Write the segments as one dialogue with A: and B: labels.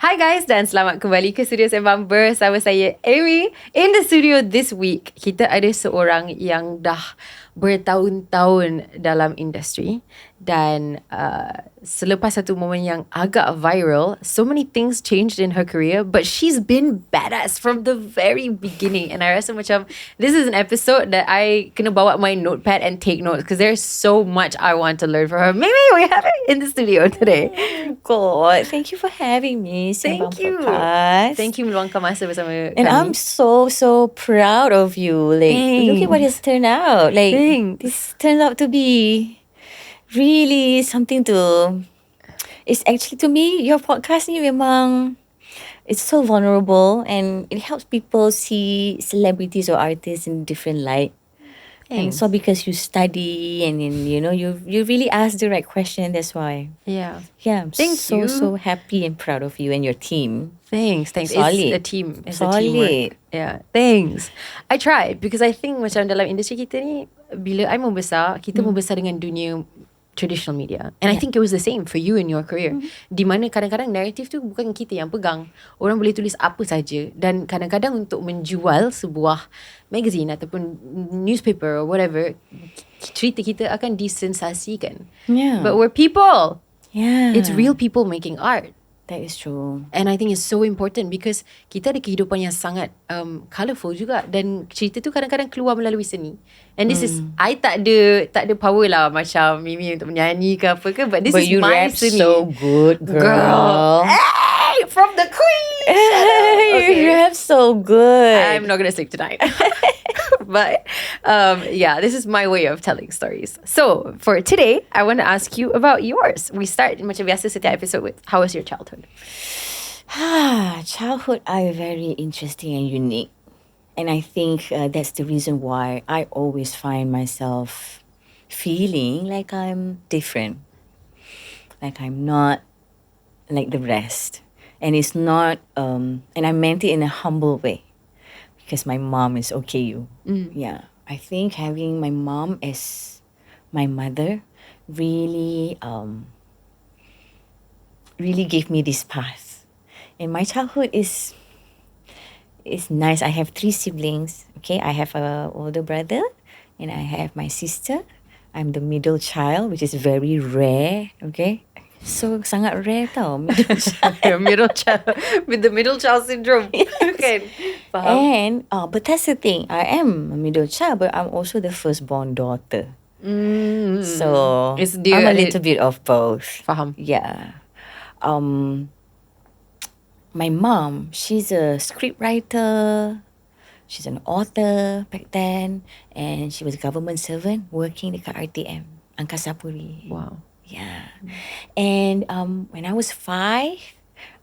A: Hi guys dan selamat kembali ke studio Sembang bersama saya Amy. In the studio this week, kita ada seorang yang dah bertahun-tahun dalam industri dan selepas satu momen yang agak viral, so many things changed in her career, but she's been badass from the very beginning. And I rasa macam this is an episode that I kena bawa my notepad and take notes because there's so much I want to learn from her. Maybe we have her in the studio today.
B: God, thank you for having me.
A: Thank you.
B: Podcast.
A: Thank you meluangkan masa bersama
B: And
A: kami.
B: I'm so proud of you. Like, look at what it's turned out. Like, this turns out to be really something to. It's actually, to me, your podcast ni memang, it's so vulnerable and it helps people see celebrities or artists in different light. And so because you study and you know you really ask the right question, that's why.
A: Yeah.
B: Yeah, I'm
A: Thank you.
B: so happy and proud of you and your team.
A: Thanks.
B: Solid.
A: It's a team. It's
B: Solid.
A: a teamwork. Yeah. Thanks. I tried because I think macam dalam industri kita ni, bila I membesar, kita membesar dengan dunia traditional media. And I think it was the same for you in your career. Di mana kadang-kadang narrative tu bukan kita yang pegang. Orang boleh tulis apa saja. Dan kadang-kadang untuk menjual sebuah magazine ataupun newspaper or whatever, cerita kita akan disensasikan.
B: Yeah.
A: But we're people.
B: Yeah.
A: It's real people making art.
B: That is true.
A: And I think it's so important because kita ada kehidupan yang sangat colourful juga. Dan cerita tu kadang-kadang keluar melalui seni. And this is, I tak ada power lah macam Mimi untuk menyanyi ke apa ke. But this is
B: you
A: my
B: rap
A: seni.
B: so good, girl.
A: Hey, from the queen.
B: You rap so good.
A: I'm not going to sleep tonight. But yeah, this is my way of telling stories. So for today, I want to ask you about yours. We start macam biasa setiap episode with, how was your childhood?
B: Childhood are very interesting and unique. And I think that's the reason why I always find myself feeling like I'm different. Like I'm not like the rest. And it's not, and I meant it in a humble way. Because my mom is OKU. Yeah. I think having my mom as my mother really, really gave me this path. And my childhood is nice. I have 3 siblings. Okay, I have an older brother and I have my sister. I'm the middle child, which is very rare. Okay, so sangat rare tau, middle child.
A: Middle child with the middle child syndrome. Okay, faham.
B: And but that's the thing. I am a middle child, but I'm also the firstborn daughter. So I'm a little bit of both.
A: Faham.
B: Yeah. My mom, she's a script writer. She's an author back then. And she was a government servant working dekat RTM, Angkasa Puri.
A: Wow.
B: Yeah. And when I was 5,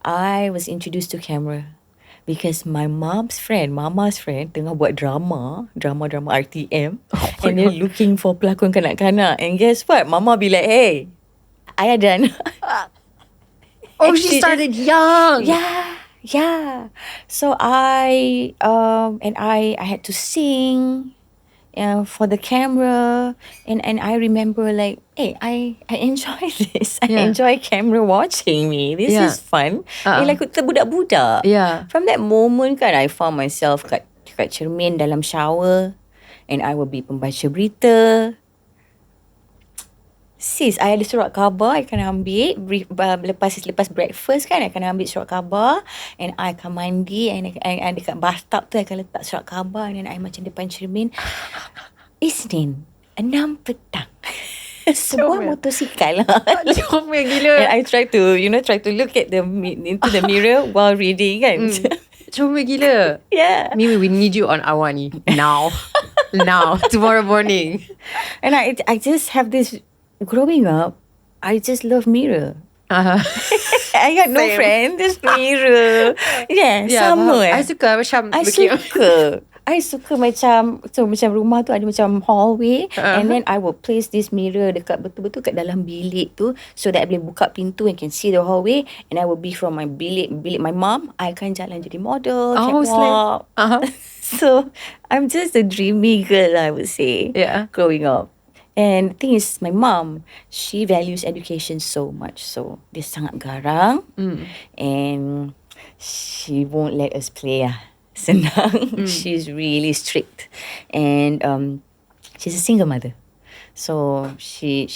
B: I was introduced to camera. Because my mama's friend tengah buat drama RTM. And they're looking for pelakon kanak-kanak. And guess what? Mama be like, hey, I ada anak.
A: Oh, she started young.
B: Yeah. So I had to sing for the camera, and I remember like, hey, I enjoy this. I enjoy camera watching me. This is fun. Like kita budak-budak.
A: Yeah.
B: From that moment kan, I found myself kat cermin dalam shower, and I will be pembaca berita. Sis, I ada surat khabar, I akan ambil lepas breakfast kan, I akan ambil surat khabar, and I akan mandi, and I dekat bathtub tu I akan letak surat khabar, and then I macam depan cermin. Isnin 6 petang. Sebuah motosikal lah.
A: Comel gila.
B: And I try to look at into the mirror while reading kan.
A: Comel gila.
B: Yeah.
A: Mimi, we need you on Awani now. Now, tomorrow morning.
B: And I just have this. Growing up, I just love mirror. I got no friend, just mirror. Yeah, sama.
A: I suka macam
B: I suka macam rumah tu ada macam hallway, and then I will place this mirror dekat betul-betul kat dalam bilik tu, so that I boleh buka pintu and can see the hallway, and I will be from my bilik my mom, I akan jalan jadi model, catwalk. So I'm just a dreamy girl, I would say.
A: Yeah.
B: Growing up. And the thing is, my mom, she values education so much. So, dia sangat garang. And she won't let us play lah. Senang. She's really strict. And she's a single mother. So, she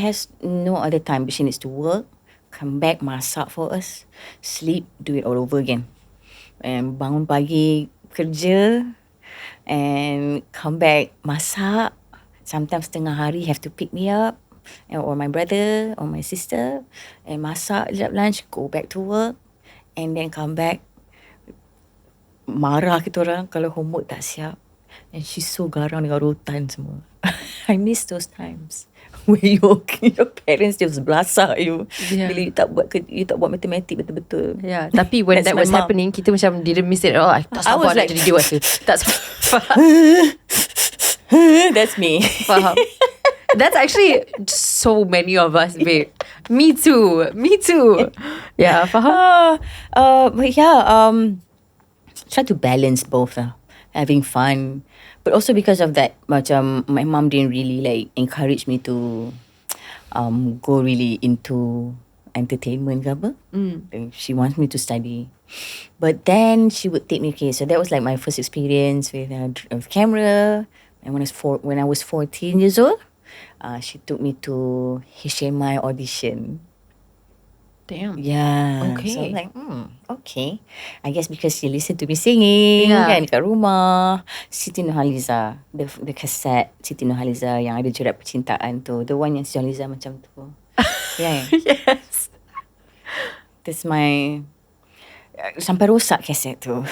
B: has no other time. But she needs to work, come back, masak for us, sleep, do it all over again. And bangun pagi, kerja, and come back, masak. Sometimes tengah hari have to pick me up, or my brother or my sister, and masak sekejap lunch, go back to work, and then come back, marah kita orang kalau homework tak siap. And she's so garang dengan rotan semua. I miss those times where your parents just belasak you bila you tak buat matematik betul-betul.
A: Yeah, tapi when
B: That's
A: that
B: my
A: was
B: mom.
A: happening, kita macam didn't miss it at all. I tak
B: I was
A: sabar nak
B: like-
A: jadi dewasa. Tak sabar.
B: That's me.
A: Faham. That's actually so many of us, babe. Me too. Yeah, faham.
B: But yeah, try to balance both having fun, but also because of that, macam my mom didn't really like encourage me to go really into entertainment ke apa. She wants me to study, but then she would take me. Okay, so that was like my first experience with camera. And when I was 14 years old, she took me to HMI audition.
A: Damn.
B: Yeah.
A: Okay.
B: So I'm like, okay. I guess because she listened to me singing kan kat rumah. Siti Nurhaliza, the cassette Siti Nurhaliza yang ada jerat percintaan tu. The one yang Siti Nurhaliza macam tu. Yeah.
A: Yes.
B: That's my... sampai rosak kaset tu.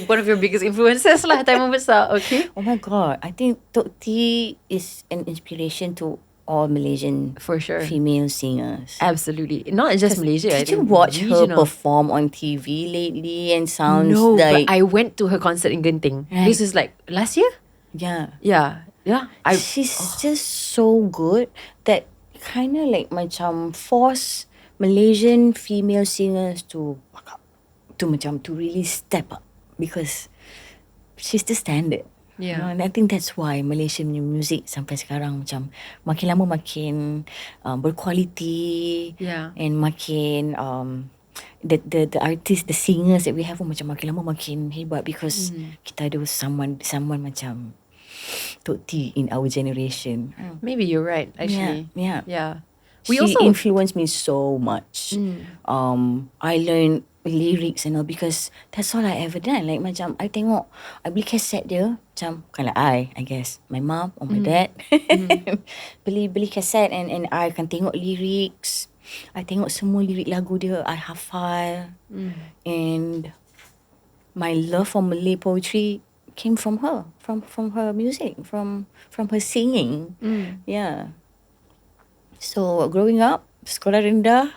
A: One of your biggest influences lah time besar. Okay.
B: Oh my God. I think Tok T is an inspiration to all Malaysian
A: For sure.
B: female singers.
A: Absolutely. Not just Malaysia. I
B: Did you
A: think
B: watch her
A: regional.
B: perform on TV lately and sounds
A: No,
B: like...
A: but I went to her concert in Genting.
B: Right.
A: This is like last year?
B: Yeah.
A: Yeah.
B: She's just so good that kind of like macam force Malaysian female singers to really step up because she's the standard.
A: Yeah.
B: You know, and I think that's why Malaysian music sampai sekarang macam makin lama makin berkualiti.
A: Yeah.
B: And makin the artists, the singers that we have pun macam makin lama makin hebat because kita ada someone macam Tok T in our generation.
A: Maybe you're right, actually.
B: Yeah.
A: We
B: She
A: also
B: influenced me so much. I learned lyrics and all because that's all I ever done. Like macam I beli kaset dia macam bukanlah I guess my mom or my dad beli kaset and I akan tengok lyrics. I tengok semua lirik lagu dia, I hafal. And my love for Malay poetry came from her, from her music, from her singing. Yeah. So growing up, sekolah rendah,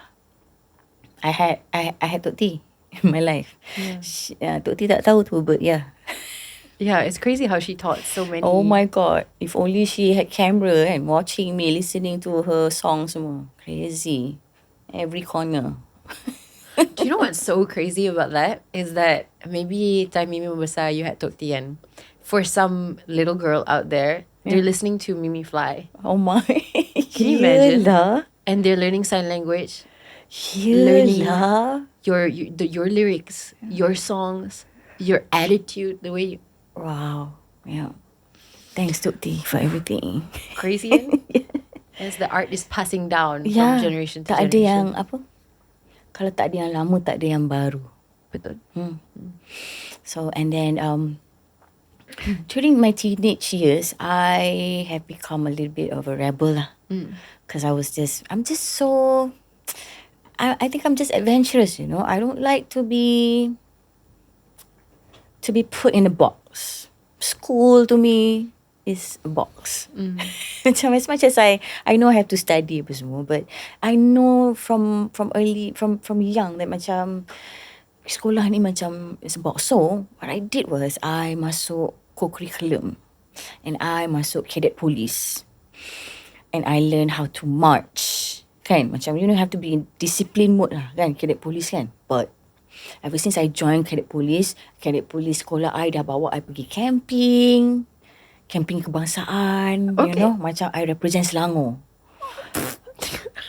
B: I had Tok T in my life. Tok T tak tahu tu, but yeah.
A: Yeah, it's crazy how she taught so many.
B: Oh my God. If only she had camera and watching me, listening to her songs semua. Crazy. Every corner.
A: Do you know what's so crazy about that? Is that maybe time Mimi membesar, you had Tok T and for some little girl out there, they're listening to Mimifly.
B: Oh my.
A: Can you imagine?
B: Yelah.
A: And they're learning sign language.
B: Yelah.
A: Your lyrics, your songs, your attitude, the way you...
B: Wow. Yeah. Thanks Tok T for everything.
A: Crazy, eh? As the art is passing down from generation to
B: tak
A: generation.
B: ada yang apa? Kalau tak ada yang lama, tak ada yang baru.
A: Betul.
B: So and then during my teenage years, I have become a little bit of a rebel lah. Because I'm just so. I think I'm just adventurous, you know. I don't like to be put in a box. School to me is a box. Macam as much as I know I have to study apa semua, but I know from young that macam sekolah ni macam is a box. So what I did was I masuk co-curriculum and I masuk cadet police and I learned how to march. Kan macam you know have to be in discipline mode lah kan cadet police kan. But ever since I joined cadet police sekolah I dah bawa I pergi camping camping kebangsaan,
A: Okay.
B: you know, macam I represent Selangor.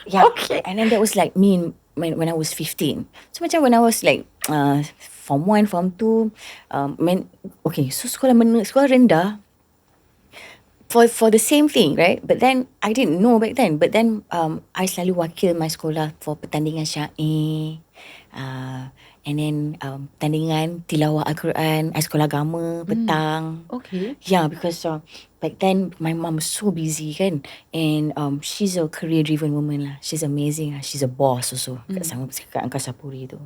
B: Yeah.
A: Okay.
B: And then that was like me when I was 15. So macam when I was like form 1, form 2, so sekolah rendah for the same thing, right? But then I didn't know back then. But then I selalu wakil my sekolah for pertandingan syair, and then pertandingan tilawah Al-Quran, sekolah agama petang.
A: Okay.
B: Yeah, because back then my mom was so busy kan, and she's a career-driven woman lah. She's amazing lah. She's a boss also kat Angkasa Puri tu.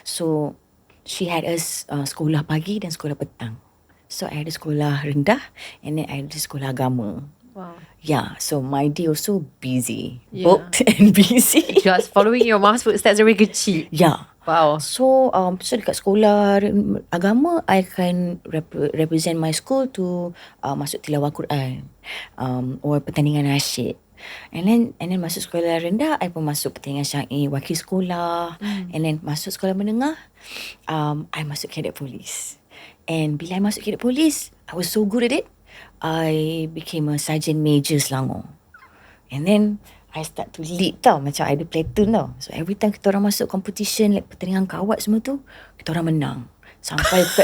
B: So she had us sekolah pagi dan sekolah petang. So I ada sekolah rendah and then I ada sekolah agama.
A: Wow.
B: Yeah, so my day was so busy,
A: Yeah.
B: booked and busy.
A: Just following your mom's footsteps dari kecil.
B: Yeah.
A: Wow.
B: So dekat sekolah agama, I can represent my school to masuk tilawah Quran, or pertandingan nasyid. And then masuk sekolah rendah, I pun masuk pertandingan syair, wakil sekolah. And then masuk sekolah menengah, I masuk cadet police. And bila I masuk cadet police, I was so good at it, I became a sergeant major Selangor. And then I start to lead tau. Macam I ada platoon tau. So every time kita orang masuk competition, like pertandingan kawat semua tu, kita orang menang. Sampai ke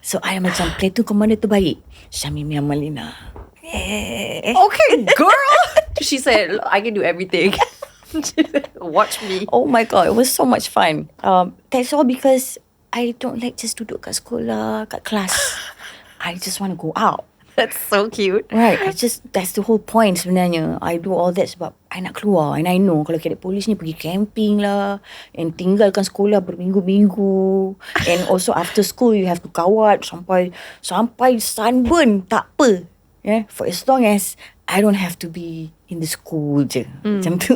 B: so I macam platoon commander terbaik, Syamimi Amalina.
A: Okay, girl. She said, I can do everything. Watch me.
B: Oh my god, it was so much fun. That's all because I don't like just duduk kat sekolah, kat kelas. I just want to go out.
A: That's so cute.
B: Right, that's the whole point sebenarnya. I do all that sebab I nak keluar. And I know kalau cadet polis ni pergi camping lah, and tinggalkan sekolah berminggu-minggu. And also after school you have to kawat sampai sunburn, tak apa. Yeah, for as long as I don't have to be in the school je. Macam tu.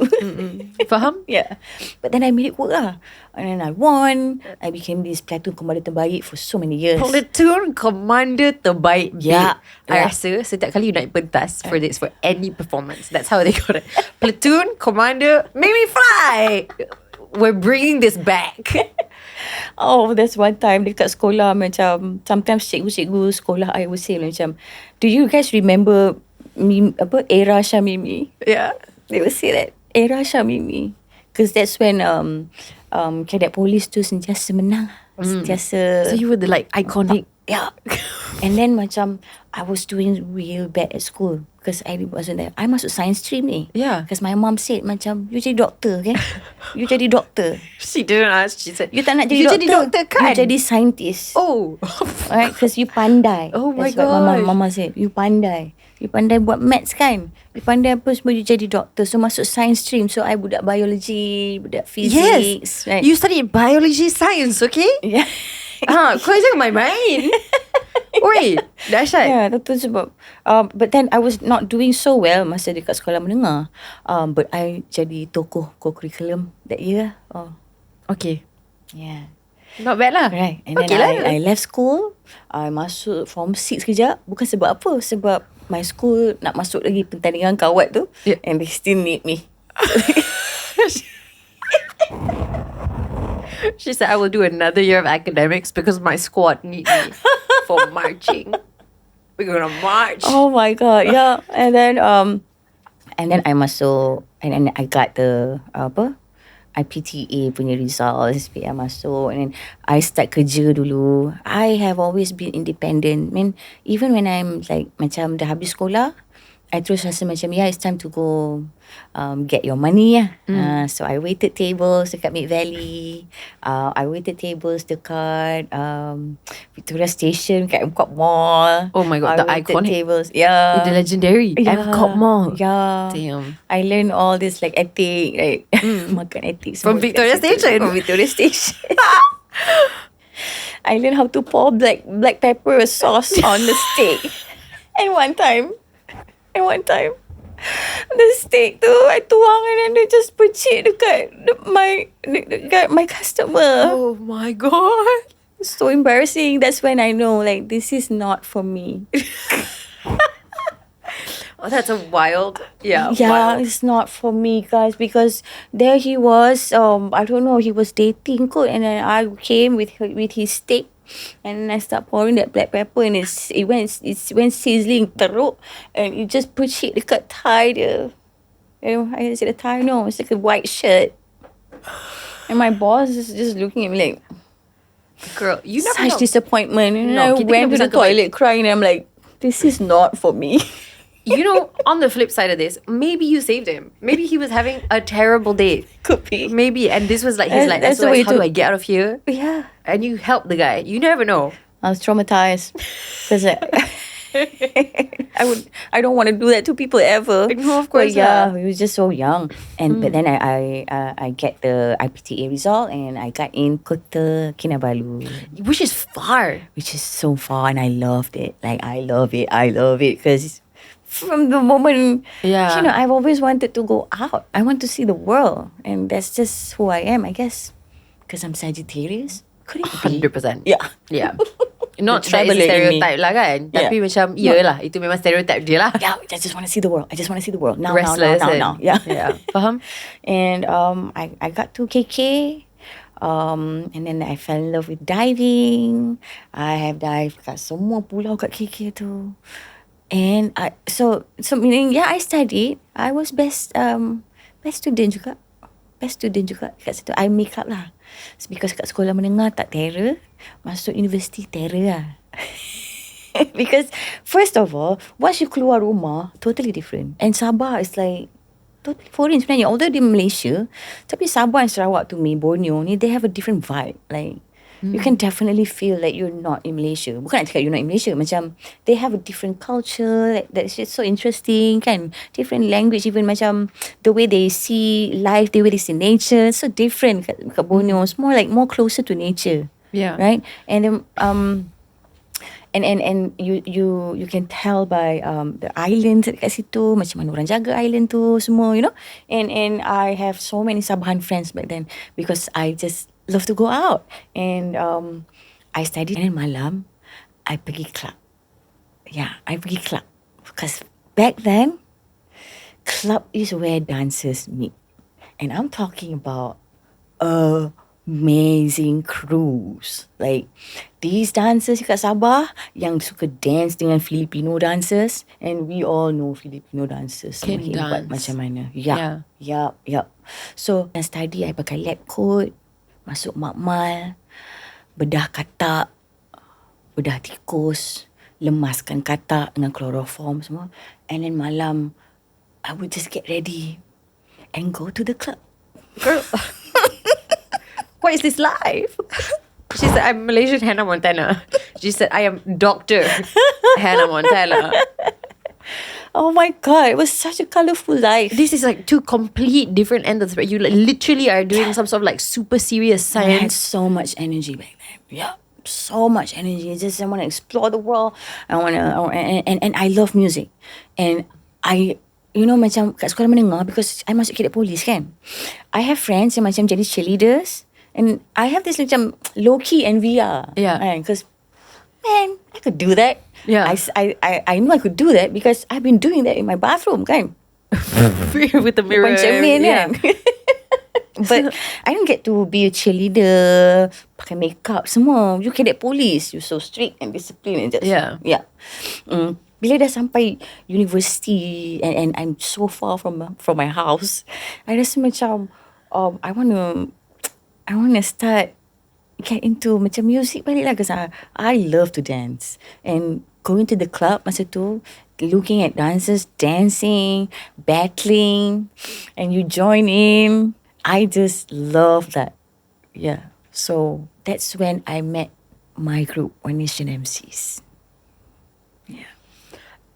A: Faham?
B: Yeah. But then I made it work lah. And then I won. I became this platoon commander terbaik for so many years.
A: Platoon commander terbaik.
B: Yeah.
A: I
B: Yeah.
A: rasa setiap kali you naik pentas for this, for any performance, that's how they got it. Platoon commander Mimifly. We're bringing this back.
B: Oh, there's one time dekat sekolah macam sometimes cikgu-cikgu sekolah I would say macam, do you guys remember era Syamimi?
A: Yeah.
B: They would say that era Syamimi, because that's when cadet police tu sentiasa menang, sentiasa.
A: So you were the like iconic.
B: Yeah. And then macam I was doing real bad at school because I wasn't there. I masuk science stream ni.
A: Yeah.
B: Because my mom said macam, you jadi doktor, okay? You jadi doktor.
A: She didn't ask. She said,
B: You tak nak jadi
A: you
B: doktor.
A: jadi doktor kan?
B: You jadi scientist.
A: Oh.
B: Right? Because you pandai.
A: Oh my
B: That's what
A: gosh.
B: mama said. You pandai. You pandai buat maths kan? You pandai apa semua, you jadi doktor. So masuk science stream. So I budak biology, budak physics.
A: Yes.
B: Right?
A: You study biology science, okay?
B: Yeah.
A: Kau jangan main-main. Oi, dahsyat.
B: Yeah, itu sebab but then I was not doing so well masa dekat sekolah menengah. But I jadi tokoh co-curriculum that year. Oh,
A: Okay.
B: yeah.
A: Not bad lah.
B: Right. And
A: Okay
B: then
A: lah.
B: I left school. I masuk form 6 kejap. Bukan sebab apa. Sebab my school nak masuk lagi pertandingan kawat tu.
A: Yeah.
B: And they still need me.
A: She said, I will do another year of academics because my squad need me for marching. We're gonna march.
B: Oh my god, yeah. And then I masuk, and then I got the IPTA punya results, SPM masuk, and then I start kerja dulu. I have always been independent. I mean, even when I'm like macam dah habis sekolah, I terus rasa macam, yeah, it's time to go get your money lah. So I waited tables dekat Mid Valley. I waited tables dekat Victoria Station, kat Emcot Mall.
A: Oh my god, the
B: I waited
A: iconic.
B: tables. Yeah.
A: The legendary Emcot Mall.
B: Yeah.
A: Damn.
B: I learned all this like ethic, right? Makan ethic.
A: From
B: semua
A: Victoria
B: dekat situ.
A: Station?
B: From Victoria Station. I learned how to pour black pepper sauce on the steak. And one time, the steak tu I tuang and then they just percik dekat my customer.
A: Oh my god.
B: So embarrassing. That's when I know like this is not for me.
A: Oh, that's a wild. Yeah.
B: Yeah,
A: Wild.
B: it's not for me, guys, because there he was. I don't know. He was dating kot, and then I came with his steak. And I start pouring that black pepper, and it went sizzling teruk, and it just push it dekat thigh dia. I said the thigh, no, it's like a white shirt. And my boss is just looking at me like,
A: girl, you never
B: such
A: know.
B: disappointment. And
A: No,
B: I
A: kita
B: went
A: kena
B: to the
A: bersangka baik.
B: toilet crying, and I'm like, this is not for me.
A: You know, on the flip side of this, maybe you saved him. Maybe he was having a terrible day.
B: Could be.
A: Maybe, and this was like, he's like,
B: That's
A: that's
B: the way
A: how do
B: to-
A: I get out of here?
B: Yeah.
A: And you help the guy. You never know.
B: I was traumatized because I don't want to do that to people ever.
A: No, of course
B: But yeah,
A: not.
B: we was just so young, and but then I get the IPTA result, and I got in Kota Kinabalu,
A: Which is far.
B: which is so far, and I loved it. Like I love it because from the moment,
A: Yeah.
B: you know, I've always wanted to go out. I want to see the world, and that's just who I am, I guess, because I'm Sagittarius. Could it be?
A: 100%.
B: Yeah.
A: Yeah. Not
B: The
A: that it's a
B: traveller in me.
A: stereotype lah kan.
B: Yeah.
A: Tapi macam, yelah, itu memang stereotype dia lah.
B: Yeah, I just want to see the world. I just want to see the world now,
A: Restless
B: now.
A: and-
B: Yeah.
A: Yeah. Faham?
B: And I got to KK. And then I fell in love with diving. I have dived kat semua pulau kat KK tu. And so meaning, yeah, I studied. I was best student juga. Best student juga kat situ. I make up lah. It's because kat sekolah menengah tak terror. Masuk universiti terror lah. Because first of all, once you keluar rumah, totally different. And Sabah is like totally foreign sebenarnya. Although di Malaysia, tapi Sabah and Sarawak to me, Borneo ni, they have a different vibe. Like, you can definitely feel like you're not in Malaysia. Bukan nak cakap you're not in Malaysia. Macam, they have a different culture. Like, that's just so interesting kan. Different language. Even macam, the way they see life, the way they see nature. So different kat Borneo. It's more like, more closer to nature.
A: Yeah.
B: Right? And then, and you can tell by the island kat situ, macam mana orang jaga island tu semua, you know. And I have so many Sabahan friends back then because I just love to go out. And I studied, and then malam I pergi club. Yeah, I pergi club because back then club is where dancers meet. And I'm talking about amazing crews. Like these dancers kat Sabah yang suka dance dengan Filipino dancers, and we all know Filipino dancers
A: Can
B: hebat
A: dance.
B: macam mana.
A: Yeah.
B: Yup. So I study, I pakai lab coat, masuk makmal, bedah katak, bedah tikus, lemaskan katak dengan chloroform semua. And then malam I would just get ready and go to the club.
A: Girl, what is this life? She said, I'm Malaysian Hannah Montana. She said, I am Dr. Hannah Montana.
B: Oh my God, it was such a colourful life.
A: This is like two complete different ends of the spectrum. You like literally are doing some sort of like super serious
B: I had
A: science.
B: so much energy back then. Yeah, so much energy. It's just I want to explore the world. And I love music. And I, you know, macam kat sekolah menengah, because I masuk cadet police kan. I have friends yang macam jadi cheerleaders. And I have this macam low-key envy lah.
A: Yeah.
B: Because, man, I could do that.
A: Yeah.
B: I know I could do that because I've been doing that in my bathroom kan.
A: With the mirror.
B: Depan cermin
A: Yeah.
B: kan. But I didn't get to be a cheerleader, pakai makeup semua. You cadet police, you so strict and disciplined and just
A: Yeah.
B: Bila dah sampai university and I'm so far from my house, I rasa macam I wanna start get into macam music balik lah, because I love to dance. And going to the club masa tu, looking at dancers dancing, battling, and you join in. I just love that. Yeah. So that's when I met my group, One Nation Emcees.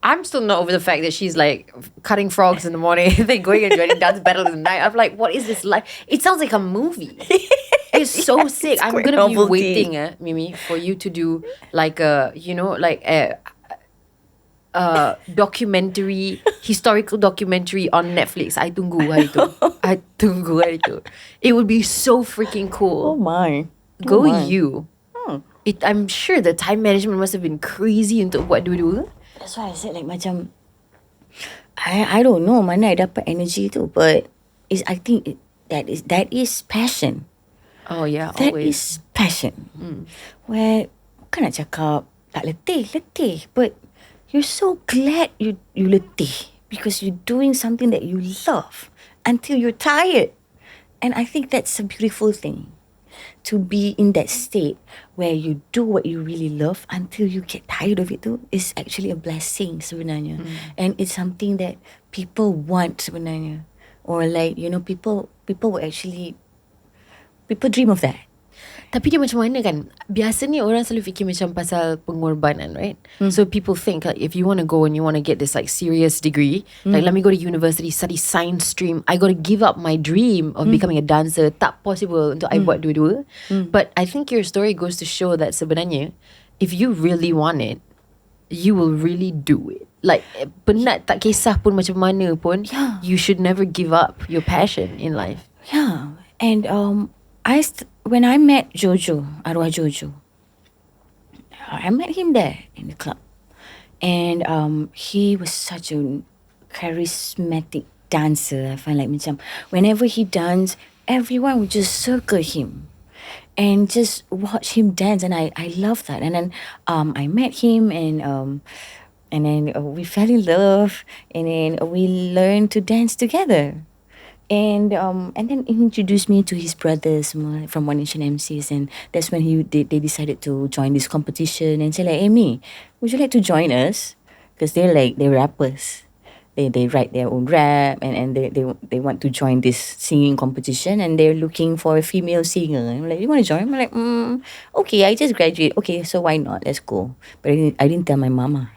A: I'm still not over the fact that she's like cutting frogs in the morning, then going and joining dance battle in the night. I'm like, what is this like? It sounds like a movie. It's so sick.
B: it's
A: I'm
B: quite
A: gonna be
B: novelty.
A: waiting, Mimi, for you to do like a, you know, like a documentary, historical documentary on Netflix. I tunggu hari tu. It would be so freaking cool.
B: my.
A: Go
B: my.
A: you. I'm sure the time management must have been crazy untuk buat dua-dua.
B: That's why I said like macam I don't know mana I dapat energy tu, but I think that is passion.
A: Oh yeah,
B: That
A: always.
B: is passion. Where bukan nak cakap tak letih, but you're so glad you letih because you're doing something that you love until you're tired. And I think that's a beautiful thing, to be in that state where you do what you really love until you get tired of it too, is actually a blessing sebenarnya. And it's something that people want sebenarnya. Or like, people will actually, people dream of that.
A: Tapi dia macam mana kan, biasanya orang selalu fikir macam pasal pengorbanan, right? So people think like, if you want to go and you want to get this like serious degree, like let me go to university, study science stream, I got to give up my dream of becoming a dancer. Tak possible untuk I buat dua-dua. But I think your story goes to show that sebenarnya, if you really want it, you will really do it. Like penat tak kisah pun macam mana pun, you should never give up your passion in life.
B: Yeah. And when I met Jojo, arwah Jojo, I met him there in the club. And he was such a charismatic dancer. I find like macam whenever he danced, everyone would just circle him and just watch him dance, and I love that. And then I met him, and then we fell in love, and then we learned to dance together. And then he introduced me to his brothers from One Nation Emcees, and that's when they decided to join this competition and say like, Amy, would you like to join us? Because they're rappers. They write their own rap, and they want to join this singing competition, and they're looking for a female singer. I'm like, you want to join? I'm like, okay, I just graduated. Okay, so why not? Let's go. But I didn't tell my mama,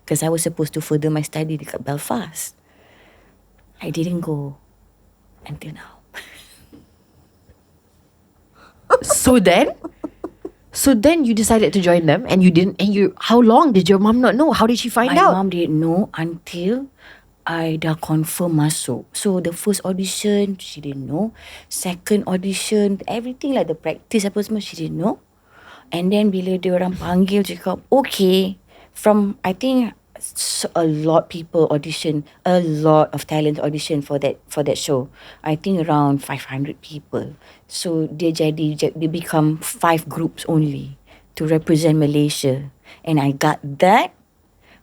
B: because I was supposed to further my study dekat Belfast. I didn't go until now.
A: So then you decided to join them, and you didn't. And how long did your mom not know? How did she find out?
B: My mom didn't know until I dah confirm masuk. So the first audition, she didn't know. Second audition, everything like the practice apa semua, she didn't know. And then bila dia orang panggil, cakap, okay, from I think a lot people audition, a lot of talent audition for that show. I think around 500 people. So they become 5 groups only to represent Malaysia. And I got that.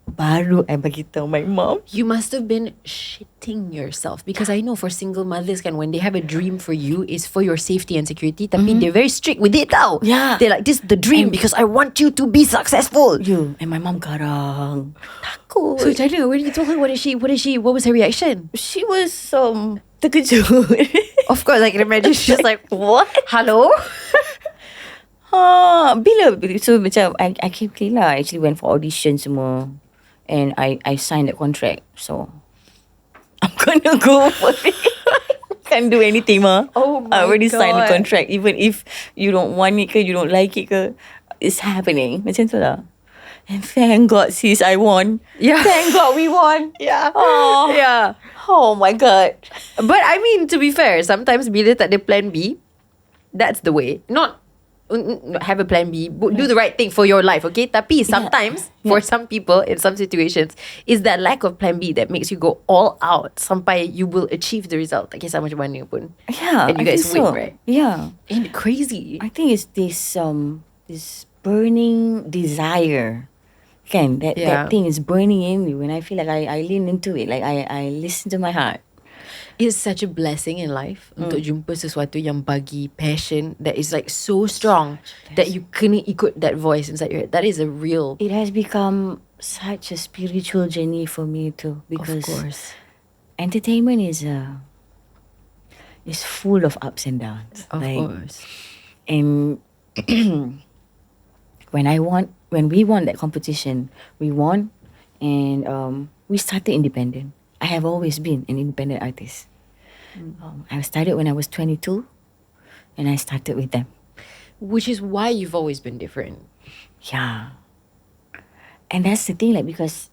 B: Baru I beritahu my mom.
A: You must have been shitting yourself, because I know for single mothers kan, when they have a dream for you, is for your safety and security. Tapi they're very strict with it tau.
B: Yeah.
A: They're like, this is the dream because I want you to be successful.
B: And my mom garang. Takut.
A: So macam mana? When you told her, what was her reaction?
B: She was terkejut.
A: Of course, I can imagine. She's like,
B: what?
A: Hello?
B: Bila so macam I came clean lah. I actually went for audition semua, and I signed the contract. So I'm gonna go for it. Can't do anything ma.
A: Oh my
B: I already signed the
A: God.
B: contract. Even if you don't want it ke, you don't like it ke, it's happening. Macam tu lah. And thank God sis, I won.
A: Yeah.
B: Thank God we won.
A: Yeah.
B: Oh.
A: Yeah.
B: Oh my God.
A: But I mean, to be fair, sometimes bila tak ada plan B, that's the way. Not have a plan B, do the right thing for your life, okay? Tapi sometimes, for some people, in some situations, is that lack of plan B that makes you go all out sampai you will achieve the result. Tak kisah macam mana pun.
B: Yeah.
A: And you
B: I
A: guys
B: think
A: win,
B: so.
A: right?
B: Yeah.
A: And crazy.
B: I think it's this burning desire. Kan? That thing is burning in you, and I feel like I lean into it. Like I listen to my heart.
A: It's such a blessing in life untuk jumpa sesuatu yang bagi passion that is like so strong that you kena ikut that voice inside your head. That is a real...
B: It has become such a spiritual journey for me too, because
A: Of course.
B: entertainment is full of ups and downs.
A: Of course.
B: And when we won that competition, we won, and we started independent. I have always been an independent artist. I started when I was 22, and I started with them.
A: Which is why you've always been different.
B: Yeah. And that's the thing, like, because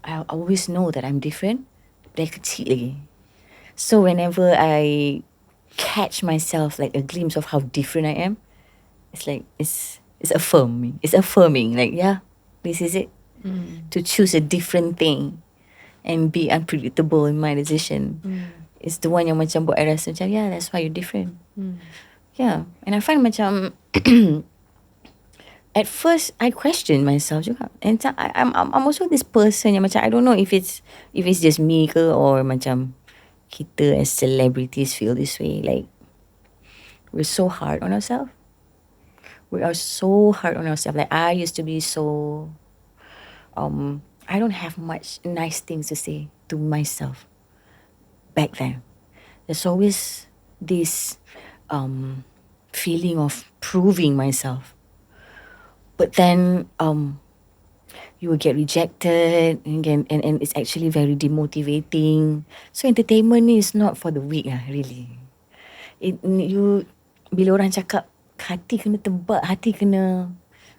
B: I always know that I'm different, dari kecil lagi. So whenever I catch myself, like a glimpse of how different I am, it's like, it's affirming. It's affirming, like, yeah, this is it. To choose a different thing and be unpredictable in my decision. It's the one yang macam buat I rasa macam, yeah, that's why you're different. Yeah. And I find macam at first I question myself juga. And I'm also this person yang macam I don't know if it's just me ke or macam kita as celebrities feel this way. Like we're so hard on ourselves. We are so hard on ourselves. Like I used to be so I don't have much nice things to say to myself back then. There's always this feeling of proving myself. But then you will get rejected and it's actually very demotivating. So entertainment is not for the weak lah, really. Bila orang cakap hati kena tebak, hati kena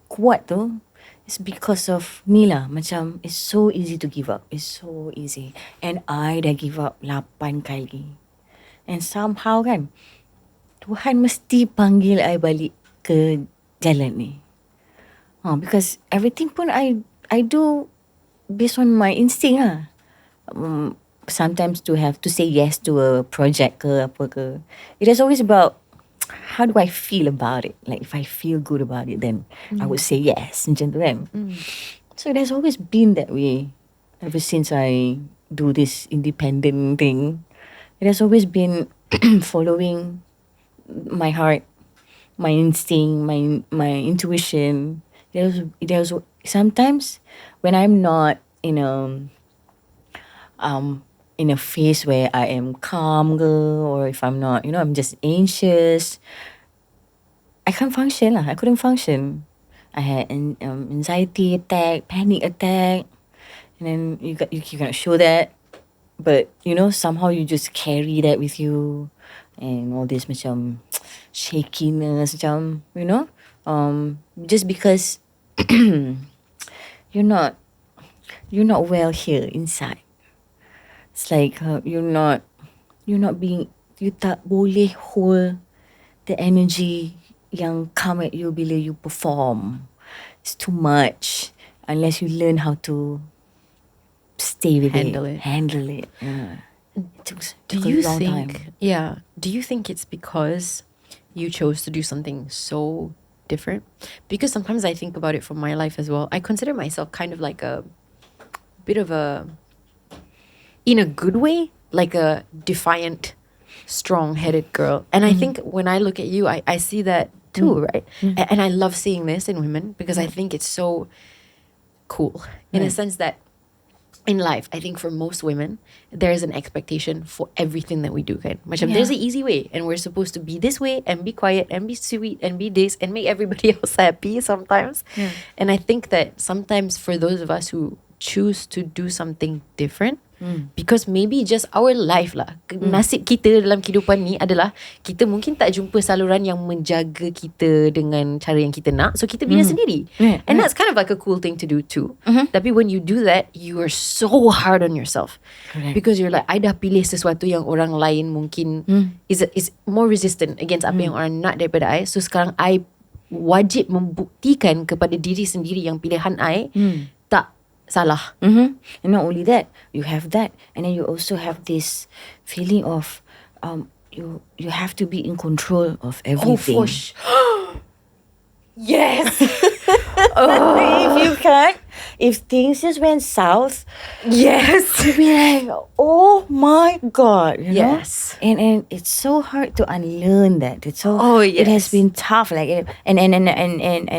B: kuat tu, it's because of ni lah. Macam it's so easy to give up. It's so easy. And I dah give up 8 kali. And somehow kan, Tuhan mesti panggil I balik ke jalan ni. Because everything pun I do based on my instinct lah. Sometimes to have to say yes to a project ke apa ke. It is always about how do I feel about it. Like if I feel good about it, then I would say yes. Macam tu kan. So it has always been that way ever since I do this independent thing. It has always been following my heart, my instinct, my intuition. There's sometimes when I'm not in a phase where I am calm or if I'm not, I'm just anxious, I can't function lah. I couldn't function. I had anxiety attack, panic attack, and then you cannot show that, but somehow you just carry that with you, and all this macam shakiness, macam just because you're not well here inside. It's like you tak boleh hold the energy yang come at you bila you perform. It's too much unless you learn how to stay with
A: Handle
B: it. Yeah.
A: Do you think? Yeah. Do you think it's because you chose to do something so different? Because sometimes I think about it from my life as well. I consider myself kind of like a bit of a, in a good way, like a defiant, strong-headed girl. And I think when I look at you, I see that too, right? And I love seeing this in women because I think it's so cool in a sense that in life, I think for most women, there's an expectation for everything that we do, kan? Macam there's an easy way and we're supposed to be this way and be quiet and be sweet and be this and make everybody else happy sometimes. And I think that sometimes for those of us who choose to do something different, because maybe just our life lah, nasib kita dalam kehidupan ni adalah kita mungkin tak jumpa saluran yang menjaga kita dengan cara yang kita nak, so kita bina sendiri. And that's kind of like a cool thing to do too. Tapi when you do that, you are so hard on yourself. Correct. Because you're like, I dah pilih sesuatu yang orang lain mungkin is more resistant against apa yang orang nak daripada I. So sekarang I wajib membuktikan kepada diri sendiri yang pilihan I tak salah.
B: And not only that, you have that, and then you also have this feeling of you have to be in control of everything.
A: Yes.
B: If you can't, if things just went south,
A: Yes.
B: you'll be like, oh my God, you know?
A: Yes.
B: And it's so hard to unlearn that. It's so it
A: yes.
B: has been tough. Like and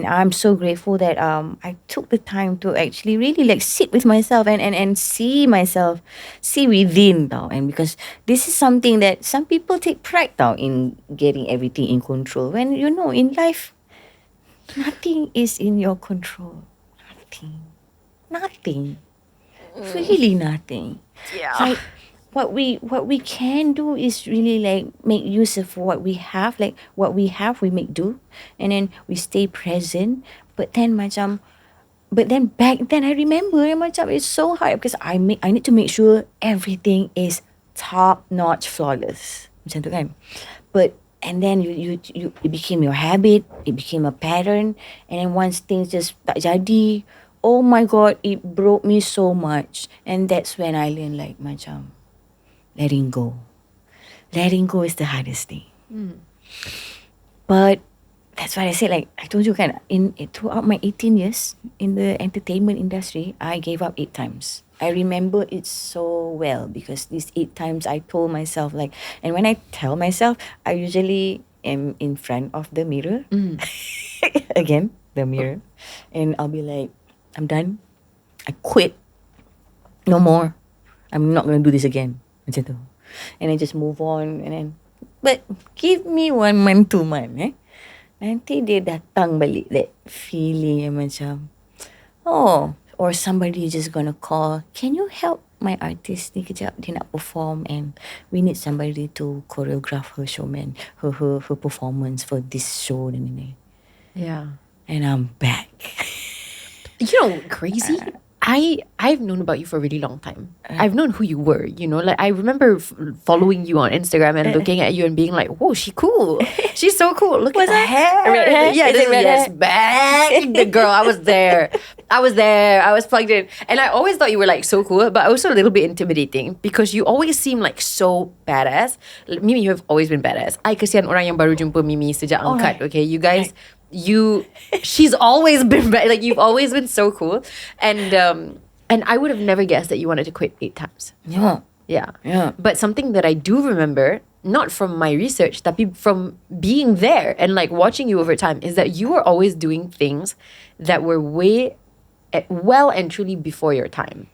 B: I'm so grateful that I took the time to actually really like sit with myself and see myself, see within tau. And because this is something that some people take pride tau in getting everything in control. When in life, nothing is in your control. Nothing. Really nothing.
A: Yeah.
B: Like what we can do is really like make use of what we have. Like what we have, we make do, and then we stay present. But then back then I remember macam it's so hard because I need to make sure everything is top notch, flawless. Macam tu kan. And then you it became your habit, it became a pattern, and then once things just tak jadi, oh my God, it broke me so much. And that's when I learned like macam letting go. Letting go is the hardest thing. But that's why I said, like I told you, kind throughout my 18 years in the entertainment industry, I gave up 8 times. I remember it so well because these 8 times I told myself, like, and when I tell myself, I usually am in front of the mirror, again the mirror, and I'll be like, I'm done, I quit, no more, I'm not gonna do this again, macam tu, and I just move on, and then, but give me 1 month, 2 months, nanti dia datang balik that feeling yang macam, oh, or somebody just gonna call, can you help my artist ni kejap, dia nak perform and we need somebody to choreograph her showman, her performance for this show ni.
A: Yeah.
B: And I'm back.
A: You know, crazy. I've known about you for a really long time. I've known who you were, you know, like I remember following you on Instagram and looking at you and being like, whoa, she cool. She's so cool. Look at the hair.
B: Red hair?
A: Yeah,
B: Is it red
A: yes,
B: hair?
A: back. The girl, I was there. I was plugged in. And I always thought you were like so cool, but also a little bit intimidating because you always seem like so badass. Mimi, you have always been badass. I kesian orang yang baru jumpa Mimi sejak angkat, okay? You guys, she's always been like, you've always been so cool, and I would have never guessed that you wanted to quit 8 times. Yeah. But something that I do remember, not from my research, tapi from being there and like watching you over time, is that you were always doing things that were well and truly before your time.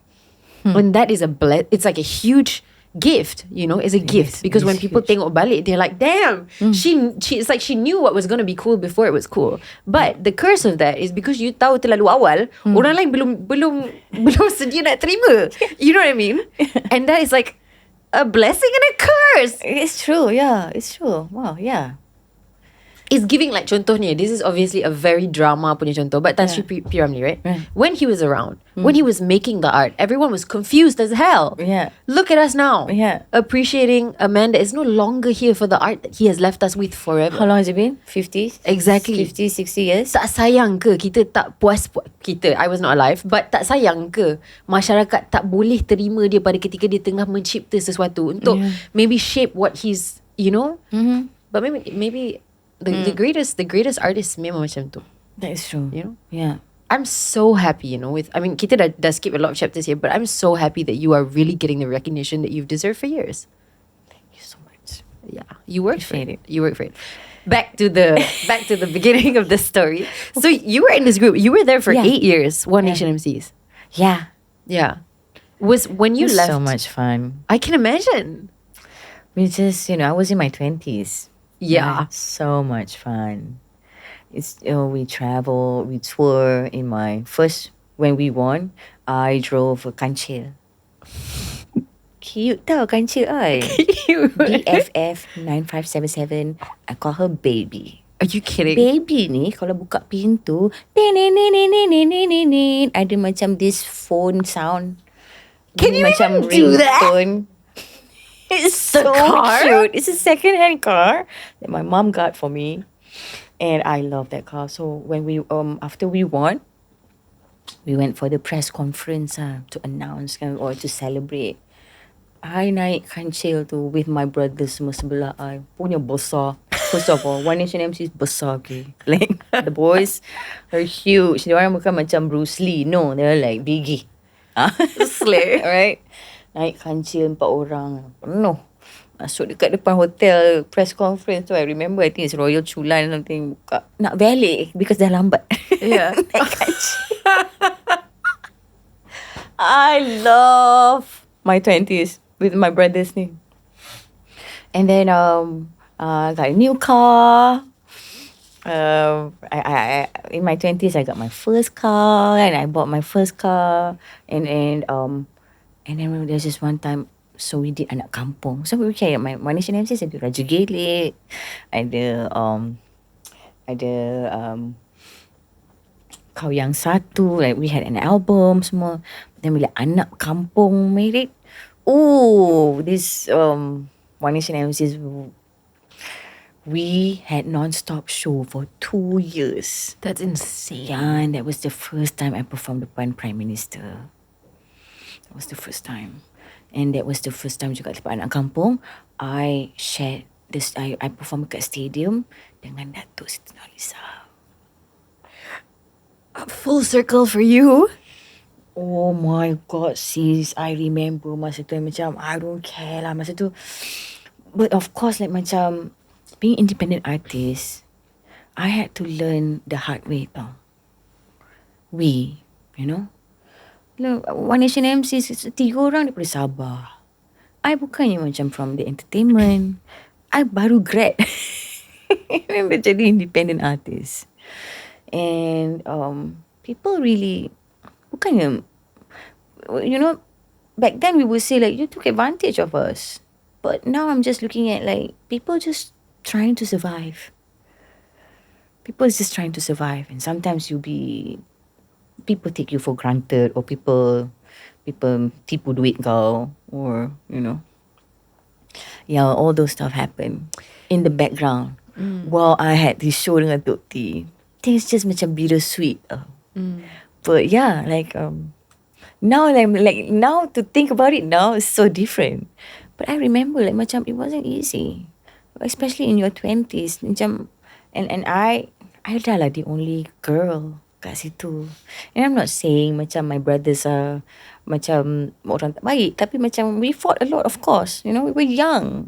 A: And that is it's like a huge gift, you know, it's a gift because when people tengok balik, they're like, damn, it's like she knew what was going to be cool before it was cool. But the curse of that is because you tahu terlalu awal, orang lain belum sedia nak terima. You know what I mean? And that is like a blessing and a curse.
B: It's true, yeah, it's true. Wow, yeah.
A: It's giving, like, contohnya, this is obviously a very drama punya contoh, but Tan Sri P. Ramlee, right? When he was around, when he was making the art, everyone was confused as hell.
B: Yeah.
A: Look at us now.
B: Yeah.
A: Appreciating a man that is no longer here for the art that he has left us with forever.
B: How long has it been? 50?
A: Exactly.
B: 50, 60 years?
A: Tak sayang ke kita tak puas, kita, I was not alive, but tak sayang ke masyarakat tak boleh terima dia pada ketika dia tengah mencipta sesuatu untuk maybe shape what he's, you know? But maybe the greatest artists memang macam tu.
B: That is true.
A: You know?
B: Yeah.
A: I'm so happy, you know, kita dah skip a lot of chapters here, but I'm so happy that you are really getting the recognition that you've deserved for years.
B: Thank you so much.
A: Yeah, you worked for it. You worked for it. Back to the beginning of the story. So you were in this group. You were there for 8 years. One Nation Emcees.
B: Yeah.
A: Yeah. Was when you left
B: so much fun.
A: I can imagine.
B: We just, I was in my 20s.
A: Yeah.
B: So much fun. It's we travel, we tour. In my first, when we won, I drove a kancil. Cute tau kancil I. BFF 9577. I call her baby.
A: Are you kidding?
B: Baby ni kalau buka pintu, ada macam this phone sound.
A: Can you
B: macam
A: even do that?
B: ringtone. It's so cute. It's a second-hand car that my mom got for me, and I love that car. So when we after we won, we went for the press conference to announce or to celebrate. I naik kancil tu with my brothers semua sebelah I. Punya besar. First of all, One Nation Emcees besar ke. Like the boys are huge. Dia orang bukan macam Bruce Lee. No, they're like Biggie.
A: Slay.
B: Alright. Naik kancil 4 orang. Penuh. Masuk dekat depan hotel press conference tu. I remember, I think it's Royal Chulan something. Buka. Nak balik because dah lambat.
A: Yeah.
B: Naik kancil. I love my 20s with my brothers ni. And then got a new car. I in my 20s I got my first car, and I bought my first car, and then there's just one time, so we did anak kampung. So we carry my One Nation Emcees, ada Raja Gelik, ada Kau Yang Satu, like we had an album semua. Then bila anak kampung made it, this One Nation Emcees, we had non-stop show for 2 years.
A: That's insane.
B: Yeah, and that was the first time I performed depan Prime Minister. That was the first time. And that was the first time juga depan anak kampung, I shared I perform kat stadium dengan Datuk Siti Nurhaliza.
A: Full circle for you.
B: Oh my god, sis, I remember masa tu macam I don't care lah masa tu. But of course like macam being independent artist, I had to learn the hard way tau. You know, One Nation Emcees, 3 orang daripada Sabah. I bukannya macam from the entertainment. I baru grad. Memang jadi independent artist. And people really bukannya, back then we would say like you took advantage of us. But now I'm just looking at like people just trying to survive. People is just trying to survive, and sometimes people take you for granted, or people tipu duit kau, or all those stuff happen in the background. While I had this show dengan Tok T, things just macam bittersweet. But yeah, like now now to think about it now is so different. But I remember like macam it wasn't easy, especially in your 20s. Macam and I dah lah the only girl kat situ. And I'm not saying macam my brothers are macam orang tak baik, tapi macam we fought a lot, of course. We were young.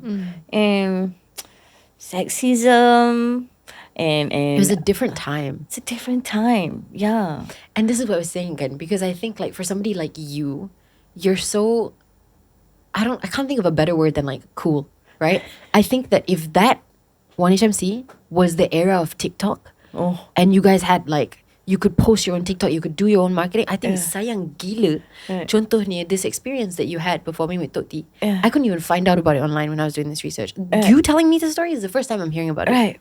B: And sexism and
A: It was a different time.
B: It's a different time. Yeah.
A: And this is what I was saying again, because I think like for somebody like you, you're so, I can't think of a better word than like cool, right? I think that if that One Nation MC was the era of TikTok, and you guys had like, you could post your own TikTok, you could do your own marketing, I think sayang gila. Contohnya this experience that you had performing with Tok T. I couldn't even find out about it online when I was doing this research. You telling me the story is the first time I'm hearing about it.
B: Right.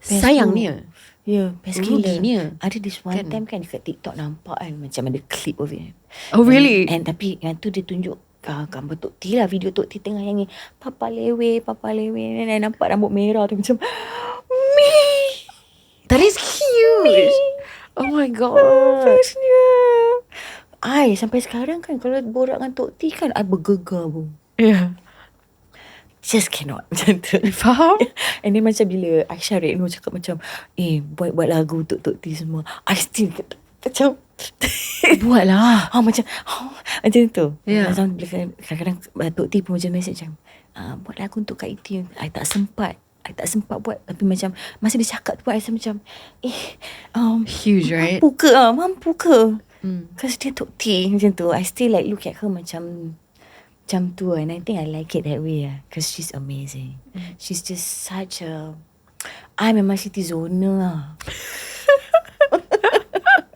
A: Sayangnya.
B: Yeah, best gila.
A: Ruginya.
B: Ada this one time kan dekat TikTok nampak kan macam ada clip of it.
A: Oh really?
B: And tapi yang tu dia tunjuk gambar Tok T lah, video Tok T tengah nyanyi Papa Lewe. And I nampak rambut merah tu macam me.
A: That is huge. Oh my god.
B: Bestnya. I sampai sekarang kan kalau borak dengan Tok T kan I bergegar pun.
A: Yeah.
B: Just cannot macam tu.
A: Faham?
B: And then macam bila Aisyah Rekno cakap macam buat lagu untuk Tok T semua, I still macam
A: buat lah.
B: Macam tu.
A: Yeah.
B: Kadang-kadang Tok T pun macam message macam buat lagu untuk Kak Iti. I tak sempat buat. Tapi macam masa dia cakap tu I rasa macam
A: huge, right?
B: Mampu ke Because dia Tok T macam tu, I still like look at her macam tu. And I think I like it that way because she's amazing. She's just such a, I memang Siti Zona lah.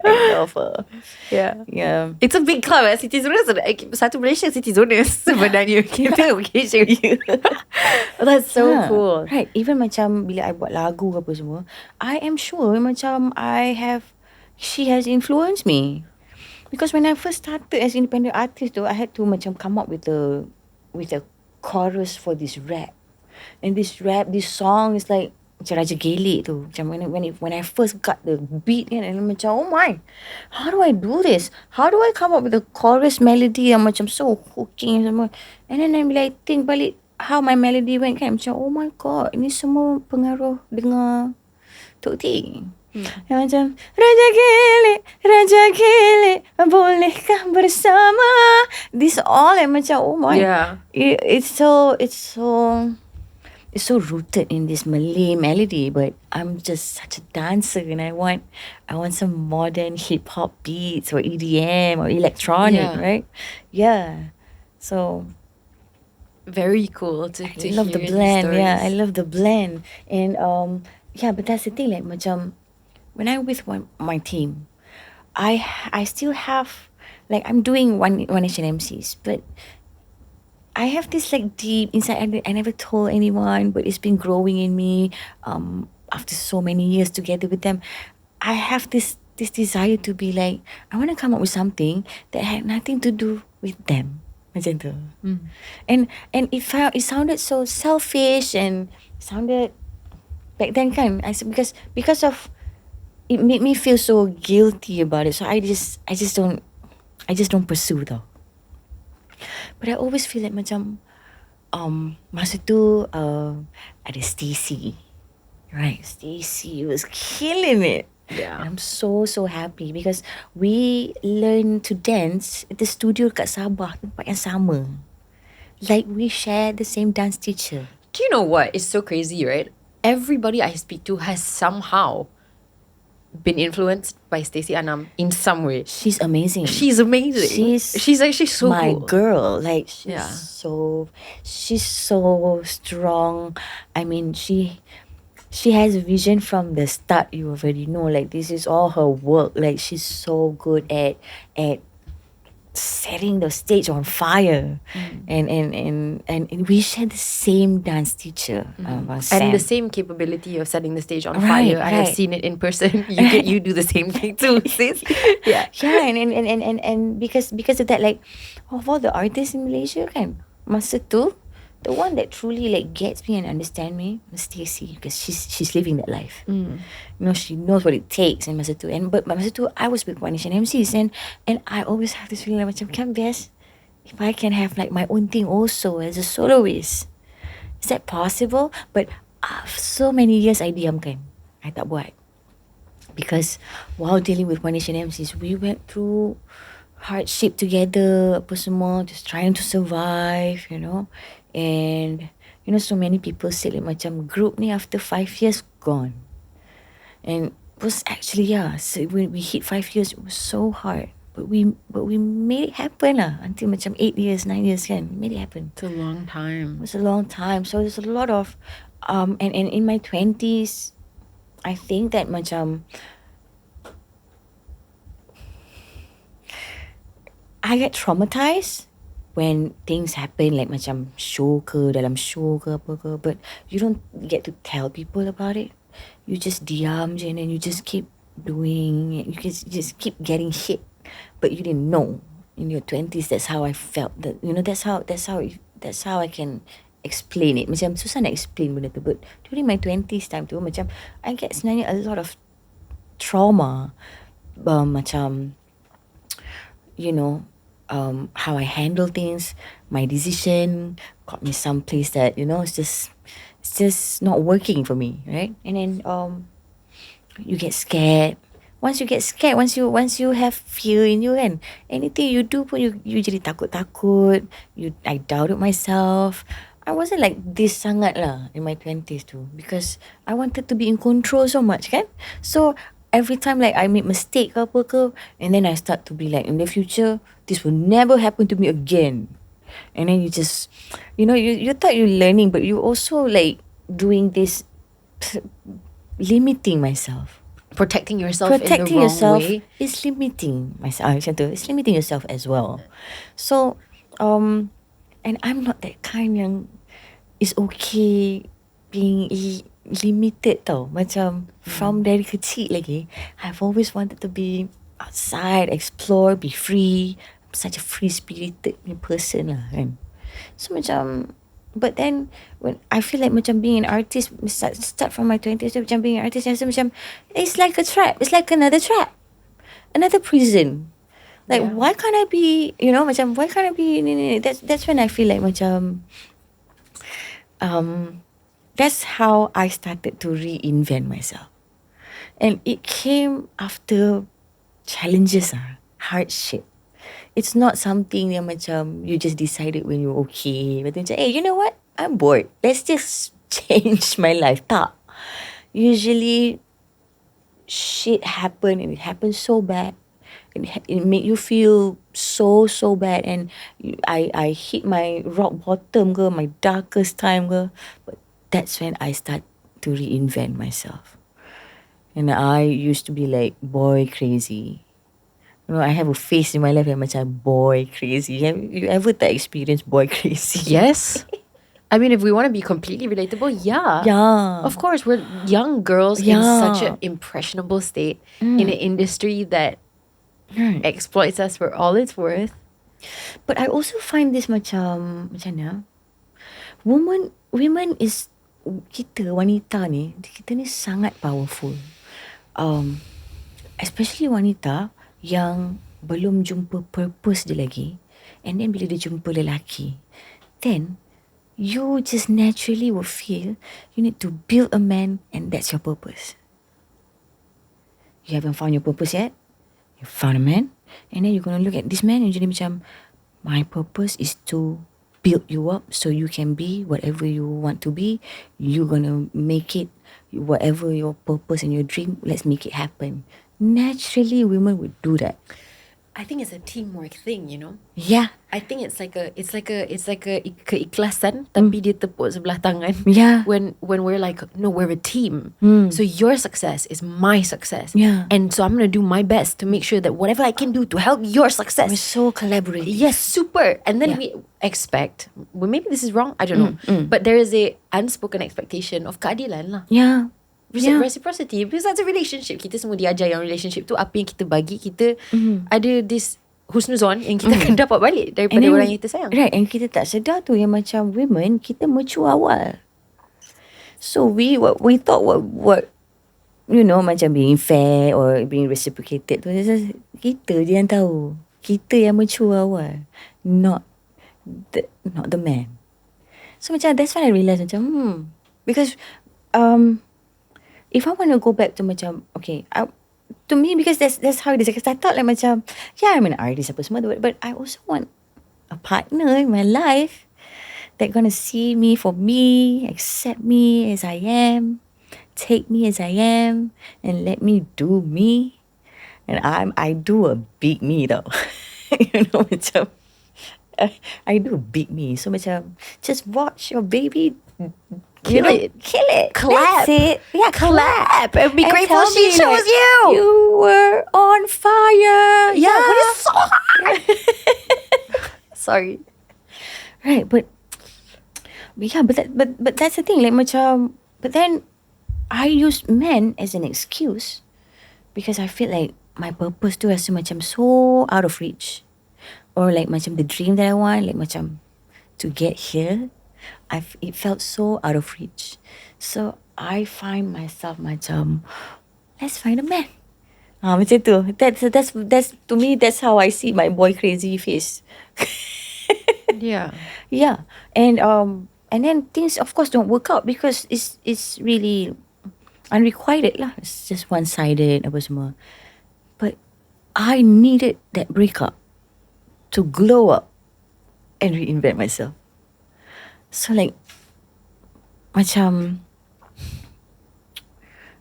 B: I love her. Yeah.
A: It's a big club. Siti Zona satu Malaysia Siti Zona sebenarnya. Kita occasion. That's so cool.
B: Right. Even macam bila I buat lagu apa semua, I am sure macam she has influenced me. Because when I first started as independent artist though, I had to macam come up with a chorus for this rap. And this song is like macam Raja Gelik tu. Macam when I first got the beat kan, and macam oh my, how do I do this? How do I come up with a chorus melody yang macam so hooking semua? And then bila I think balik how my melody went kan, macam oh my god, ini semua pengaruh dengar Tok T. Yang macam Raja Gelik bolehkah bersama. This all yang macam oh my.
A: Yeah.
B: It's so rooted in this Malay melody, but I'm just such a dancer and I want some modern hip hop beats or EDM or electronic, right? Yeah. So
A: very cool to
B: love
A: hear
B: the blend.
A: stories.
B: Yeah, I love the blend. And but that's the thing, like macam when I'm with my team, I still have like I'm doing One Nation Emcees, but I have this like deep inside. I never told anyone, but it's been growing in me. After so many years together with them, I have this desire to be like, I want to come up with something that had nothing to do with them. Macam tu. And it sounded so selfish and sounded back then kan. Because of it made me feel so guilty about it. So I just don't pursue though. But I always feel like macam masa tu ada Stacy. Right, Stacy was killing it.
A: Yeah.
B: And I'm so happy because we learn to dance at the studio kat Sabah, tempat yang sama. Like we share the same dance teacher.
A: Do you know what? It's so crazy, right? Everybody I speak to has somehow been influenced by Stacey Anam in some way.
B: She's amazing.
A: She's amazing. She's actually so
B: my
A: cool.
B: girl. Like
A: Yeah.
B: she's so strong. I mean, she has a vision from the start. You already know, like this is all her work. Like she's so good at setting the stage on fire. And we share the same dance teacher, Sam.
A: And the same capability of setting the stage on
B: Right,
A: fire. I have
B: right.
A: seen it in person. You do the same thing too, sis. Yeah.
B: Yeah, and because of that, like of all the artists in Malaysia kan, masa tu the one that truly like gets me and understand me is Stacey, because she's living that life. You know, she knows what it takes. And masa tu, but masa tu I was with One Nation Emcees, and I always have this feeling like macam kan best if I can have like my own thing also as a soloist. Is that possible? But so many years I diamkan, I tak buat. Because while dealing with One Nation Emcees, we went through hardship together, apa semua, just trying to survive, you know. And you know, so many people say like macam group ni after 5 years gone. And it was actually, so when we hit 5 years, it was so hard. But we made it happen lah until macam 8 years, 9 years kan. We made it happen.
A: It's a long time.
B: It was a long time. So there's a lot of and in my 20s, I think that macam I get traumatized when things happen, like macam show ke, dalam show ke apa ke, but you don't get to tell people about it. You just diam je, and then you just keep doing it. You just keep getting hit, but you didn't know. In your 20s, that's how I felt. That, you know, that's how I can explain it. Macam susah nak explain benda tu, but during my 20s time tu, macam I get sebenarnya a lot of trauma, macam, you know, how I handle things, my decision got me someplace that, you know, it's just not working for me, right? And then you get scared. Once you get scared, once you have fear in you, and anything you do pun you jadi takut. I doubted myself. I wasn't like this sangat lah in my 20s too, because I wanted to be in control so much, kan? So every time like I make mistake ke apa ke, and then I start to be like, in the future this will never happen to me again. And then you just, you know, you thought you're learning, but you also like doing this, limiting myself.
A: Protecting yourself in the wrong way
B: is limiting myself. It's limiting yourself as well. So and I'm not that kind yang is okay being limited tau. Macam from dari kecil lagi, I've always wanted to be outside, explore, be free. I'm such a free-spirited person lah kan. So macam, but then when I feel like macam being an artist, start from my 20s, macam being an artist, macam it's like a trap. It's like another trap, another prison. Like why can't I be, you know, macam why can't I be ni. That's when I feel like macam that's how I started to reinvent myself. And it came after challenges, hardship. It's not something yang macam you just decided when you're okay. But then macam, hey, you know what? I'm bored. Let's just change my life. Tak. Usually, shit happen, and it happens so bad. It made you feel so bad, and I hit my rock bottom ke, my darkest time ke. But that's when I start to reinvent myself. And I used to be like boy crazy. You know, I have a face in my life yang macam boy crazy. Have you ever experienced boy crazy?
A: Yes. I mean, if we want to be completely relatable, yeah. Of course, we're young girls in such an impressionable state in an industry that exploits us for all it's worth.
B: But I also find this macam mana? Women is, kita wanita ni, kita ni sangat powerful. Especially wanita yang belum jumpa purpose dia lagi, and then bila dia jumpa lelaki, then you just naturally will feel you need to build a man, and that's your purpose. You haven't found your purpose yet. You found a man, and then you're gonna look at this man and jadi macam, my purpose is to build you up so you can be whatever you want to be. You're gonna make it, whatever your purpose and your dream, let's make it happen. Naturally, women would do that.
A: I think it's a teamwork thing, you know.
B: Yeah.
A: I think it's like a keikhlasan tapi dia tepuk sebelah tangan.
B: Yeah.
A: When we're like, no, we're a team. So your success is my success.
B: Yeah.
A: And so I'm gonna do my best to make sure that whatever I can do to help your success.
B: We're so collaborative.
A: Yes, super. And then
B: Yeah.
A: we expect, well, maybe this is wrong, I don't know. But there is a unspoken expectation of keadilan lah.
B: Yeah. Yeah.
A: Reciprocity, because that's a relationship. Kita semua diajar yang relationship tu, apa yang kita bagi, kita ada this husnuzon yang kita akan dapat balik daripada orang yang kita sayang.
B: Right, and kita tak sedar tu yang macam women, kita mature awal. So we thought what you know, macam being fair or being reciprocated tu, kita je yang tahu. Kita yang mature awal, not the man. So macam that's when I realised macam because if I want to go back to macam, okay, to me, because that's how it is. Because I thought like macam, yeah, I'm an artist apa semua, but I also want a partner in my life that gonna see me for me, accept me as I am, take me as I am, and let me do me. And I do a big me though. You know, macam I do a big me. So macam, just watch your baby kill it.
A: Clap.
B: That's it. Yeah, clap.
A: And be grateful
B: tell
A: she
B: me,
A: chose
B: like,
A: you.
B: You were on fire.
A: Yeah, but it's so hard. Sorry.
B: Right, but yeah, but that's the thing. Like macam, but then I use men as an excuse because I feel like my purpose tu rasa macam so out of reach, or like macam the dream that I want, like macam to get here, it felt so out of reach. So I find myself macam, let's find a man. Macam tu. That's to me, that's how I see my boy crazy face.
A: Yeah.
B: Yeah. And then things of course don't work out because it's really unrequited lah. It's just one-sided apa semua. But I needed that breakup to glow up and reinvent myself. So like macam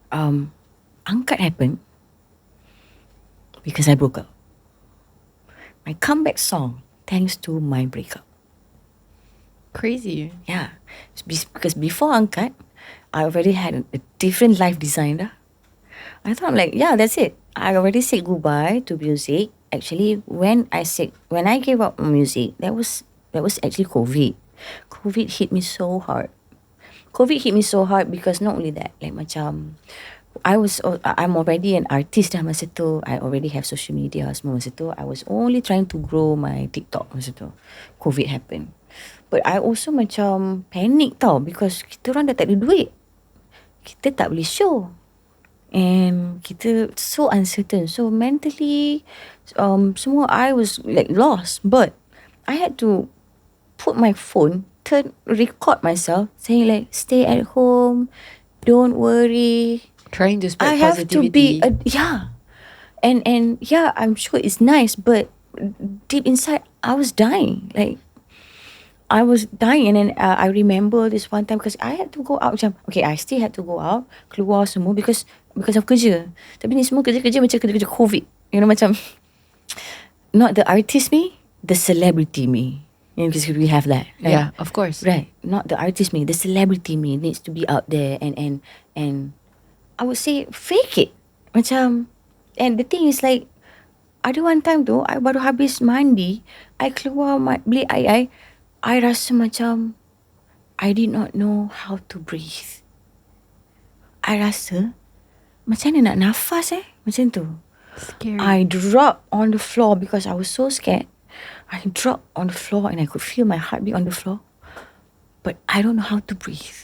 B: angkat happened because I broke up. My comeback song thanks to my breakup.
A: Crazy.
B: Yeah. Because before angkat, I already had a different life design dah. I thought like, yeah, that's it. I already said goodbye to music. Actually, when I gave up music, that was actually COVID. COVID hit me so hard. COVID hit me so hard because not only that, like macam I'm already an artist dah masa tu. I already have social media semua masa tu. I was only trying to grow my TikTok masa tu. COVID happened. But I also macam panic tau because kita orang dah tak ada duit. Kita tak boleh show. And kita so uncertain. So mentally, semua I was like lost. But I had to put my phone, record myself saying like, stay at home, don't worry.
A: Trying to spread
B: I have
A: positivity.
B: to be, yeah. And yeah, I'm sure it's nice, but deep inside, I was dying. Like, I was dying. And then I remember this one time because I had to go out. Macam, okay, I still had to go out, keluar semua because of kerja. Tapi ni semua kerja macam kerja COVID. You know, macam, not the artist me, the celebrity me. You know, because we have that. Right?
A: Yeah, of course.
B: Right. Not the artist me, the celebrity me needs to be out there and I would say fake it. Macam, and the thing is like, ada one time tu, I baru habis mandi, I keluar beli air, I rasa macam, I did not know how to breathe. I rasa, macam mana nak nafas macam tu.
A: Scary.
B: I dropped on the floor because I was so scared. I dropped on the floor and I could feel my heartbeat on the floor. But I don't know how to breathe.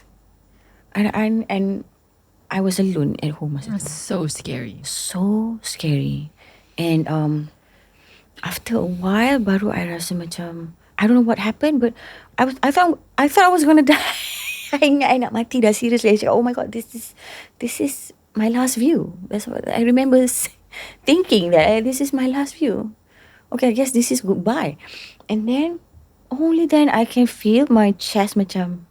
B: And I was alone at home.
A: That's so scary.
B: So scary. And after a while, baru I rasa macam I don't know what happened, but I thought I was gonna die. I nak mati dah, seriously. I said, oh my God, this is my last view. That's what I remember thinking, that this is my last view. Okay, I guess this is goodbye. And then only then I can feel my chest macam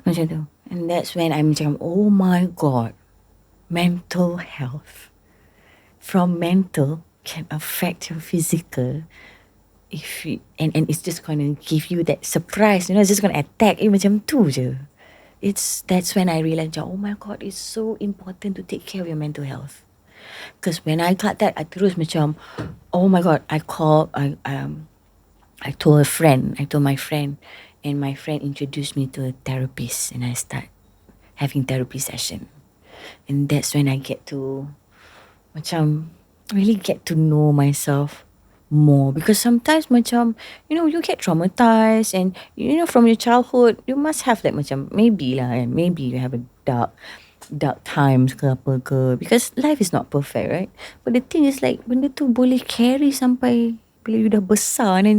B: macam tu. And that's when I'm macam, oh my God, mental health. From mental can affect your physical. If you, and it's just gonna give you that surprise, it's just gonna attack. Macam tu je. That's when I realized, oh my God, it's so important to take care of your mental health. Because when I got that, I terus macam, oh my God, I told a friend, I told my friend, and my friend introduced me to a therapist, and I start having therapy session. And that's when I get to macam really get to know myself more, because sometimes macam you get traumatized, and from your childhood you must have like macam maybe you have a dark times ke apa ke, because life is not perfect, right? But the thing is like benda tu boleh carry sampai bila you dah besar, and then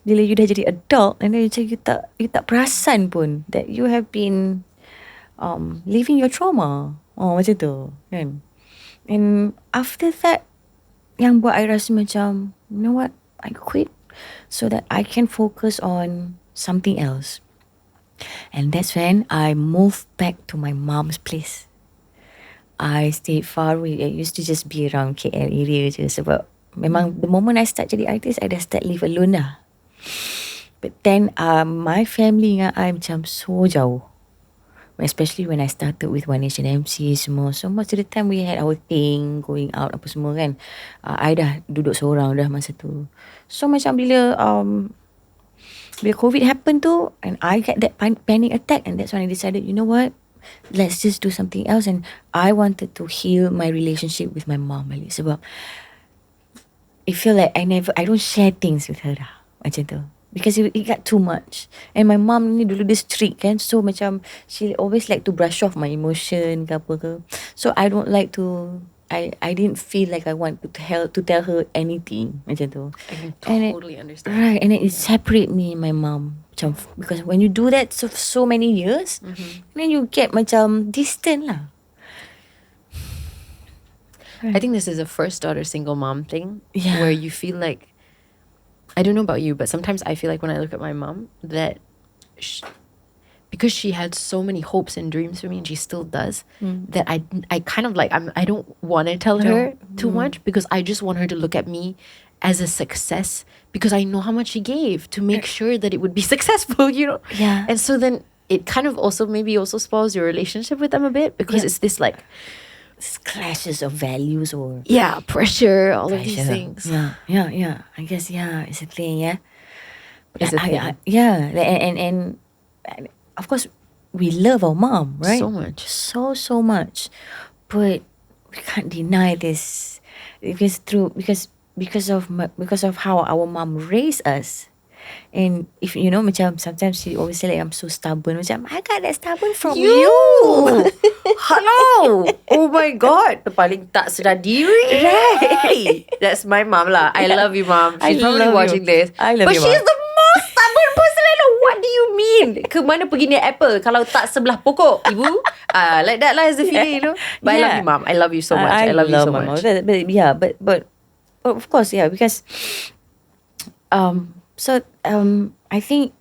B: bila you dah jadi adult, and then you tak perasan pun that you have been living your trauma. Macam tu kan. And after that, yang buat I rasa macam, you know what, I quit so that I can focus on something else. And that's when I moved back to my mom's place. I stayed far away. I used to just be around KL area je, sebab memang the moment I start jadi artis, I dah start live alone dah. But then my family dengan I macam so jauh. Especially when I started with One Nation Emcees semua. So most of the time we had our thing, going out apa semua kan. I dah duduk seorang dah masa tu. So macam bila COVID happened tu, and I get that panic attack, and that's when I decided, you know what, let's just do something else. And I wanted to heal my relationship with my mom balik, sebab I feel like I don't share things with her dah, macam tu. Because it got too much. And my mom ni dulu dia strict kan, so macam she always like to brush off my emotion ke apa ke. So I don't like to, I didn't feel like I want to tell her anything macam tu.
A: I can totally understand.
B: Right, and it separate me and my mom. Macam, because when you do that so many years, then you get macam distant lah.
A: I think this is a first daughter single mom thing,
B: Yeah.
A: where you feel like, I don't know about you, but sometimes I feel like when I look at my mom that because she had so many hopes and dreams for me, and she still does, that I kind of like, I don't want to tell her too much, because I just want her to look at me as a success, because I know how much she gave to make sure that it would be successful,
B: Yeah.
A: And so then it kind of also maybe spoils your relationship with them a bit, because it's this like
B: clashes of values or
A: pressure, all of these things.
B: Yeah. I guess it's a thing. Yeah,
A: It's a thing.
B: And of course we love our mom, right?
A: So much.
B: So much, but we can't deny this, because of how our mom raised us. And if macam sometimes she always say like, I'm so stubborn. Macam, I got that stubborn from you.
A: Hello. Oh my God. Paling tak sedar diri.
B: Right.
A: That's my mom lah. I love you, mom.
B: I
A: She's probably
B: love
A: watching
B: you.
A: this.
B: I love
A: but
B: you,
A: she's
B: Mom.
A: the most stubborn person I know. What do you mean? Ke mana pergi ni apple kalau tak sebelah pokok, ibu? Like that lah is the feeling, But I love you, mom. I love you so much. I love you so
B: my
A: much.
B: Mom. But of course, because I think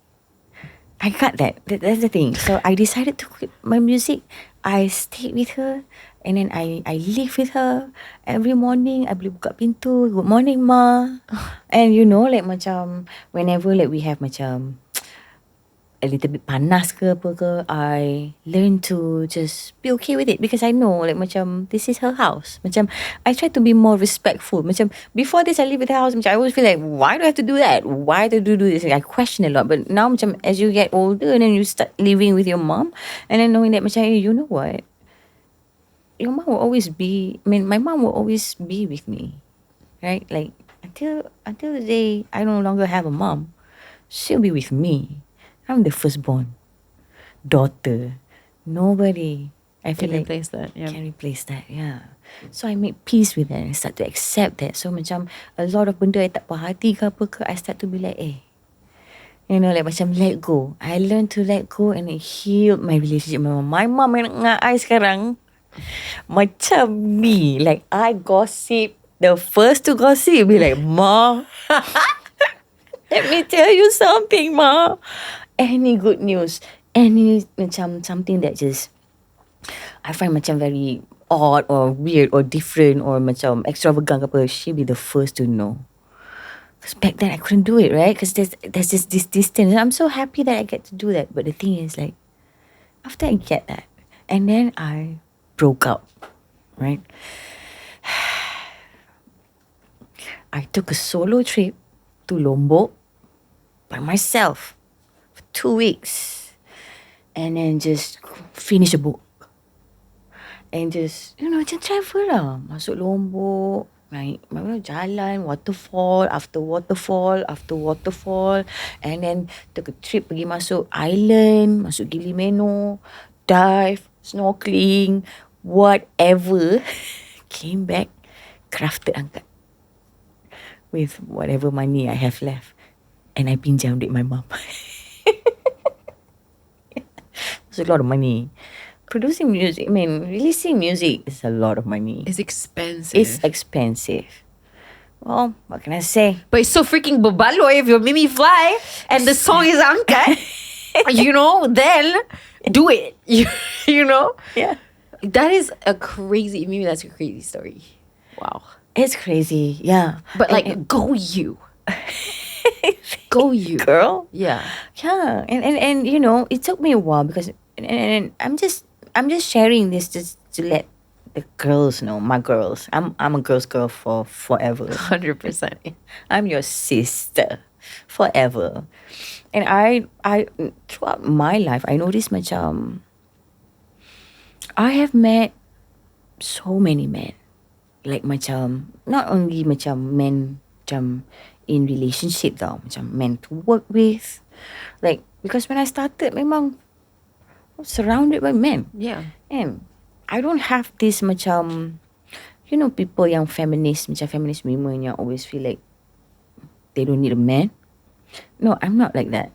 B: I got that. That's the thing. So I decided to quit my music. I stayed with her, and then I live with her every morning. I boleh buka pintu, good morning ma. And like macam whenever like we have macam a little bit panas ke apa ke, I learn to just be okay with it, because I know like macam this is her house. Macam I try to be more respectful. Macam before this I live with her house, macam I always feel like, why do I have to do that? Why do I do this? Like, I question a lot. But now macam as you get older, and then you start living with your mom, and then knowing that macam, hey, you know what? Your mom will always be, my mom will always be with me. Right? Like until the day I no longer have a mom, she'll be with me. I'm the firstborn daughter. Nobody I feel
A: Can
B: like
A: replace that. Yeah.
B: can replace that. Yeah. So I make peace with that. I start to accept that. So macam a lot of benda I tak puas hati ke apa ke, I start to be like, you know, like macam let go. I learned to let go and it healed my relationship with my mom. My mom dengan I sekarang macam me. Like I gossip. The first to gossip be like, Ma, let me tell you something, Ma. Any good news, any macam something that just I find macam very odd or weird or different or macam extravagant ke apa, she be the first to know. Because back then I couldn't do it, right? Because there's just this distance. I'm so happy that I get to do that. But the thing is, like, after I get that, and then I broke up, right? I took a solo trip to Lombok by myself for 2 weeks. And then just finish a book. And just, you know, just travel lah. Masuk Lombok, naik jalan, waterfall after waterfall after waterfall. And then took a trip pergi masuk island, masuk Gili Meno, dive, snorkeling, whatever. Came back, crafted angkat. With whatever money I have left. And I pinjam duit my mum. It's a lot of money. Producing music, I mean, releasing music is a lot of money.
A: It's expensive.
B: It's expensive. Well, what can I say?
A: But it's so freaking babalo if you're Mimifly and the song is angkat. You know, then do it. You know?
B: Yeah.
A: That is a crazy, maybe that's a crazy story. Wow.
B: It's crazy, yeah.
A: But like, go you. Go you.
B: Girl.
A: Yeah.
B: Yeah. And you know, it took me a while because and I'm just sharing this just to let the girls know, my girls. I'm a girl's girl for forever.
A: 100%.
B: I'm your sister forever. And I throughout my life I noticed macam I have met so many men. Like macam not only macam men macam in relationship tau, macam men to work with. Like because when I started memang I was surrounded by men.
A: Yeah.
B: And I don't have this macam, you know, people yang feminist, macam feminist women yang always feel like they don't need a man. No, I'm not like that.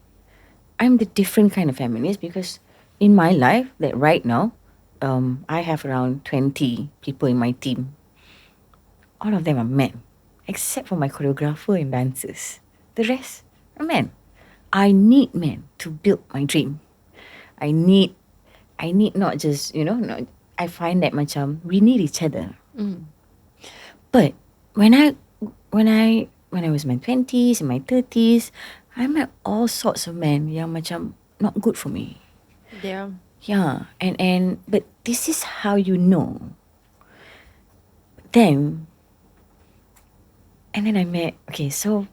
B: I'm the different kind of feminist because in my life, that right now, I have around 20 people in my team. All of them are men, except for my choreographer and dancers. The rest are men. I need men to build my dream. I need not just, you know, I find that macam we need each other. But when I was in my 20s, in my 30s, I met all sorts of men yang macam not good for me.
A: Yeah.
B: Yeah, and but this is how you know. Then I met, okay, so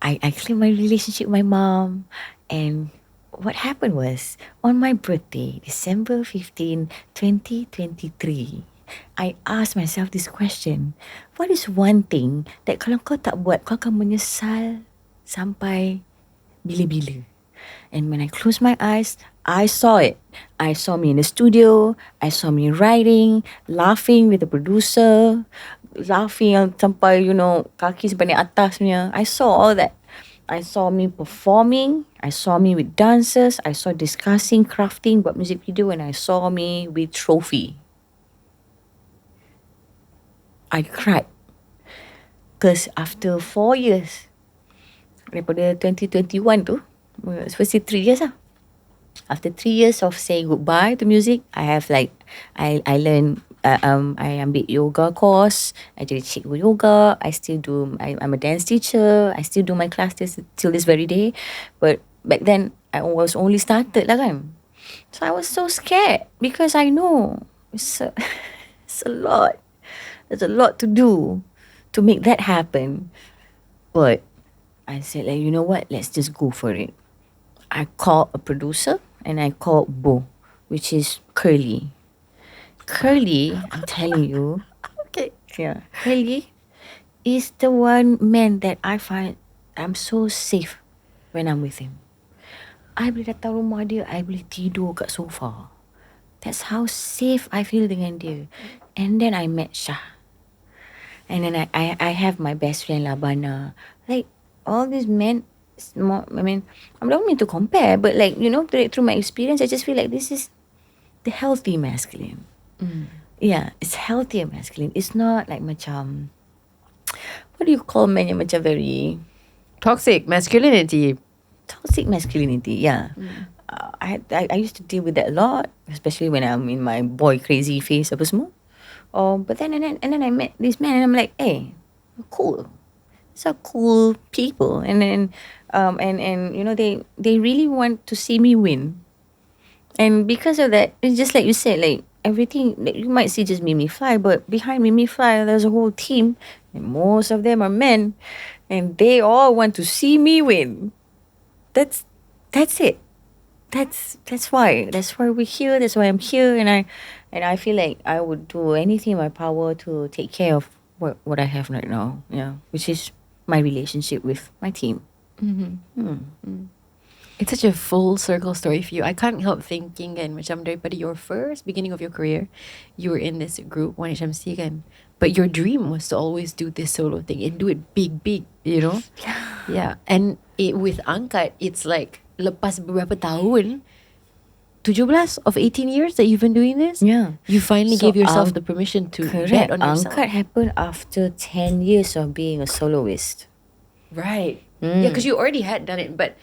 B: I cleared my relationship with my mom, and what happened was, on my birthday, December 15, 2023, I asked myself this question. What is one thing that kalau kau tak buat, kau akan menyesal sampai bila-bila? And when I closed my eyes, I saw it. I saw me in the studio. I saw me writing, laughing with the producer, laughing sampai, you know, kaki sampai naik atas punya. I saw all that. I saw me performing. I saw me with dancers. I saw discussing, crafting, buat music video, and I saw me with trophy. I cried. Because after 4 years, daripada 2021 tu, supposed to 3 years lah. After 3 years of saying goodbye to music, I have like, I learned, I ambil yoga course, I jadi cikgu yoga, I'm a dance teacher, I still do my classes till this very day. But back then, I was only started lah kan. So I was so scared because I know it's a lot. There's a lot to do to make that happen. But I said, like, you know what, let's just go for it. I called a producer and I called Bo, which is Curly. Curly, I'm telling you.
A: Okay.
B: Yeah. Curly is the one man that I find I'm so safe when I'm with him. I boleh datang rumah dia, I boleh tidur kat sofa. That's how safe I feel dengan dia. And then I met Shah. And then I have my best friend Labana. Like, all these men, I mean, I don't mean to compare, but like, through my experience, I just feel like this is the healthy masculine. Yeah, it's healthier masculine. It's not like macam, what do you call men yang macam very
A: Toxic masculinity.
B: toxic masculinity? Yeah. I used to deal with that a lot, especially when I'm in my boy crazy phase apa semua. But then and then I met this man and I'm like, hey, cool. These are cool people. And then and they really want to see me win. And because of that, it's just like you said, like everything, like, you might see just Mimifly, but behind Mimifly there's a whole team, and most of them are men, and they all want to see me win. That's it. That's why we're here. That's why I'm here, and I feel like I would do anything in my power to take care of what I have right now. Yeah, which is my relationship with my team.
A: It's such a full circle story for you. I can't help thinking kan, macam daripada your first beginning of your career, you were in this group One Nation Emcees kan, but your dream was to always do this solo thing and do it big, yeah. And with Angkat, it's like lepas beberapa tahun, 17 of 18 years that you've been doing this,
B: Yeah.
A: you finally
B: So,
A: gave yourself the permission to bet on yourself.
B: Angkat happened after 10 years of being a soloist.
A: Right. Yeah, because you already had done it. But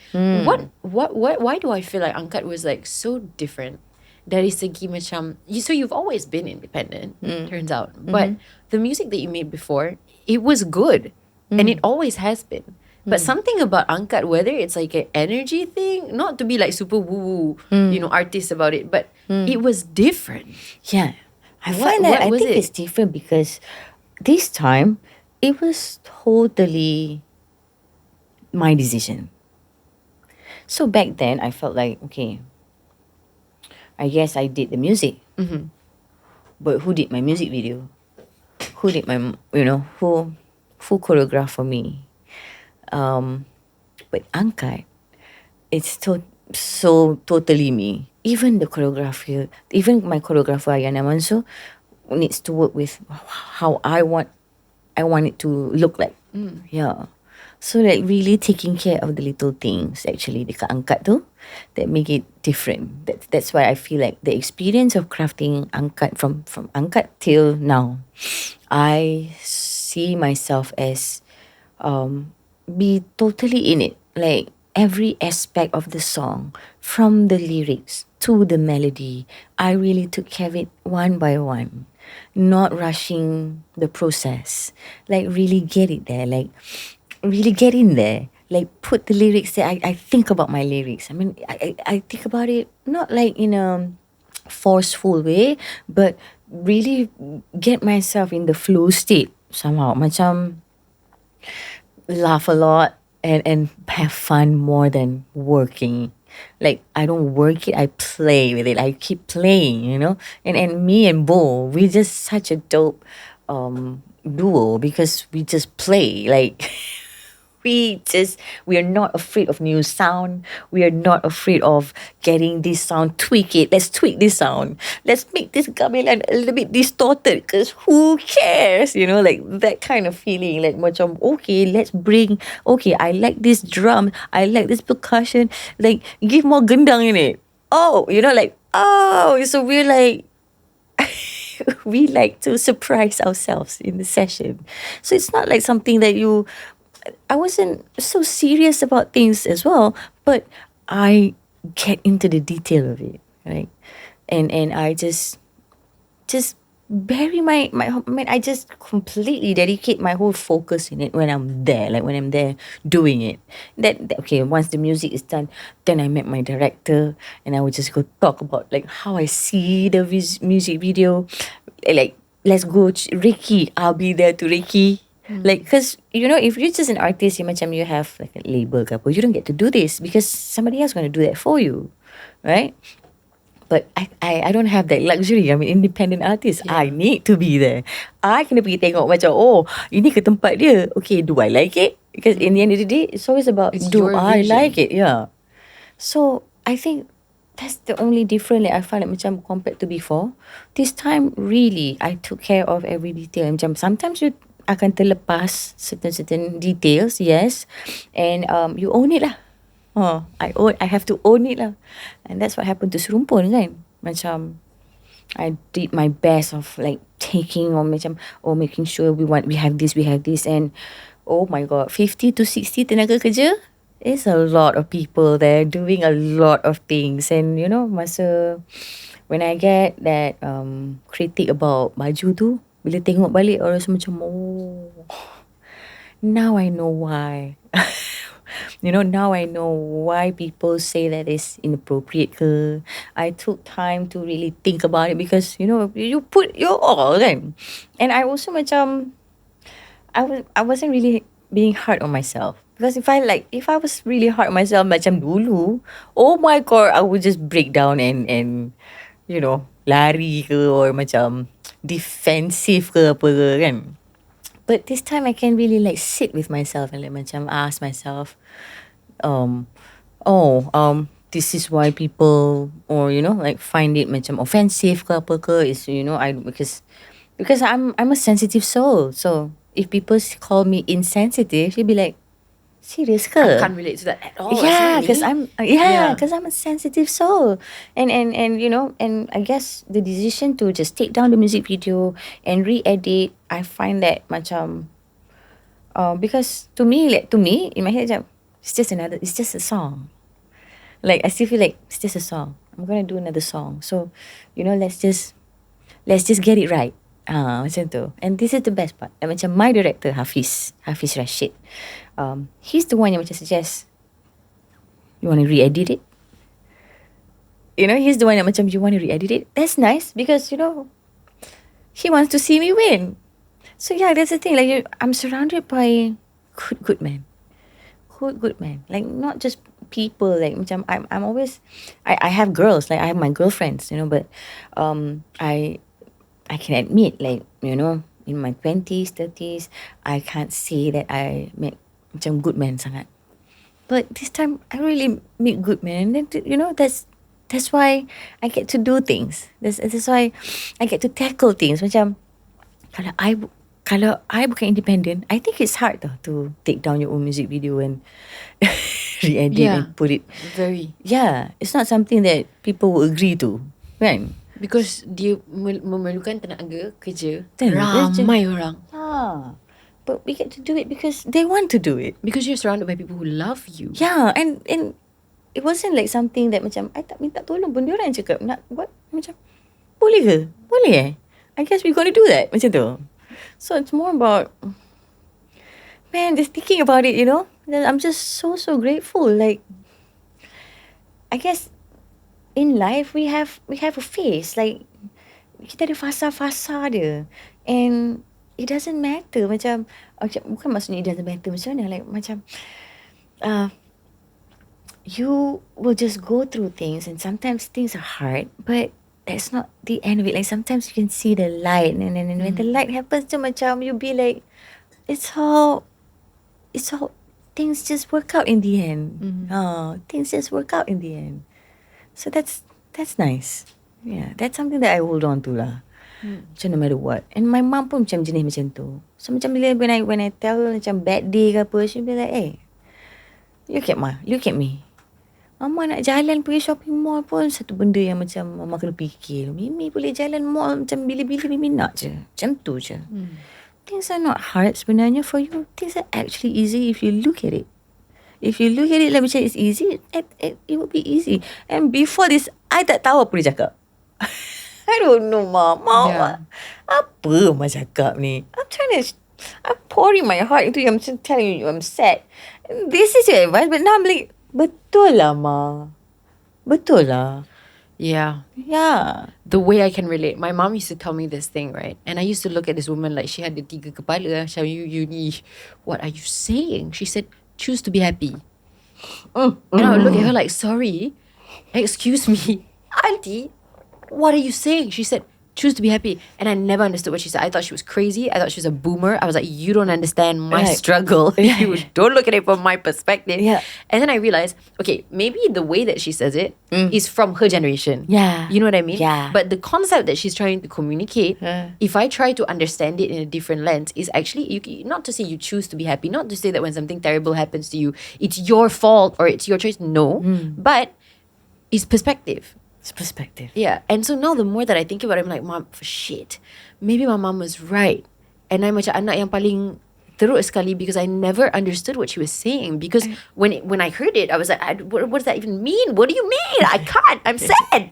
A: why do I feel like Angkat was like so different? Dari segi macam, so you've always been independent, turns out. But the music that you made before, it was good. And it always has been. But something about Angkat, whether it's like an energy thing, not to be like super woo-woo, artist about it, but it was different.
B: Yeah. I think it's different because this time it was totally my decision. So back then I felt like, okay, I guess I did the music. But who did my music video? Who did my, who choreographed for me? But Angkat, it's so totally me. Even the choreographer, even my choreographer Ayana Manso needs to work with how I want it to look like. Yeah. So like really taking care of the little things actually dekat Angkat tu that make it different. That's why I feel like the experience of crafting Angkat from Angkat till now, I see myself as be totally in it. Like every aspect of the song, from the lyrics to the melody, I really took care of it one by one. Not rushing the process. Like really get it there. Like really get in there. Like put the lyrics there. I think about my lyrics. I mean, I think about it not like in a forceful way, but really get myself in the flow state somehow. Macam laugh a lot and have fun more than working. Like I don't work it, I play with it. I keep playing, And me and Bo, we just such a dope duo because we just play. Like we are not afraid of new sound. We are not afraid of getting this sound, tweak it. Let's tweak this sound. Let's make this gamelan a little bit distorted because who cares? Like that kind of feeling. Like macam, okay, I like this drum. I like this percussion. Like give more gendang in it. So we're like, we like to surprise ourselves in the session. So it's not like something that I wasn't so serious about things as well, but I get into the detail of it, right? And I just bury I just completely dedicate my whole focus in it when I'm there, like when I'm there doing it. Okay, once the music is done, then I met my director and I would just go talk about like how I see the music video. Like, let's go Reiki, I'll be there to Reiki. Like, because if you're just an artist, you have like a label ke apa, you don't get to do this because somebody else going to do that for you, right? But I don't have that luxury. I'm an independent artist. Yeah. I need to be there. I kena pergi tengok macam, ini ke tempat dia. Okay, do I like it? Because in the end of the day, it's always about, do I like it? Yeah. So I think that's the only difference that I find like, macam compared to before. This time really I took care of every detail. Macam sometimes you akan terlepas certain details, yes, and you own it lah. I have to own it lah, and that's what happened to Serumpun kan. Macam I did my best of like taking or macam making sure we have this, and oh my god, 50 to 60 tenaga kerja. It's a lot of people there doing a lot of things, and you know masa when I get that critic about baju tu, bila tengok balik orang semua macam now I know why. Now I know why people say that it's inappropriate ke. I took time to really think about it because you put your all kan. And I also macam I wasn't really being hard on myself. Because if I was really hard on myself macam dulu, oh my god, I would just break down and lari ke or macam defensive ke apa ke kan. But this time I can really like sit with myself and like macam ask myself, this is why people or like find it macam offensive ke apa ke is because I'm a sensitive soul. So if people call me insensitive, you'll be like, serious ke?
A: I can't relate to that at all.
B: Yeah, because
A: Yeah.
B: I'm a sensitive soul, and I guess the decision to just take down the music video and re-edit, I find that macam, because to me in my head, it's just a song. Like I still feel like it's just a song. I'm gonna do another song, so let's just get it right. Macam tu. And this is the best part. Macam my director Hafiz Rashid, he's the one yang macam suggest, you want to re-edit it? He's the one yang macam, you want to re-edit it? That's nice because he wants to see me win. So yeah, that's the thing. Like I'm surrounded by good men. Good men. Like not just people. Like macam I'm always I have girls. Like I have my girlfriends. But I can admit, like, in my 20s, 30s, I can't say that I met macam good men sangat. But this time, I really meet good men. And then, that's why I get to do things. That's why I get to tackle things. Macam, kalau I bukan independent, I think it's hard to take down your own music video and re-edit and put it.
A: Very.
B: Yeah, it's not something that people will agree to, right?
A: Because dia memerlukan tenaga kerja
B: Tenaga kerja.
A: ramai orang.
B: But we get to do it because they want to do it.
A: Because you're surrounded by people who love you.
B: Yeah, and it wasn't like something that macam I tak minta tolong pun dia orang cakap nak buat macam boleh ke? Boleh I guess we gonna do that macam tu. So it's more about, man, just thinking about it, I'm just so grateful. Like I guess in life we have a phase, like kita ada fasa-fasa dia, and it doesn't matter macam bukan maksudnya it doesn't matter macam mana, like macam you will just go through things and sometimes things are hard, but that's not the end of it. Like sometimes you can see the light, and then when the light happens tu macam you'll be like, it's all things just work out in the end. Things just work out in the end. So that's nice. Yeah, that's something that I hold on to lah. Macam no matter what. And my mum pun macam jenis macam tu. So macam bila when I tell her macam bad day ke apa, she'll be like, hey, look at me. Mama nak jalan pergi shopping mall pun satu benda yang macam mama kena fikir. Mimi boleh jalan mall macam bila-bila Mimi nak je. Macam tu je. Things are not hard sebenarnya for you. Things are actually easy if you look at it. If you look at it like macam it's easy, it will be easy. And before this, I tak tahu apa dia cakap. I don't know, Mama.
A: Yeah.
B: Apa Mama cakap ni? I'm pouring my heart into you. I'm just telling you, I'm sad. This is your advice, but now I'm like, betul lah, Ma. Betul lah.
A: Yeah.
B: Yeah.
A: The way I can relate. My mom used to tell me this thing, right? And I used to look at this woman like she had the 3 kepala. Macam you ni, what are you saying? She said, choose to be happy. And I would look at her like, sorry, excuse me, auntie, what are you saying? She said, choose to be happy. And I never understood what she said. I thought she was crazy. I thought she was a boomer. I was like, you don't understand my struggle. You don't look at it from my perspective. And then I realized, okay, maybe the way that she says it is from her generation. You know what I mean? But the concept that she's trying to communicate, if I try to understand it in a different lens, is actually not to say you choose to be happy, not to say that when something terrible happens to you, it's your fault or it's your choice. No, but it's perspective.
B: It's perspective.
A: Yeah. And so now the more that I think about it, I'm like, Mom, shit, maybe my mom was right. And I'm macam anak yang paling teruk sekali because I never understood what she was saying. Because when I heard it, I was like, what does that even mean? What do you mean? I can't. I'm sad.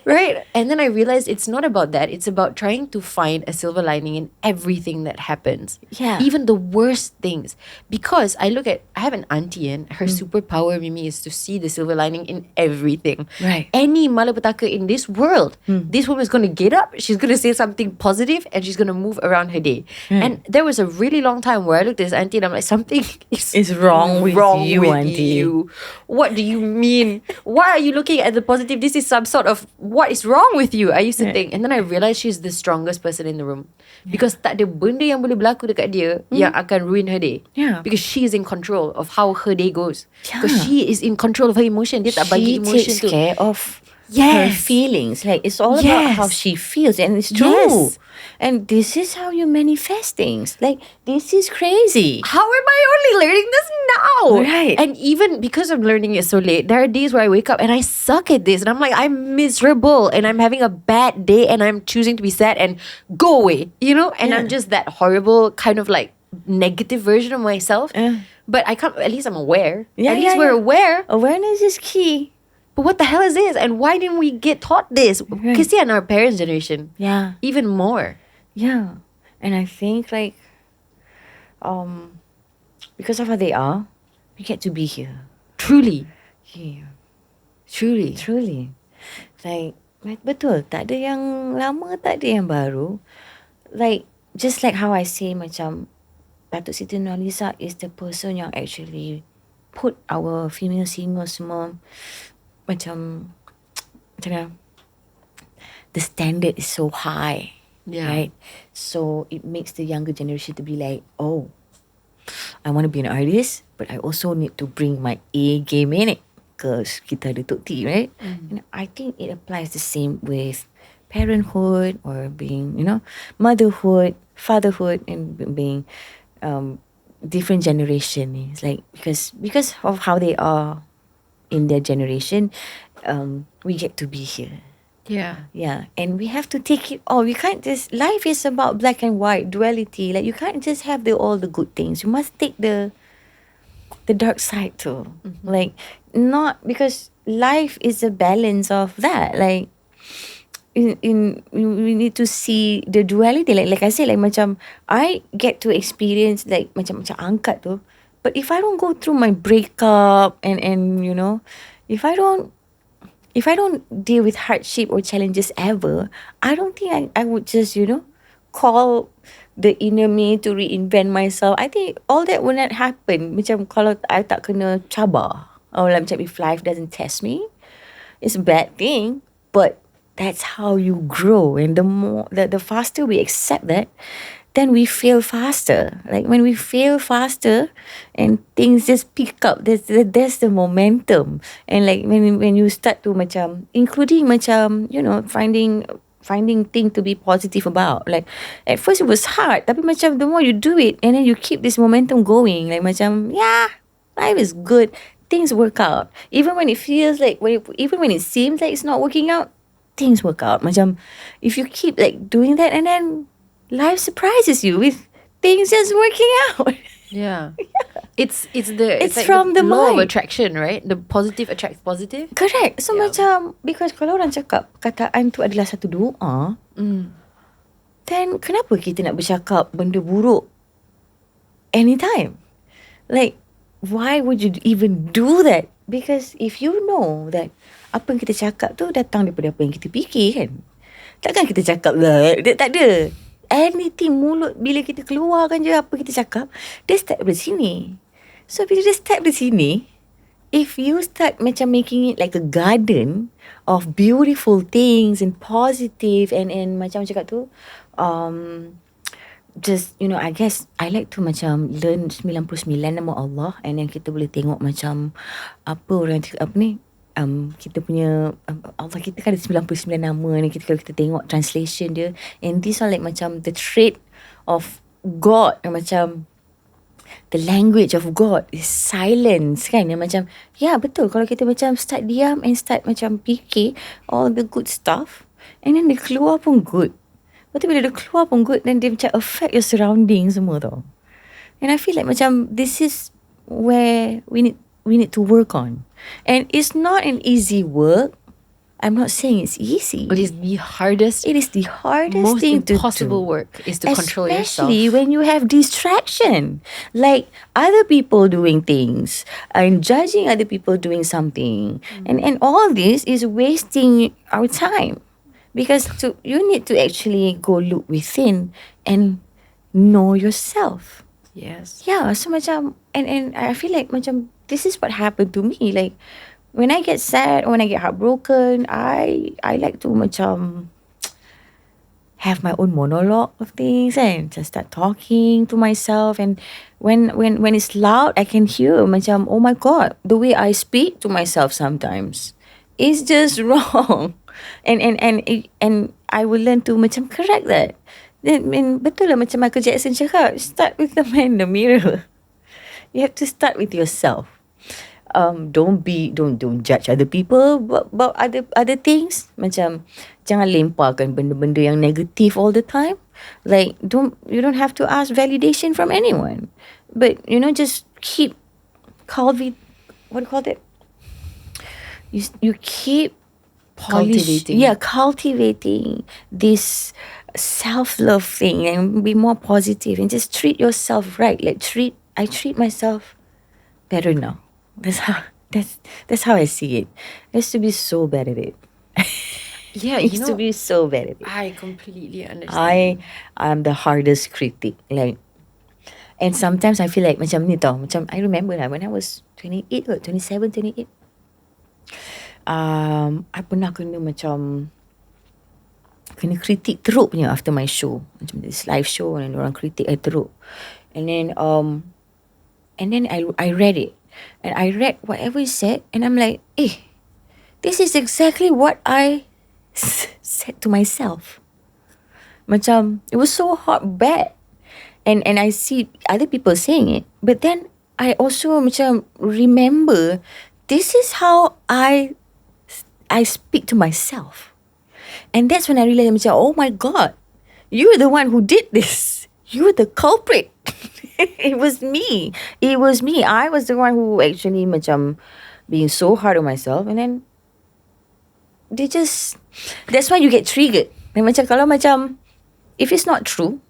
A: Right? And then I realized it's not about that. It's about trying to find a silver lining in everything that happens. Even the worst things. Because I have an auntie and her superpower, Mimi, is to see the silver lining in everything. Any malapetaka in this world, this woman is going to get up, she's going to say something positive, and she's going to move around her day. And there was a really long time where I looked at this auntie and I'm like, something is
B: wrong with you, auntie.
A: What do you mean? Why are you looking at the positive? This is some sort of, what is wrong with you? I used to think. And then I realized she's the strongest person in the room. Because tak ada benda yang boleh berlaku dekat dia yang akan ruin her day. Because she is in control of how her day goes. Because she is in control of her emotion. Dia tak bagi emotion
B: she takes care of her feelings. Like, it's all about how she feels. And it's true. And this is how you manifest things. Like, this is crazy.
A: How am I only learning this now? And even because I'm learning it so late, there are days where I wake up and I suck at this. And I'm like, I'm miserable. And I'm having a bad day. And I'm choosing to be sad and go away. You know? And I'm just that horrible kind of like negative version of myself. But I can't, at least I'm aware. At least we're aware.
B: Awareness is key.
A: But what the hell is this? And why didn't we get taught this? Kesian our parents' generation. Even more.
B: And I think like, because of how they are, we get to be here.
A: Truly.
B: Truly. Like, betul, tak ada yang lama, tak ada yang baru. Like, just like how I say macam, Datuk Siti Nurhaliza is the person yang actually put our female singers semua macam the standard is so high, right? So it makes the younger generation to be like, oh, I want to be an artist, but I also need to bring my A game in it because kita ada Tok T, right? And I think it applies the same with parenthood or being, motherhood, fatherhood, and being different generation. It's like because of how they are in their generation, we get to be here. And we have to take it all. We can't just, life is about black and white duality. Like, you can't just have all the good things. You must take the dark side too. Like, not because life is a balance of that. Like, we need to see the duality. Like I said, like macam I get to experience like macam angkat tu. But if I don't go through my breakup and if I don't deal with hardship or challenges ever, I don't think I would just, call the inner me to reinvent myself. I think all that will not happen. Macam kalau I tak kena cabar, or like macam if life doesn't test me, it's a bad thing. But that's how you grow. And the faster we accept that, then we fail faster. Like when we fail faster and things just pick up, there's the momentum. And like when you start to macam, including macam, finding things to be positive about. Like at first it was hard, tapi macam the more you do it and then you keep this momentum going, like macam, life is good, things work out. Even when it feels like, even when it seems like it's not working out, things work out. Macam if you keep like doing that, and then life surprises you with things just working out. It's like
A: from the law of
B: mind.
A: attraction, right? The positive attracts positive.
B: Correct. So macam, because kalau orang cakap kataan tu adalah satu doa, then kenapa kita nak bercakap benda buruk anytime? Like, why would you even do that? Because if you know that apa yang kita cakap tu datang daripada apa yang kita fikir kan, takkan kita cakap lah, tak ada. Anything mulut, bila kita keluarkan je apa kita cakap, dia start dari sini. So bila dia start dari sini, if you start macam making it like a garden of beautiful things and positive and macam cakap tu, just I guess I like to macam learn 99 nama Allah, and then kita boleh tengok macam apa orang apa ni, kita punya Allah kita kan ada 99 nama ni, kalau kita tengok translation dia, and these are like macam the trait of God, macam the language of God is silence kan, yang macam betul, kalau kita macam start diam and start macam fikir all the good stuff, and then dia keluar pun good. Lepas tu bila dia keluar pun good, then dia macam affect your surroundings semua tau. And I feel like macam this is where we need to work on. And it's not an easy work. I'm not saying it's easy.
A: But it's the hardest.
B: It is the hardest
A: most
B: thing to do.
A: impossible work is to control yourself.
B: Especially when you have distraction. Like other people doing things and judging other people doing something. And all this is wasting our time. Because you need to actually go look within and know yourself.
A: Yes.
B: Yeah, so macam, and I feel like macam this is what happened to me. Like when I get sad or when I get heartbroken, I like to macam have my own monologue of things and just start talking to myself. And when it's loud, I can hear macam, oh my God, the way I speak to myself sometimes is just wrong. And I will learn to macam correct that. Then betul lah macam Michael Jackson cakap, start with the man in the mirror. You have to start with yourself. Don't judge other people about other things. Macam jangan lemparkan benda-benda yang negatif all the time. Like you don't have to ask validation from anyone. But just keep what do you call it? You keep cultivating this self-love thing and be more positive and just treat yourself right. Like I treat myself better now. That's how I see it. I used to be so bad at it.
A: Yeah,
B: I used to be so bad at it.
A: I completely understand.
B: I'm the hardest critic. Like, and sometimes I feel like macam ni tau. Macam I remember lah when I was 28 or 27, 28. I pernah kena kritik teruk punya after my show, macam this live show, and orang kritik I teruk, and then I read it, and I read whatever he said, and I'm like, this is exactly what I said to myself. Macam it was so bad, and I see other people saying it, but then I also macam remember this is how I speak to myself. And that's when I realized, oh my God, you're the one who did this. You're the culprit. It was me. I was the one who actually macam being so hard on myself. And then that's why you get triggered. And macam kalau macam, if it's not true,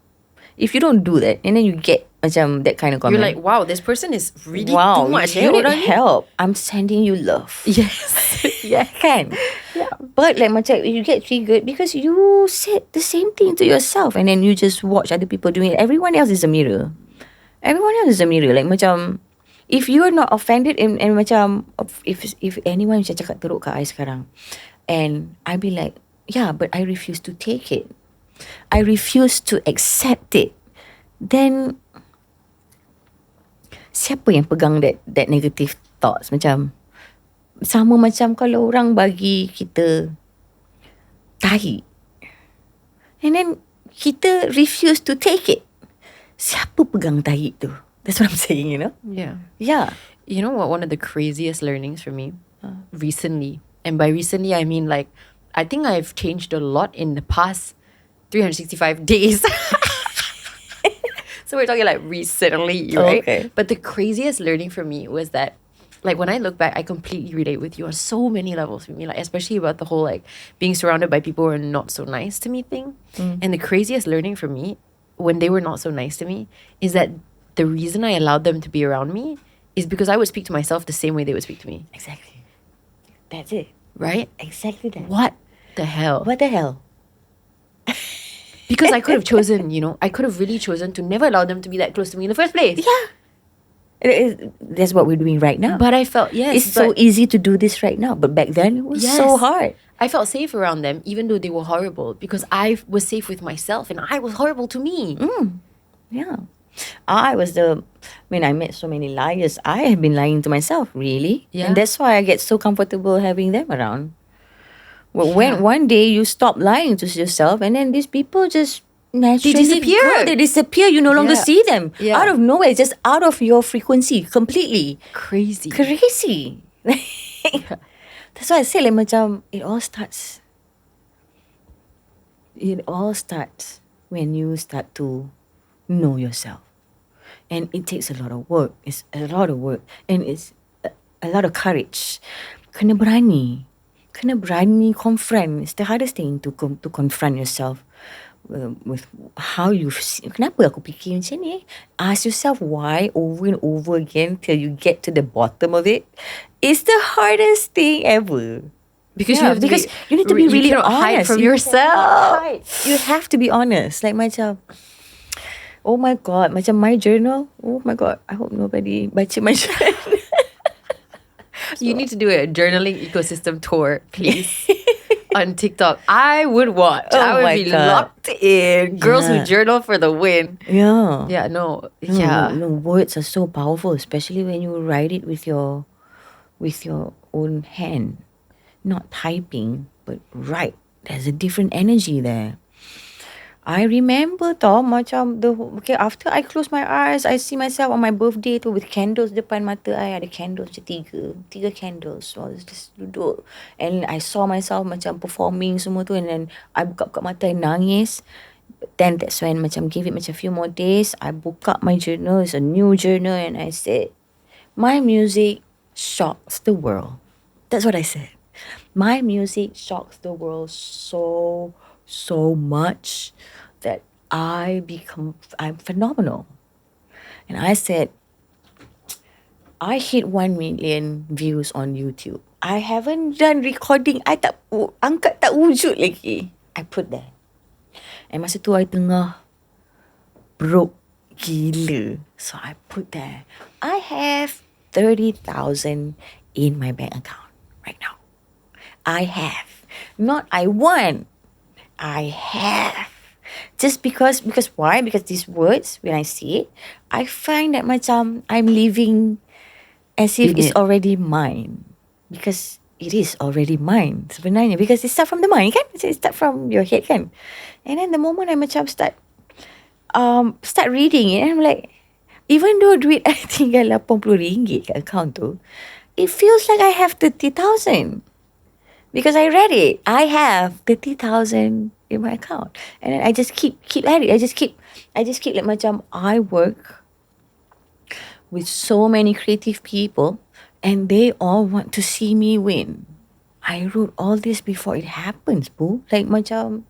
B: if you don't do that, and then you get macam that kind of comment.
A: You're like, wow, this person is really too much.
B: You need help. I'm sending you love.
A: Yes.
B: Yeah, kan? Yeah. But like macam you get triggered because you said the same thing to yourself, and then you just watch other people doing it. Everyone else is a mirror. Like macam, if you are not offended and macam if anyone macam cakap teruk kat I sekarang, and I be like, yeah, but I refuse to take it. I refuse to accept it. Then siapa yang pegang that negative thoughts? Macam sama macam kalau orang bagi kita tahi, and then kita refuse to take it. Siapa pegang tahi tu? That's what I'm saying,
A: Yeah.
B: Yeah.
A: You know what? One of the craziest learnings for me recently, and by recently I mean like, I think I've changed a lot in the past 365 days. So we're talking like recently, right?
B: Okay.
A: But the craziest learning for me was that, like, when I look back, I completely relate with you on so many levels with me, like especially about the whole like being surrounded by people who are not so nice to me thing. And the craziest learning for me when they were not so nice to me is that the reason I allowed them to be around me is because I would speak to myself the same way they would speak to me.
B: Exactly. That's it.
A: Right?
B: Exactly that.
A: What the hell?
B: What the hell?
A: Because I could have chosen, I could have really chosen to never allow them to be that close to me in the first place.
B: Yeah. That's what we're doing right now.
A: But I felt, yes.
B: It's so easy to do this right now. But back then, it was so hard.
A: I felt safe around them, even though they were horrible, because I was safe with myself and I was horrible to me.
B: Yeah. I met so many liars. I have been lying to myself, really.
A: Yeah.
B: And that's why I get so comfortable having them around. Well, when one day you stop lying to yourself, and then these people just naturally
A: disappear.
B: They disappear. You no longer see them.
A: Yeah.
B: Out of nowhere, just out of your frequency completely.
A: Crazy.
B: That's why I say like macam it all starts when you start to know yourself. And it takes a lot of work. It's a lot of work. And it's a lot of courage. Kena berani confront. It's the hardest thing to confront yourself with how you see. Kenapa aku fikir macam ni? Ask yourself why over and over again till you get to the bottom of it. It's the hardest thing ever.
A: Because
B: you need to be really
A: cannot
B: honest.
A: hide from yourself.
B: You have to be honest. Like macam, oh my God, macam my journal. Oh my God, I hope nobody baca my journal.
A: You need to do a journaling ecosystem tour, please. On TikTok. I would watch.
B: Oh
A: I would
B: my
A: be
B: God.
A: locked in. Girls who journal for the win.
B: Yeah.
A: Yeah, no.
B: No,
A: Yeah.
B: no, words are so powerful, especially when you write it with your own hand. Not typing, but write. There's a different energy there. I remember macam after I close my eyes, I see myself on my birthday tu with candles depan mata I. Ada candles macam tiga candles. So I was just duduk. And I saw myself macam performing semua tu, and then I buka mata and nangis. But then that's when macam give it macam few more days, I buka my journal. It's a new journal, and I said, my music shocks the world. That's what I said. My music shocks the world so much that I'm phenomenal. And I said, I hit 1 million views on YouTube. I haven't done recording. I tak angkat tak wujud lagi. I put there. And masa tu I tengah broke gila. So I put there. I have 30,000 in my bank account right now. I have. Not I want. I have. Just because why? Because these words, when I see it, I find that macam I'm living as if it's already mine. Because it is already mine sebenarnya. Because it start from the mind kan? It start from your head kan? And then the moment I macam start reading it, and I'm like, even though duit I tinggal RM80 kat account tu, it feels like I have 30,000. Because I read it. I have 30,000 in my account. And then I just keep at it. I just keep like macam I work with so many creative people, and they all want to see me win. I wrote all this before it happens, boo. Like macam,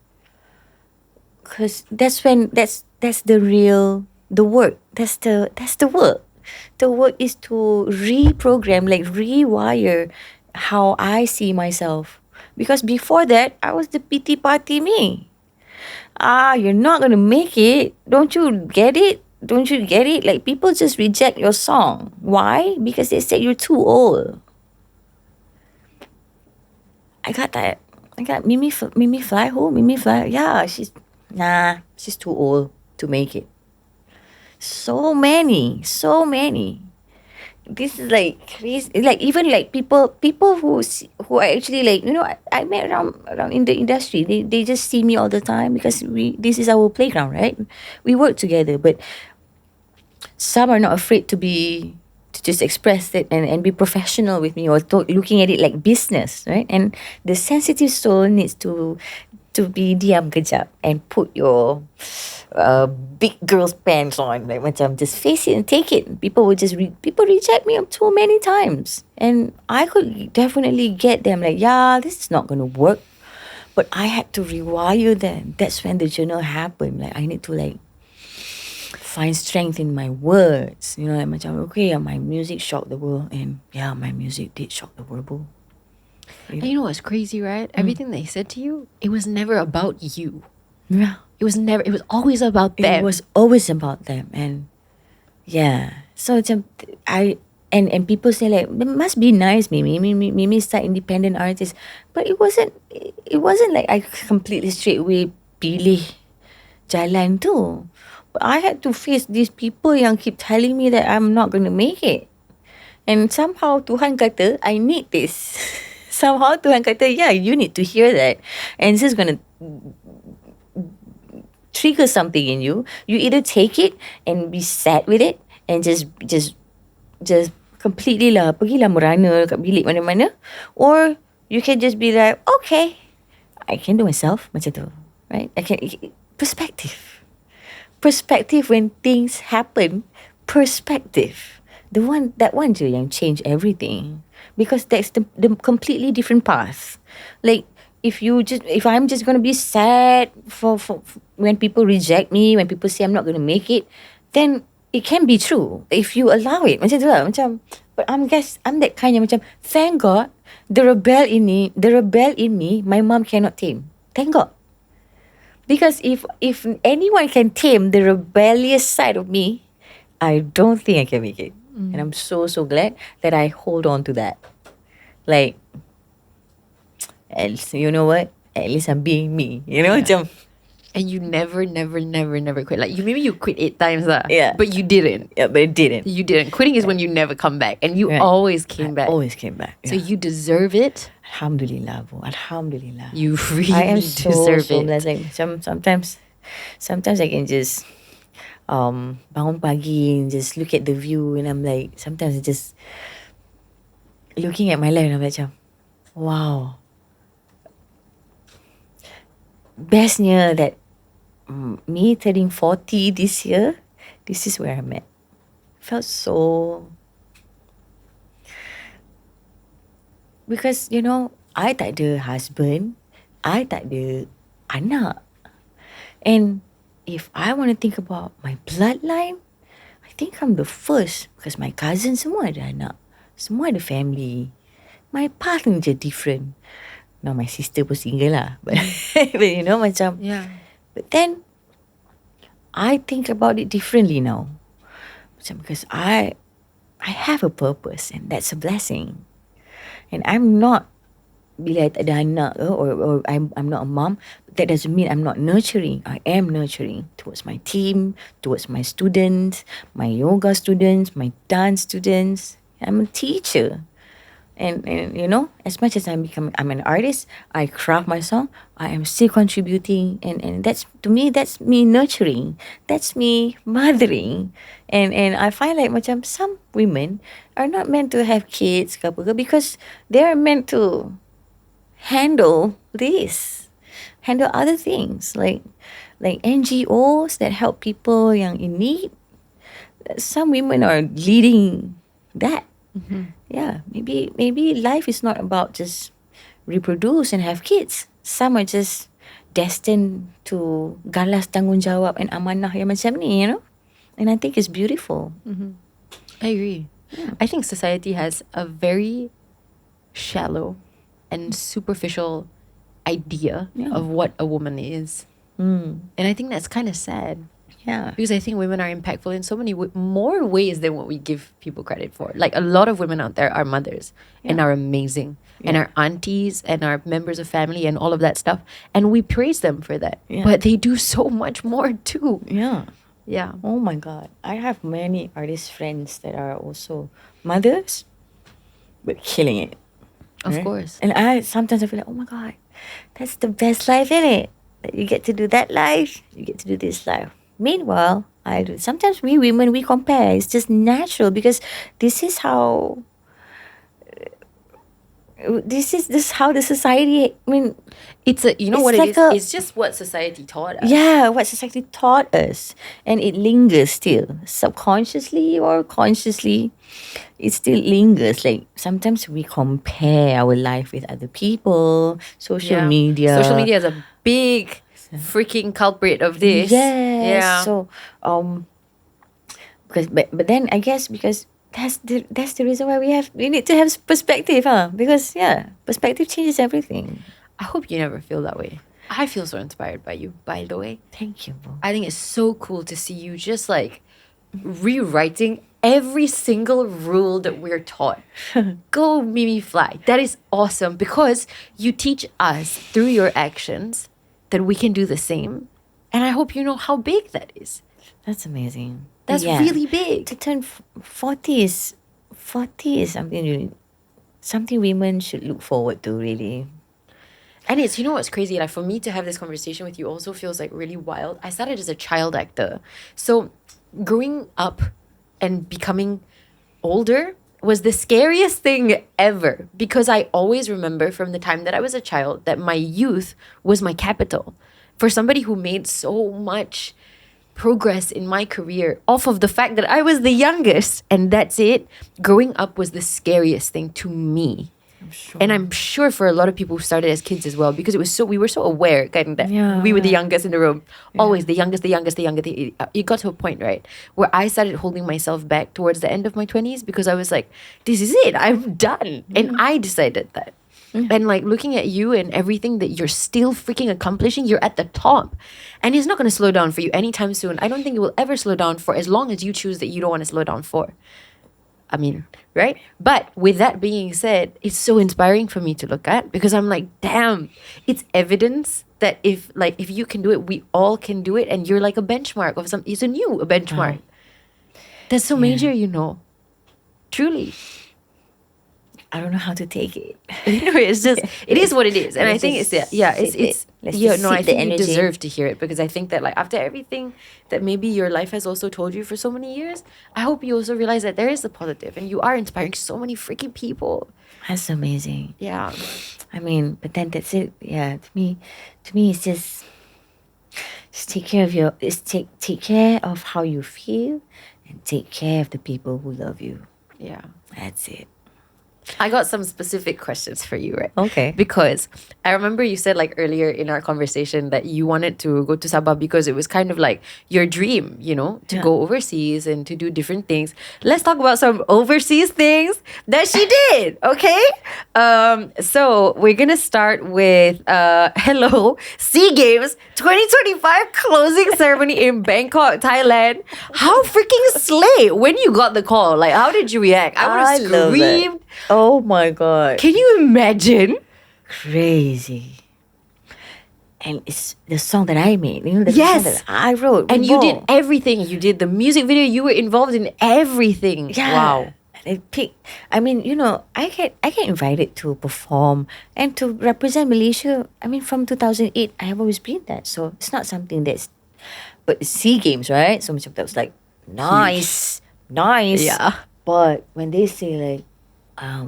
B: because that's the work. That's the work. The work is to reprogram, like rewire how I see myself. Because before that, I was the pity party me. You're not going to make it. Don't you get it? Like, people just reject your song. Why? Because they say you're too old. I got that. I got Mimifly. Who? Mimifly. Yeah, she's too old to make it. So many. This is like crazy. Like, even like people who are actually like, I met around in the industry. They just see me all the time because this is our playground, right? We work together, but some are not afraid to just express it and be professional with me, or looking at it like business, right? And the sensitive soul needs to be diam kejap and put your big girl's pants on, like macam just face it and take it. People reject me too many times, and I could definitely get them like, yeah, this is not gonna work, but I had to rewire them. That's when the journal happened. Like, I need to like find strength in my words, like macam, okay, my music shocked the world, and yeah, my music did shock the world, boo.
A: And you know what's crazy, right? Everything they said to you, it was never about you.
B: Yeah.
A: It was always about them.
B: It was always about them. And Yeah. So macam I and people say like, it must be nice, Mimi start independent artist, but it wasn't like I completely straight away pilih jalan tu. But I had to face these people yang keep telling me that I'm not going to make it. And somehow Tuhan kata, I need this. Somehow Tuhan kata, yeah, you need to hear that. And this is going to trigger something in you. You either take it and be sad with it and just completely lah, pergilah merana kat bilik mana-mana. Or you can just be like, okay, I can do myself, macam tu. Right? Perspective. Perspective when things happen. Perspective. That one je yang change everything. Because that's the completely different path. Like, if I'm just going to be sad for when people reject me, when people say I'm not going to make it, then it can be true if you allow it. Macam tu lah. But I'm that kind yang macam, thank God, the rebel in me, my mom cannot tame. Thank God. Because if anyone can tame the rebellious side of me, I don't think I can make it. And I'm so glad that I hold on to that. Like, at least, you know what? At least I'm being me. You know, macam.
A: And you never quit. Like, maybe you quit 8 times lah.
B: Yeah.
A: But you didn't.
B: Yeah, but it didn't.
A: You didn't. Quitting is when you never come back. And you always came back.
B: Always came back.
A: So you deserve it.
B: Alhamdulillah, Bu. Alhamdulillah.
A: You really deserve it.
B: Blessed. Like, sometimes I can just bangun pagi and just look at the view, and I'm like, sometimes I just looking at my life and I'm like, wow. Bestnya that me turning 40 this year, this is where I'm at. Felt so, because you know, I tak ada husband, I tak ada anak, and if I want to think about my bloodline, I think I'm the first, because my cousins semua ada anak, semua ada family. My path je different. Now my sister pun single lah, but you know, macam,
A: Yeah.
B: But then I think about it differently now, macam, because I have a purpose, and that's a blessing. And I'm not, bila I tak ada anak or I'm not a mom, that doesn't mean I'm not nurturing. I am nurturing towards my team, towards my students, my yoga students, my dance students. I'm a teacher. And you know, as much as I'm an artist, I craft my song, I am still contributing, and that's, to me, that's me nurturing, that's me mothering. And I find like macam some women are not meant to have kids because they are meant to handle other things, like NGOs that help people yang in need. Some women are leading that. Mm-hmm. Yeah, maybe life is not about just reproduce and have kids. Some are just destined to galas tanggungjawab and amanah yang macam ni, you know. And I think it's beautiful.
A: Mm-hmm. I agree. Yeah. I think society has a very shallow and superficial idea of what a woman is. And I think that's kind of sad.
B: Yeah.
A: Because I think women are impactful in so many more ways than what we give people credit for. Like, a lot of women out there are mothers and are amazing and are aunties and are members of family and all of that stuff. And we praise them for that. Yeah. But they do so much more too.
B: Yeah.
A: Yeah.
B: Oh my God. I have many artist friends that are also mothers, but killing it.
A: Of course.
B: And sometimes I feel like, oh my God, that's the best life, isn't it? That you get to do that life, you get to do this life. Meanwhile, sometimes we women, we compare. It's just natural, because this is how the society, I mean,
A: it's a, you know what, like it is? It's just what society taught us.
B: Yeah, what society taught us. And it lingers still. Subconsciously or consciously, it still lingers. Like, sometimes we compare our life with other people, social media.
A: Social media is a big freaking culprit of this.
B: Yes.
A: Yeah.
B: So, but then I guess because that's the reason why we need to have perspective, huh? Because perspective changes everything.
A: I hope you never feel that way. I feel so inspired by you, by the way.
B: Thank you, Bo.
A: I think it's so cool to see you just like rewriting every single rule that we're taught. Go Mimifly. That is awesome because you teach us through your actions that we can do the same. And I hope you know how big that is.
B: That's amazing.
A: That's really big.
B: To turn 40 is something women should look forward to, really.
A: And it's, you know what's crazy? Like, for me to have this conversation with you also feels like really wild. I started as a child actor. So growing up and becoming older was the scariest thing ever, because I always remember from the time that I was a child that my youth was my capital. For somebody who made so much progress in my career off of the fact that I was the youngest and that's it, growing up was the scariest thing to me.
B: Sure.
A: And I'm sure for a lot of people who started as kids as well, because we were so aware kind of that we were the youngest in the room, always the youngest. It got to a point, right, where I started holding myself back towards the end of my 20s because I was like, this is it, I'm done. And I decided that. And like looking at you and everything that you're still freaking accomplishing, you're at the top. And it's not going to slow down for you anytime soon. I don't think it will ever slow down for as long as you choose that you don't want to slow down for. I mean, right? But with that being said, it's so inspiring for me to look at, because I'm like, damn, it's evidence that if you can do it, we all can do it. And you're like a benchmark of it's a benchmark. That's so major, you know. Truly.
B: I don't know how to take it.
A: It's just, it is what it is. And I think it's I think you
B: energy.
A: deserve to hear it, because I think that like after everything that maybe your life has also told you for so many years, I hope you also realize that there is a positive and you are inspiring so many freaking people.
B: That's amazing.
A: Yeah.
B: I mean, but then that's it. Yeah, to me it's just take care of take care of how you feel and take care of the people who love you.
A: Yeah.
B: That's it.
A: I got some specific questions for you, right?
B: Okay.
A: Because I remember you said like earlier in our conversation that you wanted to go to Sabah because it was kind of like your dream, you know, to go overseas and to do different things. Let's talk about some overseas things that she did, okay? So we're gonna start with hello, SEA Games 2025 closing ceremony in Bangkok, Thailand. How freaking slay when you got the call. Like, how did you react? I would have
B: love it.
A: screamed.
B: Oh my God.
A: Can you imagine?
B: Crazy. And it's the song that I made. You know, the
A: Yes.
B: song that I wrote.
A: And you did everything. You did the music video. You were involved in everything.
B: Yeah.
A: Wow.
B: They pick. I mean, you know, I get invited to perform and to represent Malaysia. I mean, from 2008, I have always been that. So it's not something that's, but it's SEA Games, right? So much of that was like nice.
A: Yeah.
B: But when they say like,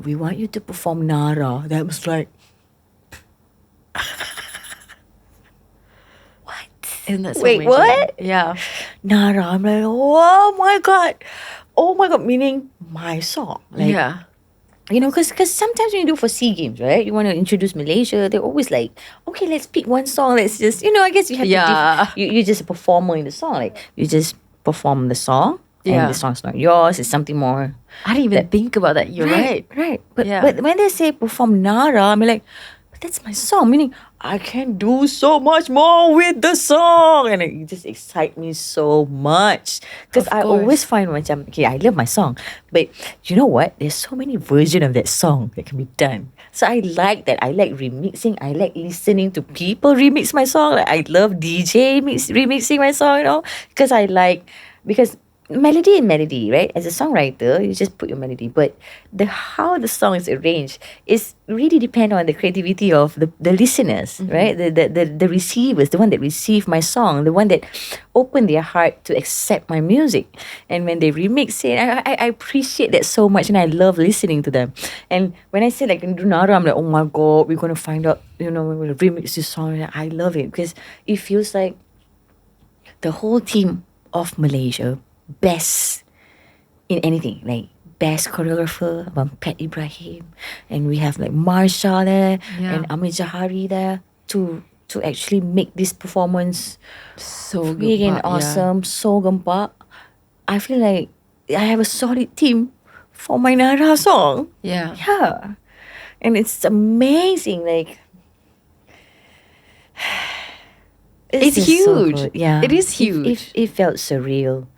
B: we want you to perform Nara, that was like, what?
A: Isn't that so
B: Wait,
A: amazing?
B: what?
A: Yeah.
B: Nara, I'm like, oh my God, meaning my song. Like,
A: yeah.
B: you know, because sometimes when you do for SEA Games, right, you want to introduce Malaysia, they're always like, okay, let's pick one song, let's just, you know, I guess you have to, you're just a performer in the song, like, you just perform the song, and the song's not yours, it's something more.
A: I didn't even think about that. You're right.
B: Right. But when they say perform Nara, I'm like, but that's my song, meaning I can do so much more with the song. And it just excites me so much. Because I always find macam, okay, I love my song. But you know what? There's so many versions of that song that can be done. So I like that. I like remixing. I like listening to people remix my song. Like, I love DJ remixing my song, you know. Because melody, right? As a songwriter, you just put your melody, but how the song is arranged is really depend on the creativity of the listeners, right? The receivers, the one that receive my song, the one that open their heart to accept my music. And when they remix it, I appreciate that so much, and I love listening to them. And when I say like do Nara, I'm like, oh my God, we're gonna find out, you know, when we remix this song. I love it because it feels like the whole team of Malaysia, best in anything, like best choreographer, Abang Pat Ibrahim, and we have like Marsha there and Amir Jahari there to actually make this performance
A: So
B: freaking awesome, so gempak. I feel like I have a solid team for my Nara song.
A: Yeah.
B: And it's amazing, like
A: It's
B: just
A: huge.
B: so good. Yeah,
A: It is huge.
B: It felt surreal.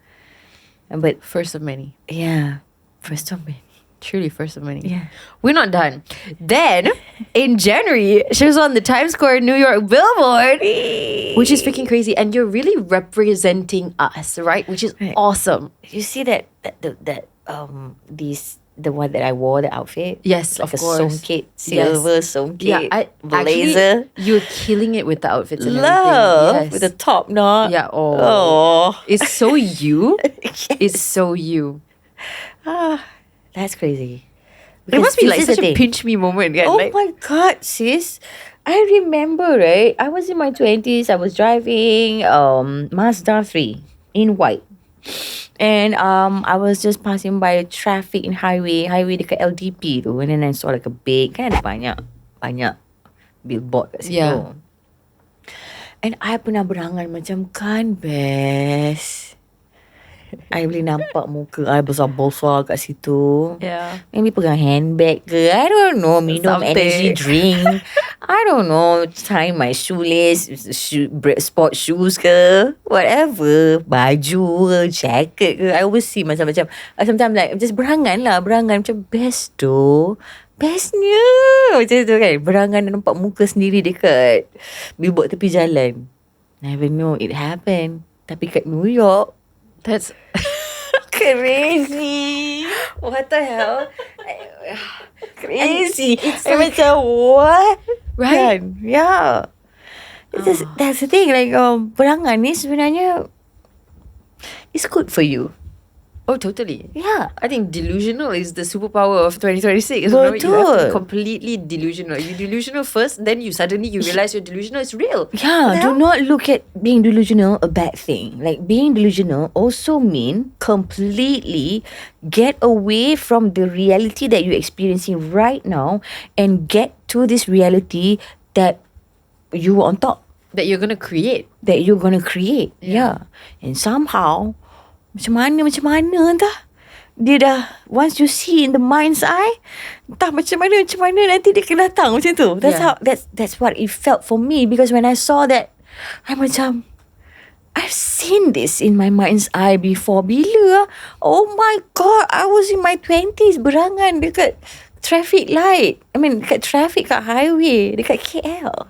B: But
A: First of many.
B: yeah, first of many.
A: Truly first of many.
B: Yeah.
A: We're not done. Then, in January, she was on the Times Square New York Billboard, which is freaking crazy. And you're really representing us, right? Which is
B: Right.
A: awesome.
B: You see that the one that I wore, the outfit?
A: Yes,
B: Like
A: of
B: a
A: course.
B: songkit, silver songkit,
A: Yeah,
B: blazer.
A: actually, you're killing it with the outfits and
B: Love
A: everything. Yes.
B: with the top knot.
A: Yeah,
B: Oh.
A: It's so you. It's so you.
B: That's crazy.
A: It must be
B: Because
A: like
B: this is
A: such
B: the
A: a
B: thing.
A: pinch me moment. Yeah,
B: Oh
A: like,
B: my God, sis. I remember, right? I was in my 20s. I was driving Mazda 3 in white. And I was just passing by traffic in highway dekat LDP tu. And then I saw like a big, kan ada banyak billboard kat situ.
A: Yeah.
B: And I pernah berangan macam, kan best. I boleh nampak muka I besar-besar kat situ.
A: yeah.
B: Maybe pegang handbag ke, I don't know, minum
A: Something.
B: energy drink. I don't know, tie my shoelace, sport shoes ke, whatever, baju ke, jacket ke. I always see macam-macam. Sometimes like just berangan macam best tu. Bestnya macam tu kan. Berangan dan nampak muka sendiri dekat billboard tepi jalan. Never know it happened. Tapi kat New York,
A: That's
B: crazy.
A: what the hell?
B: Crazy.
A: It's
B: I
A: like-
B: macam what?
A: Right?
B: Kan? Yeah. It's just, that's the thing. Like berangan ni sebenarnya it's good for you.
A: Oh, totally.
B: Yeah.
A: I think delusional is the superpower of 2026. You know, you have to be
B: Betul.
A: completely delusional. You're delusional first, then you realize you're delusional. It's real.
B: Yeah, do not look at being delusional a bad thing. Like being delusional also mean completely get away from the reality that you're experiencing right now and get to this reality that you are on top,
A: That you're gonna create.
B: that you're gonna create. Yeah. And somehow macam mana entah. Dia dah, once you see in the mind's eye, entah macam mana nanti dia akan datang macam tu. That's
A: Yeah.
B: how that's what it felt for me, because when I saw that, I macam, I've seen this in my mind's eye before. Bila? Oh my God, I was in my 20s berangan dekat traffic light. I mean dekat traffic kat highway dekat KL.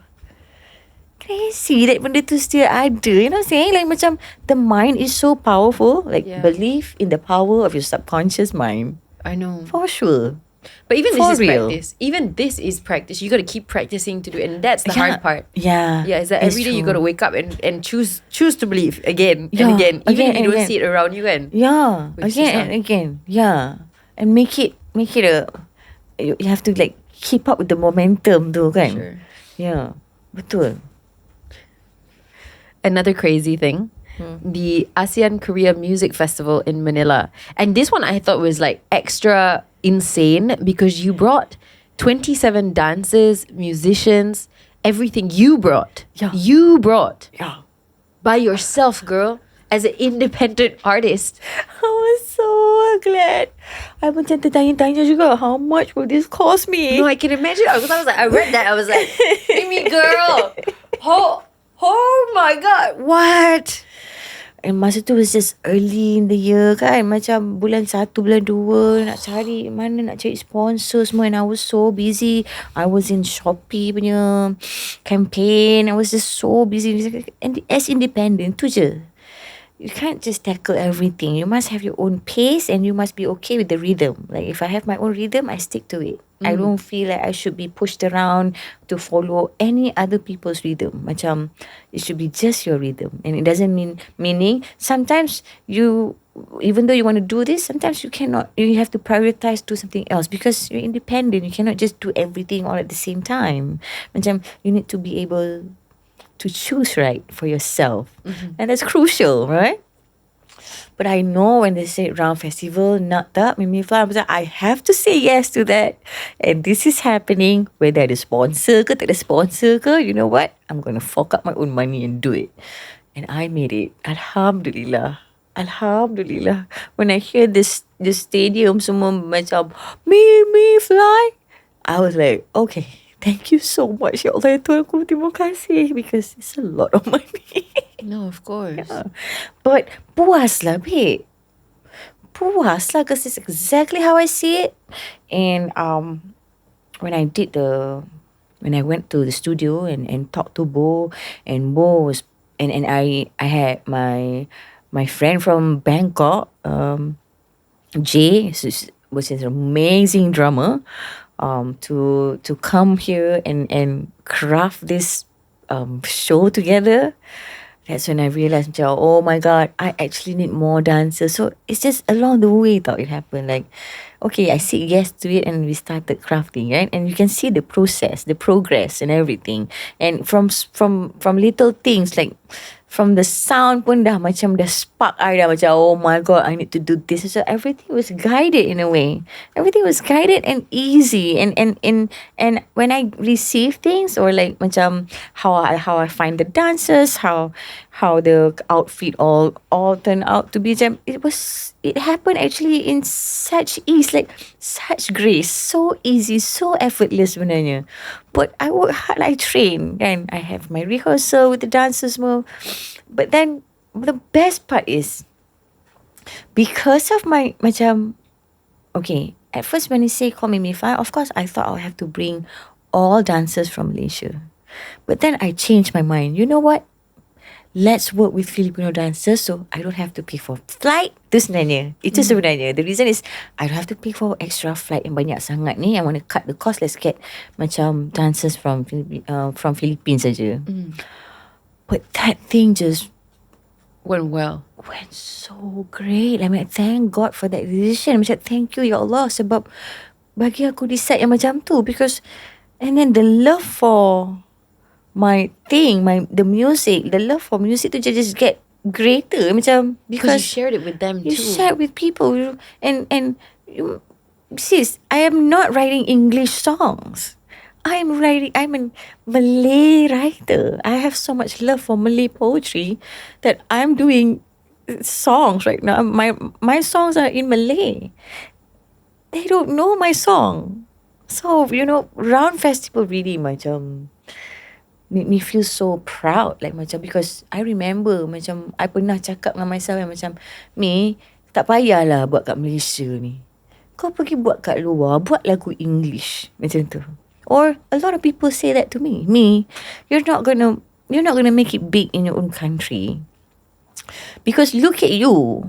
B: Crazy that benda tu still ada. You know what I'm saying? Like macam the mind is so powerful. Like
A: Yeah.
B: believe in the power of your subconscious mind.
A: I know.
B: For sure.
A: But even
B: For
A: this is
B: real.
A: practice. Even this is practice. You got to keep practicing to do it. And that's the hard part.
B: Yeah.
A: Yeah, is that
B: it's
A: every day you
B: true.
A: got to wake up and choose to believe again
B: Yeah,
A: and again. Even
B: again
A: if you
B: and
A: don't
B: again.
A: see it around you kan.
B: Yeah.
A: Which is
B: Again
A: hard.
B: and again. Yeah. And make it a, you have to like keep up with the momentum tu kan.
A: Sure.
B: Yeah. Betul.
A: Another crazy thing, the ASEAN Korea Music Festival in Manila. And this one I thought was like extra insane because you brought 27 dancers, musicians, everything you brought.
B: Yeah.
A: You brought
B: Yeah.
A: by yourself, girl, as an independent artist.
B: I was so glad. I macam tertanya-tanya juga, how much will this cost me?
A: No, I can imagine. Because I was like, I read that. I was like, Mimi girl, oh my God, what?
B: And masa tu was just early in the year kan. Macam bulan 1, bulan 2. Nak cari sponsor semua. And I was so busy. I was in Shopee punya campaign. I was just so busy. And as independent tu je. You can't just tackle everything. You must have your own pace and you must be okay with the rhythm. Like if I have my own rhythm, I stick to it. I don't feel like I should be pushed around to follow any other people's rhythm. Macam it should be just your rhythm. And it doesn't meaning sometimes you, even though you want to do this, sometimes you cannot. You have to prioritize do something else because you're independent. You cannot just do everything all at the same time. Macam you need to be able to choose right for yourself. And that's crucial, right? But I know when they say round festival, not that Mimifly, I have to say yes to that. And this is happening whether ada sponsor ke, tak ada sponsor ke, you know what? I'm going to fork up my own money and do it. And I made it. Alhamdulillah. Alhamdulillah. When I hear this stadium semua macam Mimifly, I was like, okay, thank you so much. Ya Allah, ya Tuhanku, terima kasih. Because it's a lot of money.
A: No, of course.
B: But puas lah, babe. puas lah, because it's exactly how I see it. And when I went to the studio and talked to Bo, and Bo was and I had my friend from Bangkok, Jay, which is an amazing drummer, to come here and craft this show together. That's when I realized, macam, oh my God, I actually need more dancers. So it's just along the way thought it happened. Like, okay, I said yes to it and we started crafting, right? And you can see the process, the progress and everything. And from little things like from the sound pun dah macam dah spark I dah macam, oh my God, I need to do this. So everything was guided in a way. Everything was guided and easy. And when I receive things, or like macam how I find the dancers, how the outfit all turned out to be, it happened actually in such ease, like such grace, so easy, so effortless sebenarnya. But I work hard, I train, and I have my rehearsal with the dancers more. But then the best part is, because of my macam, okay, at first when you say call Mimifly, of course I thought I'll have to bring all dancers from Malaysia. But then I changed my mind. You know what? Let's work with Filipino dancers, so I don't have to pay for flight. Itu sebenarnya. Itu sebenarnya. The reason is I don't have to pay for extra flight yang banyak sangat ni. I want to cut the cost. Let's get macam dancers from Philippines saja. But that thing just
A: Went well.
B: went so great. I mean, thank God for that decision. Macam, thank you, Ya Allah, sebab bagi aku decide yang macam tu. Because, and then the love for my thing, the music, the love for music tu just get greater. Macam,
A: Because you
B: because
A: shared it with them
B: you
A: too.
B: share with people. And sis, I am not writing English songs. I'm a Malay writer. I have so much love for Malay poetry that I'm doing songs right now. My songs are in Malay. They don't know my song. So, Round Festival really macam made me feel so proud. Like macam, because I remember macam I pernah cakap dengan myself yang macam, Mi, tak payahlah buat kat Malaysia ni. Kau pergi buat kat luar, buat lagu English. Macam tu. Or a lot of people say that to me. Mi, you're not gonna make it big in your own country. Because look at you.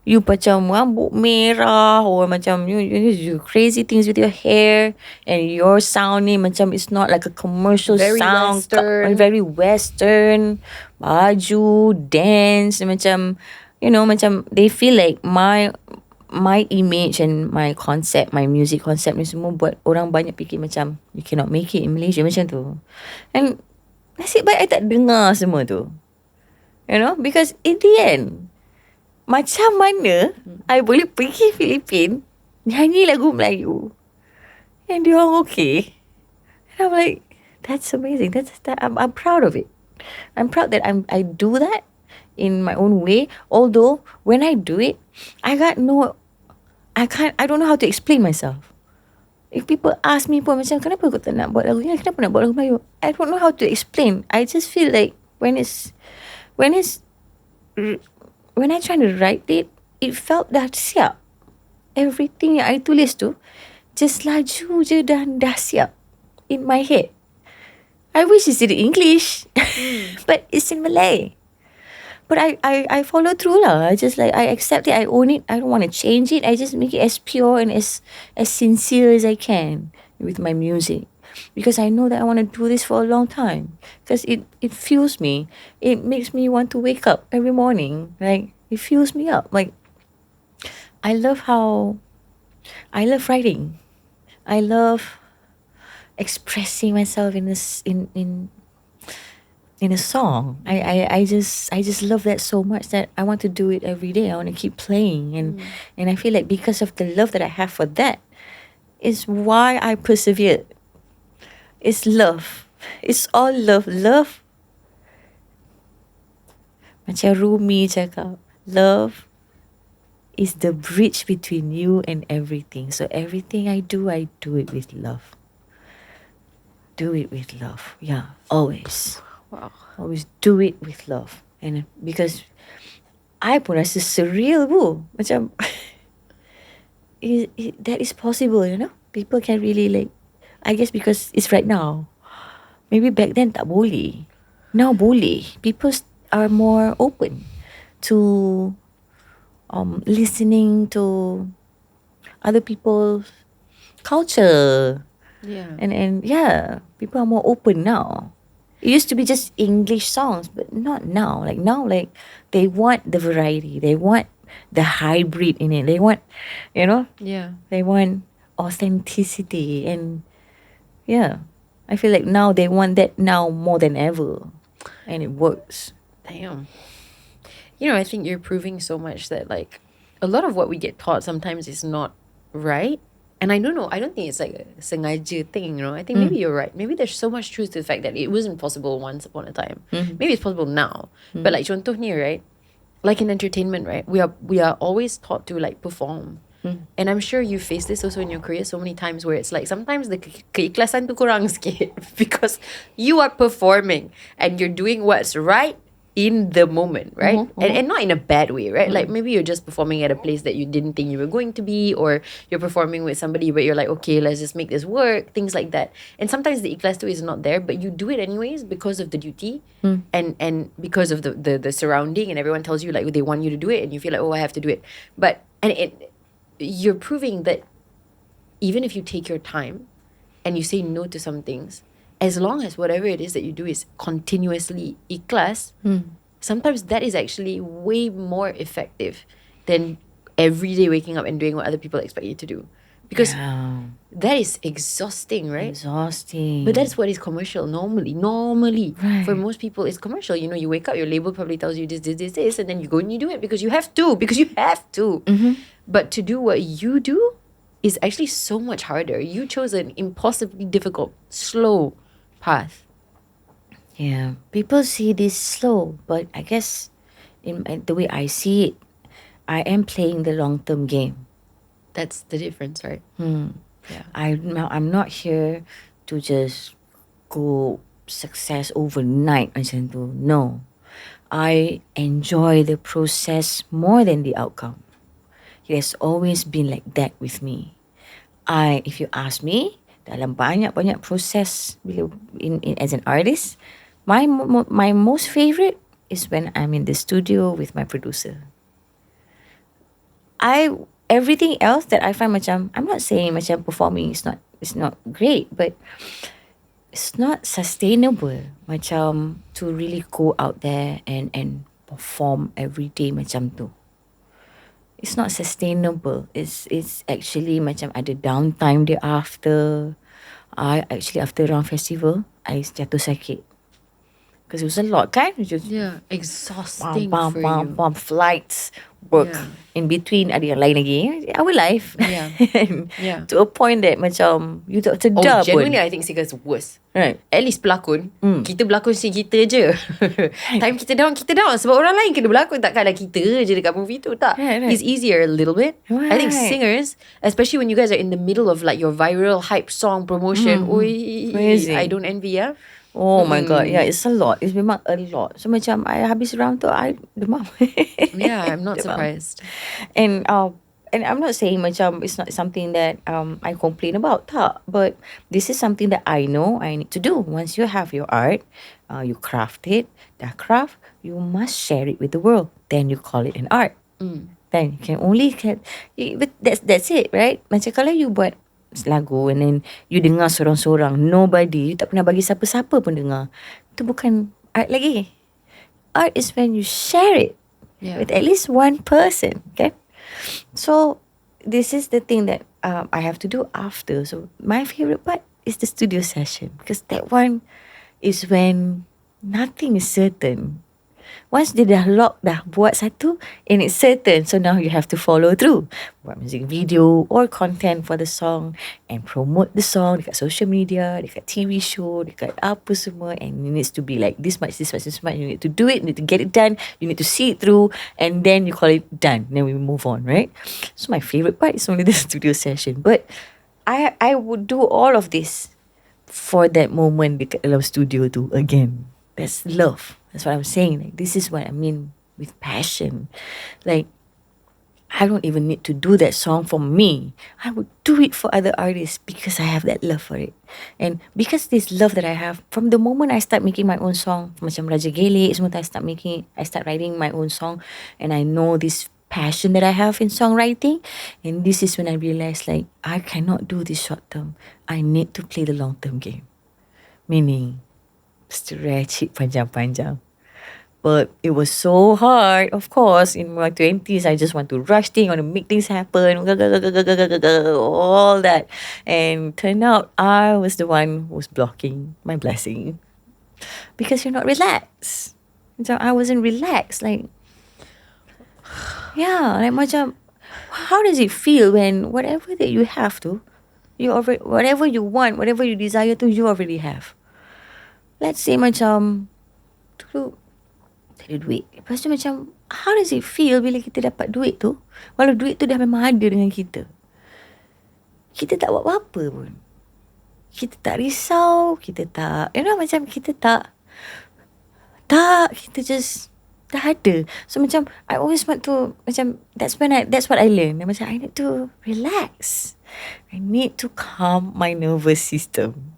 B: You macam rambut merah, or macam you do crazy things with your hair, and your sound ni macam it's not like a commercial
A: Very
B: sound.
A: Western.
B: Very Western. Baju, dance, macam, macam they feel like my image and my concept, my music concept ni semua buat orang banyak fikir macam you cannot make it in Malaysia, macam tu. And nasib baik I tak dengar semua tu. Because in the end, macam mana I boleh pergi Filipin, nyanyi lagu Melayu, and dia orang okay. And I'm like, that's amazing. I'm proud of it. I'm proud that I do that in my own way. Although when I do it, I don't know how to explain myself. If people ask me pun macam, kenapa kau tak nak buat lagu ni? Kenapa nak buat lagu Melayu? I don't know how to explain. I just feel like when I try to write it, it felt dah siap. Everything yang I tulis tu just laju je dan dah siap in my head. I wish it's in English, but it's in Malay. But I follow through lah. I just I accept it. I own it. I don't want to change it. I just make it as pure and as sincere as I can with my music. Because I know that I want to do this for a long time. Because it fuels me. It makes me want to wake up every morning. Like, it fuels me up. Like, I love writing. I love expressing myself in a song. I just love that so much that I want to do it every day. I want to keep playing, and I feel like because of the love that I have for that is why I persevered. It's love. It's all love. Love. Macam Rumi cakap, love is the bridge between you and everything. So everything I do it with love. Do it with love. Yeah, always.
A: Wow.
B: Always do it with love. And because I pun rasa surreal bu. Macam that is possible, People can really like, I guess because it's right now. Maybe back then tak boleh. Now boleh. People are more open to listening to other people's culture.
A: Yeah.
B: And yeah, people are more open now. It used to be just English songs, but not now. Like now, like they want the variety. They want the hybrid in it. They want,
A: Yeah.
B: they want authenticity. And yeah, I feel like now they want that now more than ever. And it works.
A: Damn. I think you're proving so much that like a lot of what we get taught sometimes is not right. And I don't know, I don't think it's like a sengaja thing, I think maybe you're right. Maybe there's so much truth to the fact that it wasn't possible once upon a time. Maybe it's possible now. But like contohnya, right? Like in entertainment, right? We are always taught to like perform. And I'm sure you faced this also in your career so many times where it's like sometimes the keikhlasan tu kurang sikit because you are performing and you're doing what's right in the moment, right? And not in a bad way, right? Like maybe you're just performing at a place that you didn't think you were going to be, or you're performing with somebody but you're like, okay, let's just make this work, things like that. And sometimes the ikhlas tu is not there, but you do it anyways because of the duty and because of the surrounding, and everyone tells you like they want you to do it and you feel like, oh, I have to do it. But you're proving that even if you take your time and you say no to some things, as long as whatever it is that you do is continuously ikhlas, sometimes that is actually way more effective than every day waking up and doing what other people expect you to do. Because that is exhausting, right?
B: Exhausting.
A: But that's what is commercial normally.
B: Right.
A: For most people, it's commercial. You wake up, your label probably tells you this, and then you go and you do it because you have to. But to do what you do is actually so much harder. You chose an impossibly difficult, slow path.
B: Yeah, people see this slow, but I guess in the way I see it, I am playing the long-term game.
A: That's the difference, right? Yeah.
B: I'm not here to just go success overnight macam tu. No, I enjoy the process more than the outcome. It has always been like that with me. If you ask me, dalam banyak proses bila as an artist, my most favorite is when I'm in the studio with my producer. Everything else that I find macam, I'm not saying macam performing is not great, but it's not sustainable macam to really go out there and perform every day macam tu. It's not sustainable. It's actually macam ada downtime dia after. After round festival, I jatuh sakit. Because it was a lot, kan? Just
A: exhausting for you.
B: Flights, work.
A: Yeah.
B: In between ada yang lain lagi. Our life.
A: Yeah. Yeah.
B: To a point that macam you tak sedar pun.
A: Genuinely I think Sega's worse.
B: Right.
A: At least pelakon, kita berlakon sendiri kita je. Time kita down sebab orang lain kena berlakon, takkanlah kita je dekat movie tu, tak.
B: Right.
A: It's easier a little bit. I think
B: Right.
A: singers, especially when you guys are in the middle of like your viral hype song promotion,
B: Crazy.
A: I don't envy, ya.
B: Oh my God. Yeah, it's a lot. It's memang a lot. So macam I habis round tu, I demam.
A: Yeah, I'm not
B: Demam.
A: surprised.
B: And I'm not saying macam it's not something that I complain about, tak. But this is something that I know I need to do. Once you have your art, you craft it, that craft, you must share it with the world. Then you call it an art. Then you can only but that's it, right? Macam kalau you buat lagu and then you dengar sorang-sorang, nobody, you tak pernah bagi siapa-siapa pun dengar, itu bukan art lagi. Art is when you share it with at least one person, okay? So this is the thing that I have to do after. So my favorite part is the studio session, because that one is when nothing is certain. Once dia dah buat satu and it's certain, so now you have to follow through. Buat music video or content for the song and promote the song dekat social media, dekat TV show, dekat apa semua, and it needs to be like this much. You need to do it, you need to get it done, you need to see it through, and then you call it done. Then we move on, right? So my favorite part is only the studio session. But I would do all of this for that moment dekat dalam studio tu again. That's love. That's what I'm saying. Like, this is what I mean with passion. Like, I don't even need to do that song for me. I would do it for other artists because I have that love for it. And because this love that I have, from the moment I start making my own song, macam Raja Gelik, semua I start writing my own song, and I know this passion that I have in songwriting, and this is when I realized like I cannot do this short term. I need to play the long term game. Meaning, stretch it panjang-panjang. But it was so hard, of course. In my 20s, I just want to rush things, want to make things happen, all that. And turned out I was the one who was blocking my blessing. Because you're not relaxed. So I wasn't relaxed. Like, yeah, like macam, how does it feel when whatever that you have to, whatever you want, whatever you desire to, you already have. Let's say macam, dulu, tak ada duit. Lepas tu macam, how does it feel bila kita dapat duit tu, walau duit tu dah memang ada dengan kita. Kita tak buat apa-apa pun. Kita tak risau, kita tak, macam kita tak, kita just dah ada. So macam, I always want to, macam, that's what I learned. Macam, I need to relax. I need to calm my nervous system.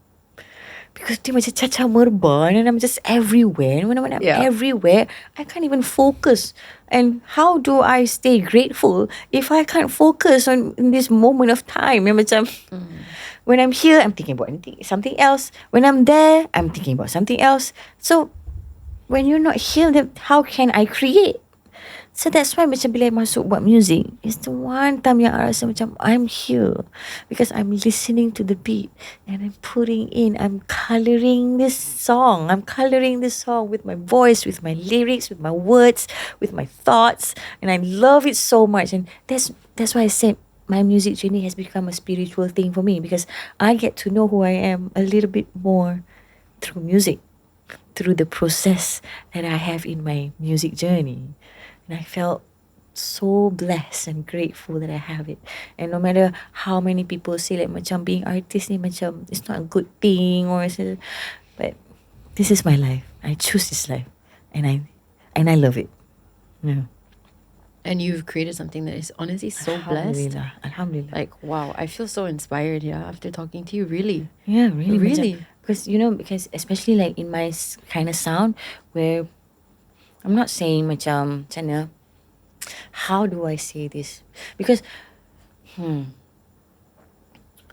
B: Because dia macam cacah merbah and I'm just everywhere. When I'm everywhere, I can't even focus. And how do I stay grateful if I can't focus on in this moment of time? And macam, when I'm here, I'm thinking about something else. When I'm there, I'm thinking about something else. So, when you're not here, then how can I create? So that's why macam bila I masuk buat music, it's the one time yang I rasa macam I'm here. Because I'm listening to the beat and I'm colouring this song. I'm colouring this song with my voice, with my lyrics, with my words, with my thoughts. And I love it so much. And that's why I said my music journey has become a spiritual thing for me. Because I get to know who I am a little bit more through music. Through the process that I have in my music journey. And I felt so blessed and grateful that I have it. And no matter how many people say like macam being artist ni macam it's not a good thing but this is my life. I choose this life. And I love it. Yeah.
A: And you've created something that is honestly so blessed.
B: Alhamdulillah.
A: Like, wow, I feel so inspired after talking to you, really.
B: Yeah, really.
A: Really.
B: Because especially like in my kind of sound where I'm not saying macam mana, how do I say this? Because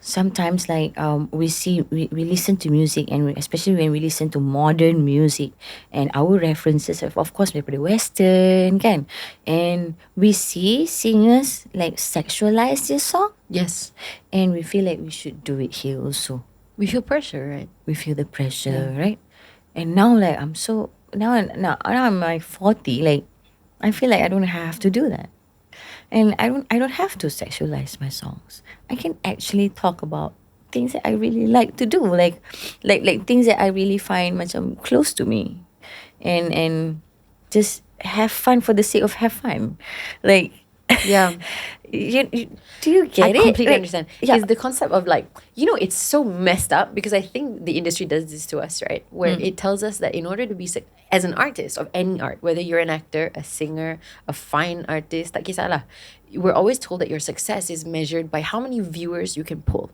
B: sometimes like we listen to music, and especially when we listen to modern music, and our references of course daripada Western kan, and we see singers like sexualize their song.
A: Yes.
B: And we feel like we should do it here also.
A: We feel pressure, right?
B: We feel the pressure, right? And now like now I'm like 40, like I feel like I don't have to do that. And I don't have to sexualize my songs. I can actually talk about things that I really like to do, like things that I really find macam close to me. And just have fun for the sake of have fun. Like
A: yeah.
B: Do you get it?
A: I completely understand.
B: Yeah.
A: It's the concept of like, it's so messed up because I think the industry does this to us, right? Where it tells us that in order to be as an artist of any art, whether you're an actor, a singer, a fine artist, tak kisahlah, we're always told that your success is measured by how many viewers you can pull,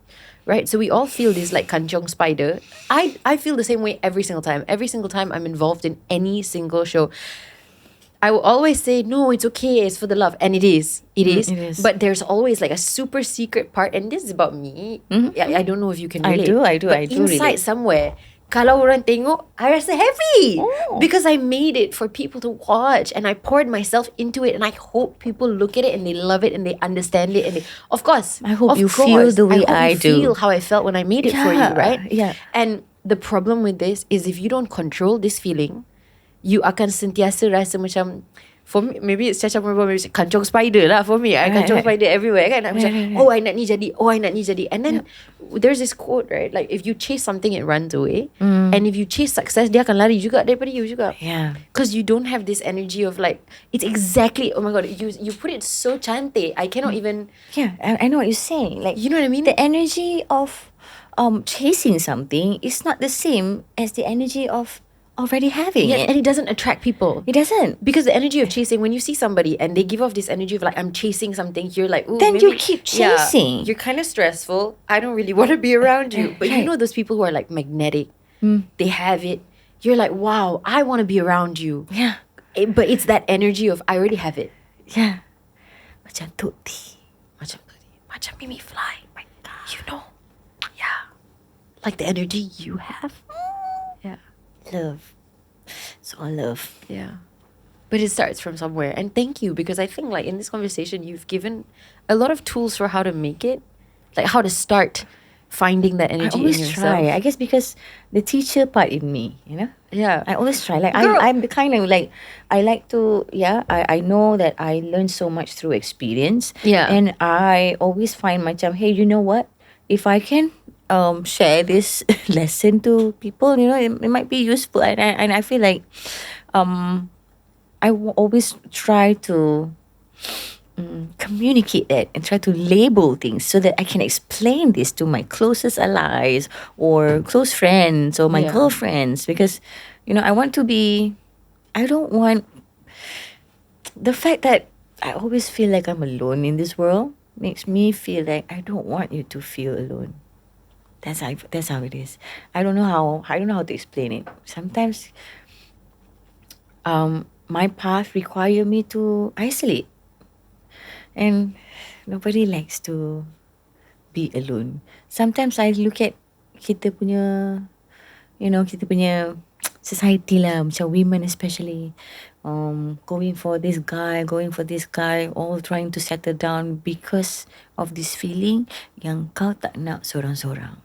A: right? So we all feel this like kanchong spider. I feel the same way every single time. Every single time I'm involved in any single show, I will always say, no, it's okay, it's for the love. And it is. It is. But there's always like a super secret part. And this is about me. I don't know if you can relate.
B: I do.
A: But
B: I do
A: inside
B: relate.
A: Somewhere, kalau orang tengok, I rasa happy. Because I made it for people to watch. And I poured myself into it. And I hope people look at it and they love it and they understand it. And of course.
B: I hope you feel the way I do.
A: Feel how I felt when I made it for you, right?
B: Yeah.
A: And the problem with this is if you don't control this feeling, you akan sentiasa rasa macam, for me, maybe it's caca merbah, maybe it's kancong spider lah for me. I kancong spider everywhere kan. Macam, I nak ni jadi. And then there's this quote, right? Like, if you chase something, it runs away. And if you chase success, dia akan lari juga daripada you juga.
B: Yeah.
A: Because you don't have this energy of like, it's exactly, oh my God, you put it so cantik. I cannot even.
B: Yeah, I know what you're saying. Like,
A: you know what I mean?
B: The energy of chasing something is not the same as the energy of already having
A: Yes,
B: it.
A: and it doesn't attract people.
B: It doesn't.
A: Because the energy of chasing, when you see somebody and they give off this energy of like, I'm chasing something, you're like, ooh,
B: Then
A: maybe,
B: you keep chasing.
A: you're kind of stressful. I don't really want to be around you. But you
B: Right.
A: know those people who are like magnetic. They have it. You're like, wow, I want to be around you.
B: Yeah.
A: But it's that energy of, I already have it.
B: Yeah. Macam Tuti.
A: Macam Mimifly. My God. You know? Yeah. Like the energy you have. Yeah.
B: Love. It's all love.
A: Yeah. But it starts from somewhere. And thank you, because I think like in this conversation, you've given a lot of tools for how to make it. Like how to start finding that
B: I
A: energy in
B: always
A: yourself.
B: try. I guess because the teacher part in me, you know?
A: Yeah.
B: I always try. Like
A: Girl.
B: I'm the kind of like I like to I know that I learn so much through experience.
A: Yeah.
B: And I always find macam, hey, you know what? If I can share this lesson to people, you know, it might be useful. And I feel like always try to communicate that and try to label things so that I can explain this to my closest allies or close friends or my
A: Yeah.
B: girlfriends, because you know I don't want the fact that I always feel like I'm alone in this world makes me feel like I don't want you to feel alone. That's how it is. I don't know how to explain it. Sometimes my path require me to isolate. And nobody likes to be alone. Sometimes I look at kita punya, kita punya society lah, macam women especially, going for this guy, all trying to settle down because of this feeling yang kau tak nak sorang-sorang.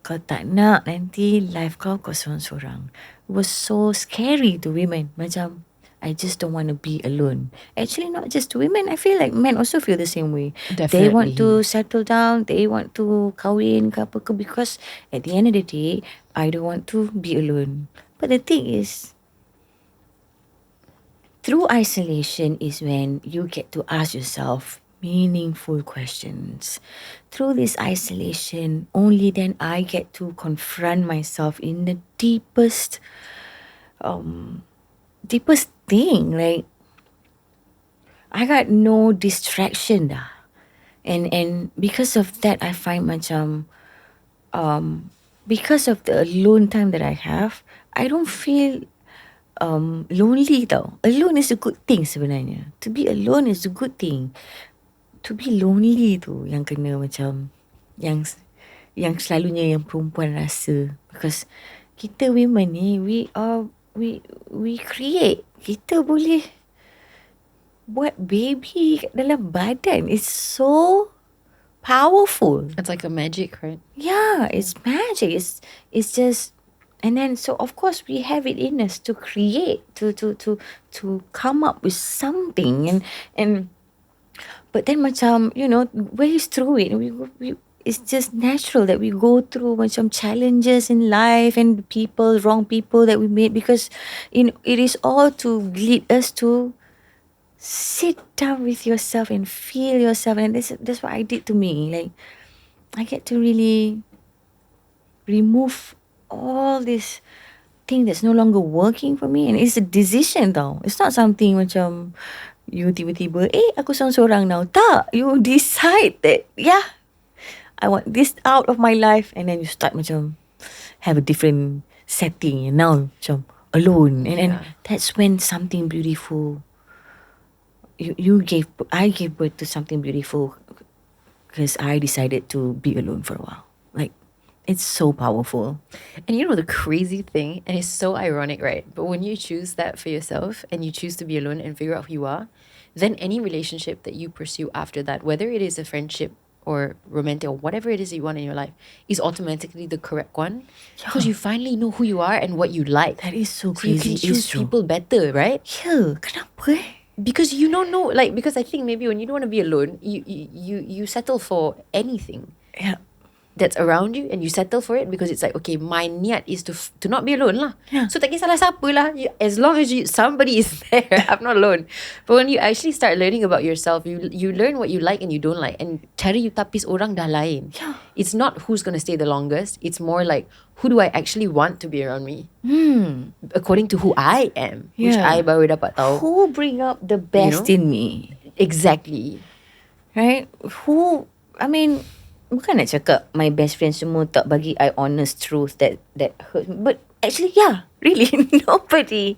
B: Kau tak nak nanti life kau sorang-sorang. It was so scary to women. Macam, I just don't want to be alone. Actually, not just women. I feel like men also feel the same way. They want to settle down. They want to kahwin ke apa ke, because at the end of the day, I don't want to be alone. But the thing is, through isolation is when you get to ask yourself meaningful questions. Through this isolation, only then I get to confront myself in the deepest thing. Like, I got no distraction dah. And because of that, I find macam because of the alone time that I have, I don't feel lonely tau. Alone is a good thing sebenarnya. To be alone is a good thing. To be lonely tu yang kena macam yang selalunya yang perempuan rasa, because kita women ni we create. Kita boleh buat baby kat dalam badan. It's so powerful.
A: It's like a magic, right?
B: Yeah, it's magic. It's just, and then so of course we have it in us to create, to come up with something, and but then macam, ways through it, we it's just natural that we go through macam challenges in life and wrong people that we made, because it is all to lead us to sit down with yourself and feel yourself. And that's what I did to me. Like, I get to really remove all this thing that's no longer working for me, and it's a decision tau. It's not something macam you tiba-tiba aku seorang-seorang now. Tak, you decide that I want this out of my life, and then you start macam have a different setting, and now macam alone, and that's when something beautiful. I gave birth to something beautiful, because I decided to be alone for a while. Like, it's so powerful.
A: And you know the crazy thing, and it's so ironic, right? But when you choose that for yourself and you choose to be alone and figure out who you are, then any relationship that you pursue after that, whether it is a friendship or romantic or whatever it is that you want in your life, is automatically the correct one, because you finally know who you are and what you like.
B: That is so
A: So you
B: crazy.
A: can choose people better, right?
B: Yeah, kenapa
A: Because you don't know, like, because I think maybe when you don't want to be alone, you settle for anything.
B: Yeah.
A: that's around you and you settle for it because it's like, okay, my niat is to not be alone lah.
B: Yeah.
A: So tak kisahlah siapa lah. As long as somebody is there, I'm not alone. But when you actually start learning about yourself, you learn what you like and you don't like. And cara you tapis orang dah lain.
B: Yeah.
A: It's not who's going to stay the longest. It's more like, who do I actually want to be around me? According to who I am. Which I baru dapat tahu.
B: Who bring up the best in me?
A: Exactly.
B: Right? Bukan nak cakap my best friend semua tak bagi I honest truth that hurt me. But actually, yeah, really, nobody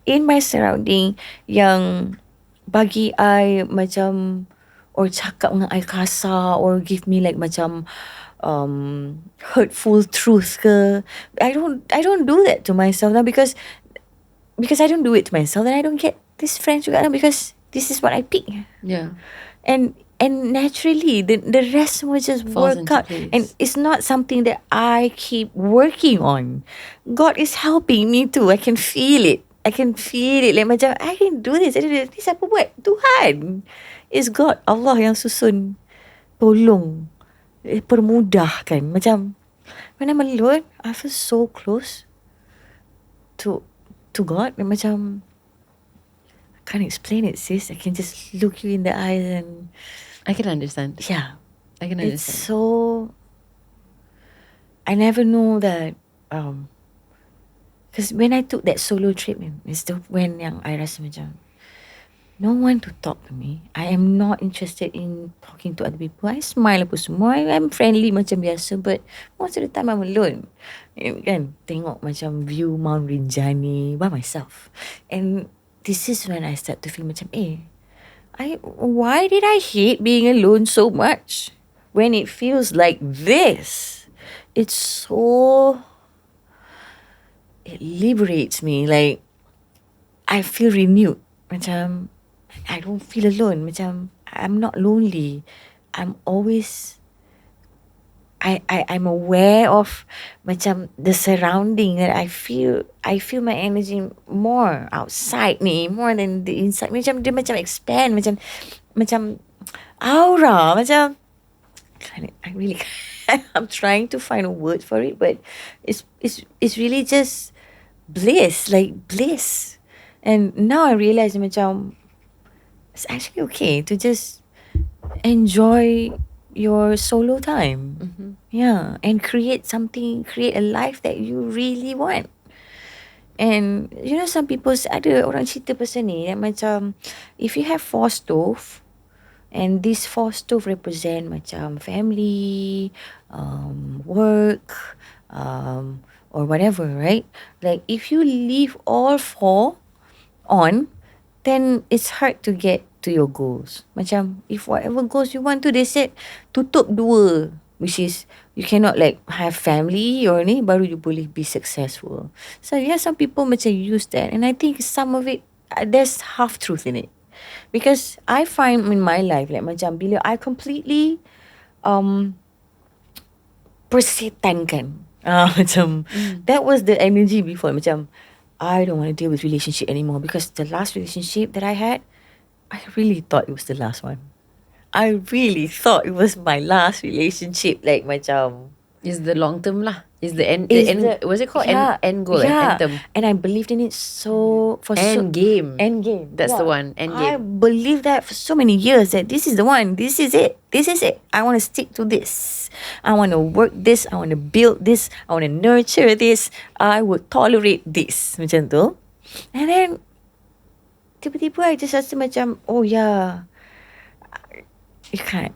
B: in my surrounding yang bagi I macam, or cakap dengan I kasar, or give me like macam hurtful truth ke. I don't do that to myself now because I don't do it to myself, then I don't get these friends juga because this is what I pick.
A: Yeah.
B: And naturally, the rest will just
A: Falls
B: work
A: into
B: out.
A: place.
B: And it's not something that I keep working on. God is helping me too. I can feel it. Like macam, I didn't do this. Ni siapa buat? Tuhan. It's God. Allah yang susun. Tolong. Permudahkan. Macam, when I'm alone, I feel so close to God. And macam, I can't explain it, sis. I can just look you in the eyes and
A: I can understand.
B: yeah,
A: I can
B: it's
A: understand.
B: so. I never know that. Because when I took that solo trip, it's when yang I rasa macam no one to talk to me. I am not interested in talking to other people. I smile apa semua. I'm friendly macam biasa, but most of the time I'm alone. Kan, tengok macam view Mount Rinjani by myself, and this is when I start to feel macam why did I hate being alone so much when it feels like this? It liberates me. Like, I feel renewed. Macam, I don't feel alone. Macam, I'm not lonely. I'm always, I'm aware of macam the surrounding that I feel my energy more outside ni, more than the inside. Macam dia macam expand, macam aura, macam I really I'm trying to find a word for it, but it's really just bliss, like bliss. And now I realize macam it's actually okay to just enjoy your solo time. Yeah, and create a life that you really want. And you know, some people ada orang cerita pasal ni yang macam if you have 4 stove and these 4 stove represent macam family, work, or whatever, right? Like if you leave all 4 on, then it's hard to get to your goals. Macam if whatever goals you want to, they said tutup 2, which is you cannot like have family or ni baru you boleh be successful. So yeah, some people macam use that, and I think some of it there's half truth in it, because I find in my life like macam bila I completely persetankan macam that was the energy before. Macam I don't want to deal with relationship anymore, because the last relationship that I had, I really thought it was the last one. I really thought it was my last relationship. Like macam
A: Is the long term lah. Is the end. Was it called
B: yeah,
A: end goal?
B: Yeah.
A: Anthem.
B: And I believed in it so for
A: End game.
B: End game.
A: That's the one. End
B: I
A: game.
B: believed that for so many years, that this is the one. This is it. This is it. I want to stick to this. I want to work this. I want to build this. I want to nurture this. I would tolerate this. Macam tu. And then tiba-tiba I just rasa macam, oh yeah, it cannot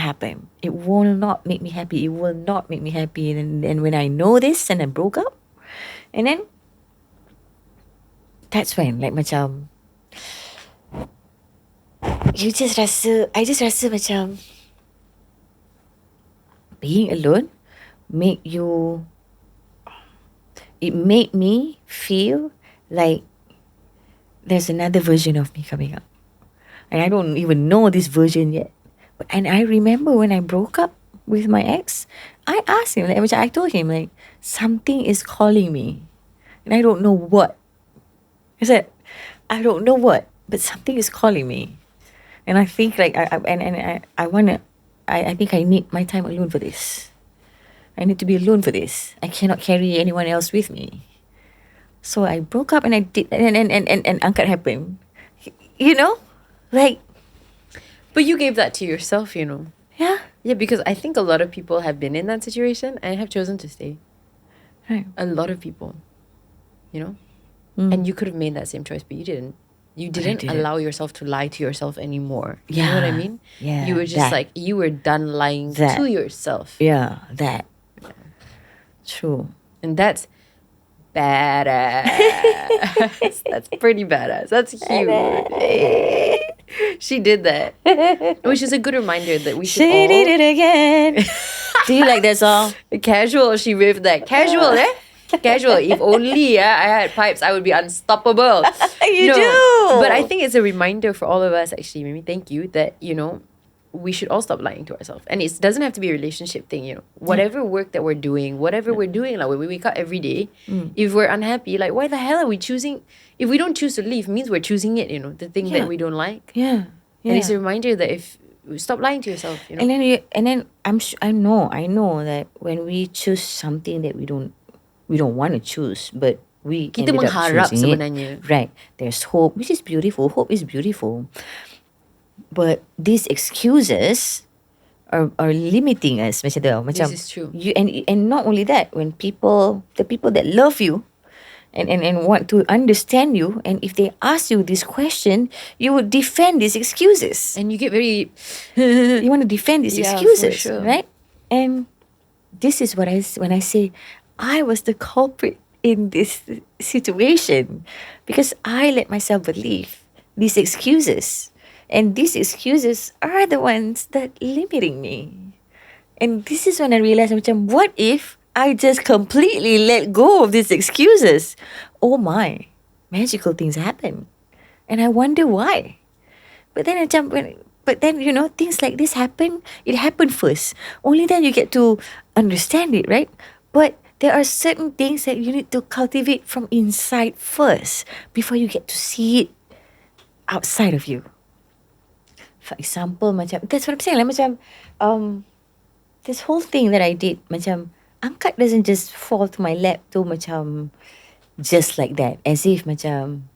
B: happen. It will not make me happy. It will not make me happy. And when I know this, and I broke up, and then that's when like macam I just rasa macam being alone it made me feel like there's another version of me coming up. And I don't even know this version yet. And I remember when I broke up with my ex, I asked him, like, I told him, like, something is calling me. And I don't know what. I said, I don't know what, but something is calling me. And I think, like, I want to I think I need my time alone for this. I need to be alone for this. I cannot carry anyone else with me. So I broke up and I did, and angkat happened. You know, like,
A: But you gave that to yourself, you know.
B: yeah,
A: Yeah, because I think a lot of people have been in that situation and have chosen to stay.
B: right.
A: A lot of people, you know. And you could have made that same choice, but you didn't. You didn't
B: didn't.
A: allow yourself to lie to yourself anymore. You know what I
B: Yeah,
A: mean?
B: yeah,
A: You were just
B: that.
A: like, you were done lying
B: That.
A: to yourself.
B: Yeah, that. True.
A: And that's badass. That's pretty badass. That's huge. She did that. Which is a good reminder that we should
B: She
A: all...
B: did it again. Do you like that song?
A: Casual, she riffed that. Casual, eh? Casual. If only I had pipes, I would be unstoppable.
B: You do.
A: But I think it's a reminder for all of us, actually, Mimi, thank you, that, you know, we should all stop lying to ourselves. And it doesn't have to be a relationship thing, you know. Whatever work that we're doing, whatever we're doing, like when we wake up every day, if we're unhappy, like why the hell are we choosing? If we don't choose to leave, means we're choosing it, you know, the thing that we don't like.
B: Yeah.
A: And it's a reminder that if stop lying to yourself, you know.
B: And then I know that when we choose something that we don't want to choose, but we
A: Kita
B: ended up
A: mengharap
B: choosing
A: sebenarnya.
B: it. Right. There's hope, which is beautiful. Hope is beautiful. But these excuses are limiting us. Macam tu. Macam,
A: This is true.
B: And not only that, when the people that love you and want to understand you, and if they ask you this question, you would defend these excuses.
A: And you get very...
B: You want to defend these
A: Yeah, for
B: excuses,
A: sure.
B: right? And this is when I say I was the culprit in this situation, because I let myself believe these excuses, and these excuses are the ones that limiting me. And this is when I realized, macam, what if I just completely let go of these excuses? Oh my, magical things happen, and I wonder why. But then you know, things like this happen. It happened first. Only then you get to understand it, right? But there are certain things that you need to cultivate from inside first before you get to see it outside of you. For example, macam, that's what I'm saying. Like, macam, this whole thing that I did, macam, angkat doesn't just fall to my lap tu macam just like that, as if macam,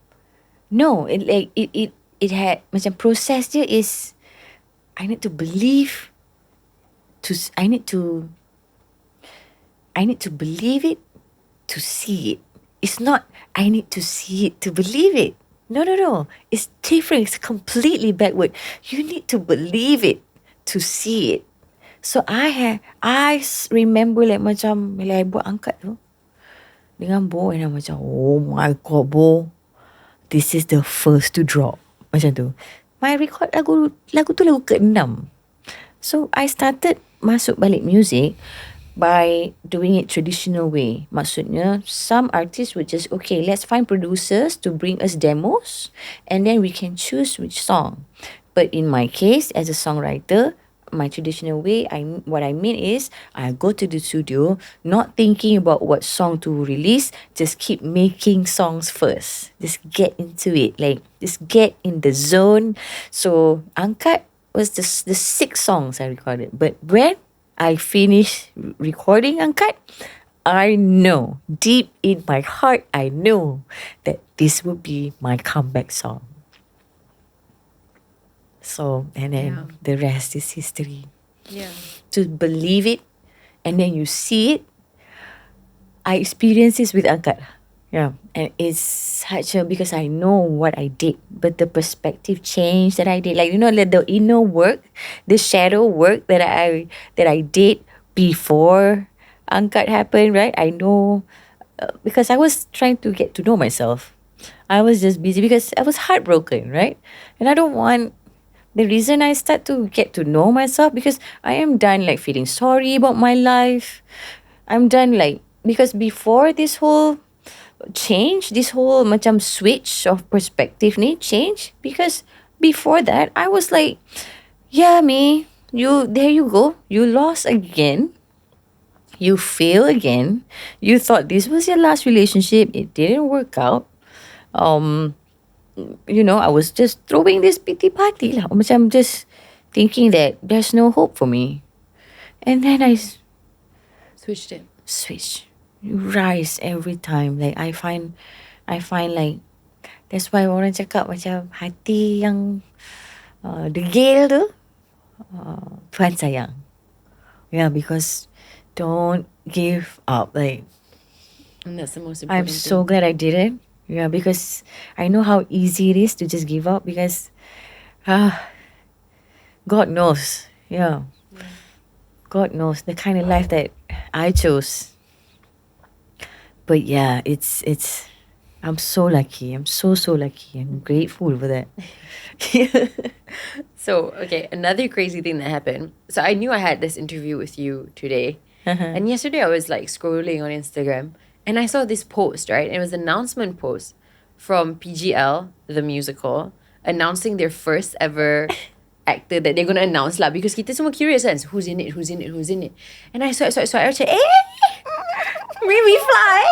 B: no, it had macam process dia is, I need to believe, I need to believe it to see it. It's not I need to see it to believe it. No. It's different. It's completely backward. You need to believe it to see it. So I remember like macam bila I buat angkat tu dengan Bo, and I macam, oh my god, Bo, this is the first to drop. Macam tu. My record lagu tu lagu ke-6. So I started masuk balik music by doing it traditional way. Maksudnya, some artists would just, okay, let's find producers to bring us demos, and then we can choose which song. But in my case, as a songwriter, my traditional way, what I mean is, I go to the studio, not thinking about what song to release, just keep making songs first. Just get into it, like, just get in the zone. So, Angkat was the 6 songs I recorded. But when I finished recording Angkat, I know, deep in my heart, I know that this will be my comeback song. So, and then the rest is history.
A: Yeah.
B: To believe it, and then you see it. I experienced this with Angkat. Yeah. And it's such a, because I know what I did, but the perspective change that I did, like, you know, the inner work, the shadow work that I did before Angkat happened, right? I know, because I was trying to get to know myself. I was just busy because I was heartbroken, right? And I don't want, the reason I start to get to know myself, because I am done like feeling sorry about my life. I'm done like, because before this whole change, this whole macam switch of perspective ni change, because before that I was like, yeah, me, there you go, you lost again, you fail again, you thought this was your last relationship, it didn't work out. You know, I was just throwing this pity party lah, macam just thinking that there's no hope for me. And then I
A: Switched it.
B: switch, rise every time. Like I find like that's why orang cakap macam hati yang degil tu Tuhan sayang. Yeah, because don't give up. Like
A: And that's the most
B: I'm
A: important
B: so glad I didn't. Yeah, because I know how easy it is to just give up because God knows. Yeah. God knows the kind of life that I chose. But yeah, it's I'm so lucky. I'm so lucky. I'm grateful for that.
A: So, okay, another crazy thing that happened. So, I knew I had this interview with you today. And yesterday, I was like scrolling on Instagram and I saw this post, right? It was an announcement post from PGL, the musical, announcing their first ever actor that they're going to announce lah. Because kita semua curious kan, who's in it. And I saw, I was like, Mimifly!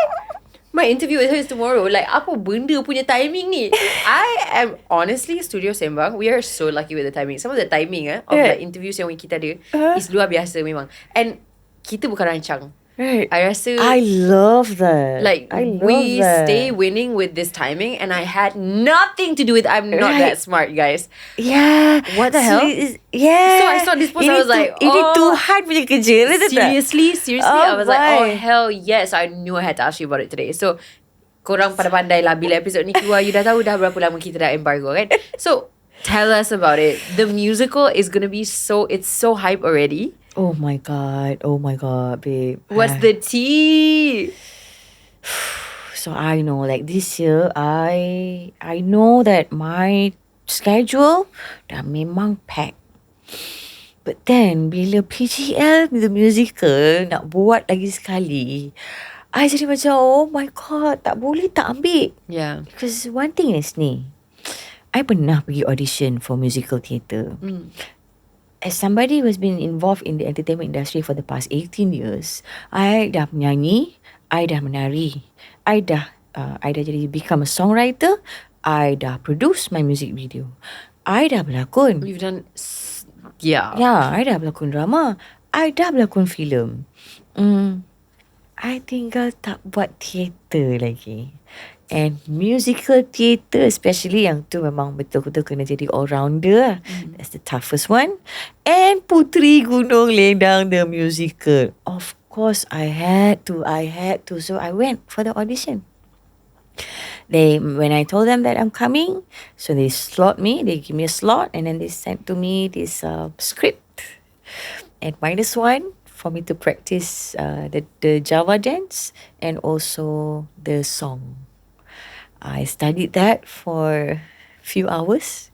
A: My interview with her is tomorrow. Like, apa benda punya timing ni? I am honestly, Studio Sembang, we are so lucky with the timing. Some of the timing of like interviews yang kita ada is luar biasa memang. And kita bukan rancang.
B: Right.
A: I rasa
B: I love that.
A: like
B: I love
A: we
B: that.
A: stay winning with this timing, and I had nothing to do with. I'm not that smart, guys.
B: Yeah.
A: What the hell?
B: Yeah.
A: So I saw this post, I was like,
B: ini Tuhan punya kerja. Betul tak?
A: Seriously, I was like, oh hell yes. I knew I had to ask you about it today. So korang pandai-pandai lah bila episod ni keluar, you dah tahu dah berapa lama kita dah embargo kan. So tell us about it. The musical is gonna be it's so hype already.
B: Oh my god, babe.
A: What's the tea?
B: So I know, like this year, I know that my schedule dah memang packed. But then bila PGL the musical nak buat lagi sekali, I jadi macam oh my god, tak boleh tak ambil.
A: Yeah.
B: Because one thing is ni, I pernah pergi audition for musical theatre. As somebody who has been involved in the entertainment industry for the past 18 years, I dah menyanyi, I dah menari, I dah jadi become a songwriter, I dah produce my music video, I dah berlakon.
A: You've done, yeah.
B: Yeah, I dah berlakon drama, I dah berlakon filem. I tinggal tak buat teater lagi. And musical theatre especially, yang tu memang betul-betul kena jadi all-rounder. That's the toughest one. And Puteri Gunung Ledang the musical. Of course I had to. So I went for the audition. When I told them that I'm coming, so they give me a slot, and then they sent to me this script. And -1 for me to practice the Java dance and also the song. I studied that for a few hours,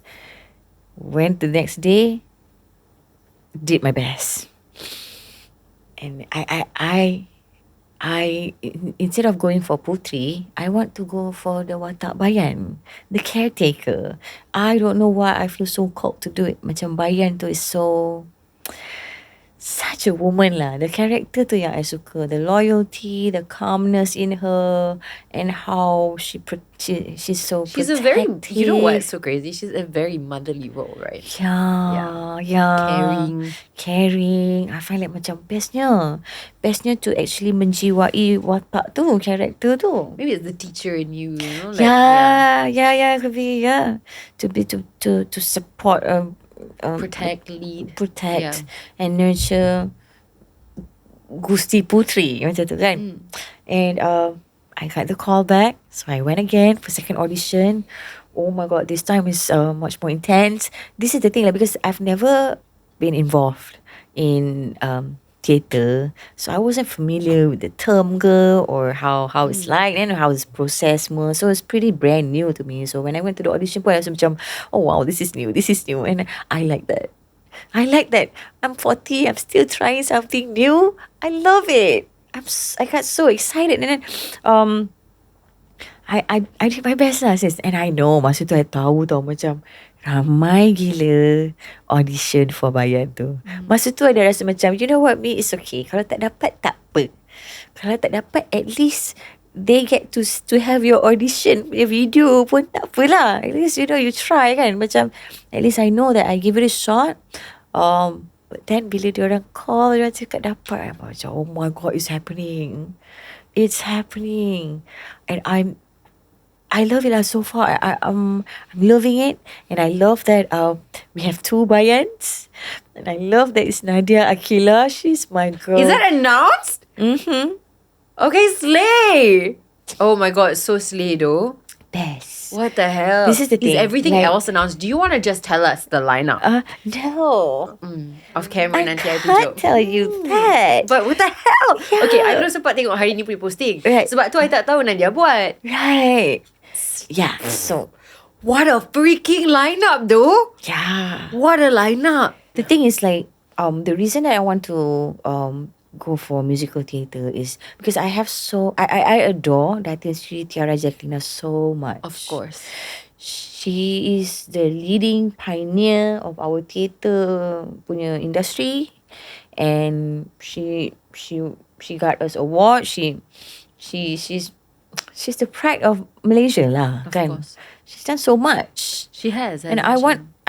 B: went the next day, did my best. And I instead of going for Putri, I want to go for the Watak Bayan, the caretaker. I don't know why I feel so called to do it. Macam Bayan tu is so such a woman lah. The character tu yang I suka. The loyalty, the calmness in her, and how she's so
A: She's
B: protective.
A: a very, you know what's so crazy? She's a very motherly role, right?
B: Yeah. Caring. I find like macam bestnya to actually menjiwai watak tu, character tu.
A: Maybe it's the teacher in you, you know? Like,
B: Yeah, could be, yeah. To support
A: protect, lead. Yeah.
B: and nurture Gusti Putri macam tu kan. And I got the call back, so I went again for second audition. Oh my god, this time is much more intense. This is the thing, like, because I've never been involved in theatre, so I wasn't familiar with the term ke, or how it's like and how it's processed more. So it's pretty brand new to me. So when I went to the audition point, I was macam, oh wow, this is new, and I like that. I'm 40, I'm still trying something new. I love it. I got so excited, and then I did my best lah, sis. And I know masa tu I tahu tau macam ramai gila audition for Bayan tu. Masa tu ada rasa macam, you know what, me, it's okay. Kalau tak dapat, tak apa. Kalau tak dapat, at least they get to have your audition video pun tak apalah. At least, you know, you try kan. Macam, at least I know that I give it a shot. But then bila diorang call, diorang cakap dapat, I macam, oh my god, it's happening. It's happening. And I love it so far. I'm loving it. And I love that we have 2 Bayans. And I love that it's Nadia Akila. She's my girl.
A: Is that announced?
B: Mm-hmm.
A: Okay, slay. Oh my god, so slay though.
B: Best.
A: What the hell?
B: This is the thing.
A: Is everything
B: like,
A: else announced? Do you want to just tell us the lineup?
B: No.
A: Off camera
B: I
A: nanti I
B: can't
A: tunjuk.
B: tell you that.
A: But what the hell?
B: Yeah.
A: Okay, I belum sempat tengok hari ni punya posting.
B: Right.
A: Sebab tu I tak tahu Nadia buat.
B: Right. Yeah. So,
A: What a freaking lineup though.
B: yeah.
A: What a lineup.
B: The thing is like, the reason that I want to go for musical theatre is because I adore Datin Sri Tiara Jacqueline so much.
A: Of course.
B: She is the leading pioneer of our theatre punya industry, and she got us award. She's the pride of Malaysia lah,
A: Of
B: kan?
A: course.
B: She's done so much.
A: She has.
B: And I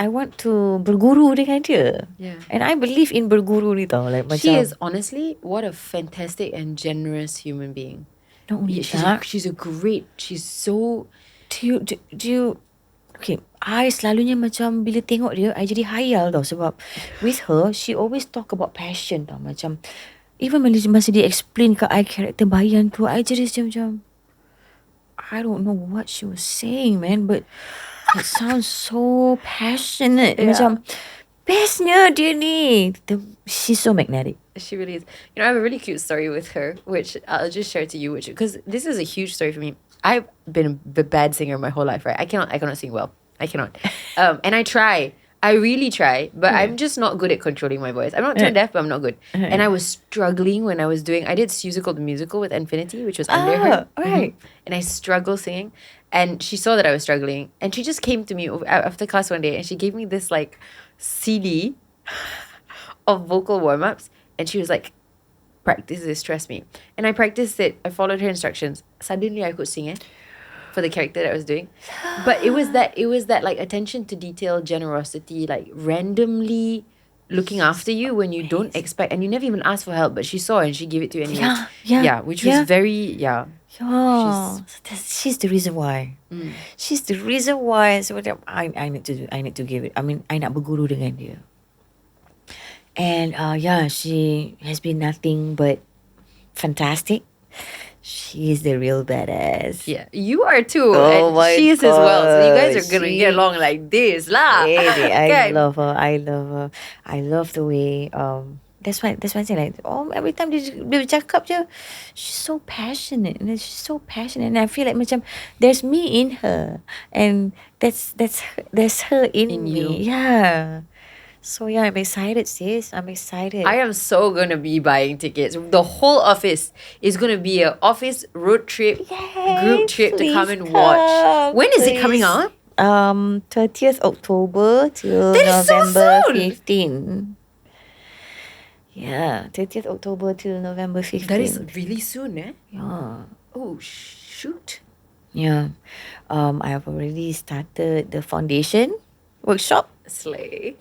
B: want to berguru dengan dia.
A: Yeah.
B: And I believe in berguru ni tau. Like
A: She
B: macam,
A: is honestly what a fantastic and generous human being.
B: not only
A: Yeah,
B: that,
A: she's a great. She's so.
B: do you okay, I selalunya macam bila tengok dia, I jadi hayal tau. Sebab with her, she always talk about passion tau. Macam even masa dia explain ke I karakter Bayan tu, I jadi macam I don't know what she was saying, man, but it sounds so passionate.
A: Yeah.
B: Macam bestnya dia ni. She's so magnetic.
A: She really is. You know, I have a really cute story with her, which I'll just share to you, which because this is a huge story for me. I've been a bad singer my whole life, right? I cannot sing well. I cannot. And I try. I really try, but I'm just not good at controlling my voice. I'm not tone deaf, but I'm not good. And I was struggling when I was doing. I did Musical the Musical with Infinity, which was under her.
B: Right.
A: And I struggled singing, and she saw that I was struggling, and she just came to me after class one day, and she gave me this like CD of vocal warm-ups, and she was like, practice this, trust me. And I practiced it. I followed her instructions. Suddenly I could sing it for the character that I was doing. But it was that like attention to detail, generosity, like randomly looking after you when you don't expect, and you never even asked for help, but she saw and she gave it to you anyway.
B: Yeah.
A: Which was very
B: Yeah. She's the reason why. She's the reason why. So I need to give it. I mean, I nak berguru dengan dia. And she has been nothing but fantastic. She is the real badass.
A: Yeah, you are too.
B: Oh
A: and
B: my
A: she is as well. So you guys
B: God,
A: are gonna get along like this lah.
B: Really, I
A: Kan?
B: love her. I love the way. That's why I say like, every time dia bercakap je, she's so passionate, and and I feel like macam there's me in her, and there's her in me.
A: you.
B: Yeah. So yeah, I'm excited, sis. I'm excited.
A: I am so gonna be buying tickets. The whole office is gonna be a office road trip, group trip to come and watch. When is it coming out?
B: 30th October till
A: That is so
B: November
A: soon.
B: 15. Yeah, 30th October till November 15.
A: That is really soon, eh?
B: Yeah.
A: Oh shoot!
B: Yeah. I have already started the foundation workshop.
A: Slay.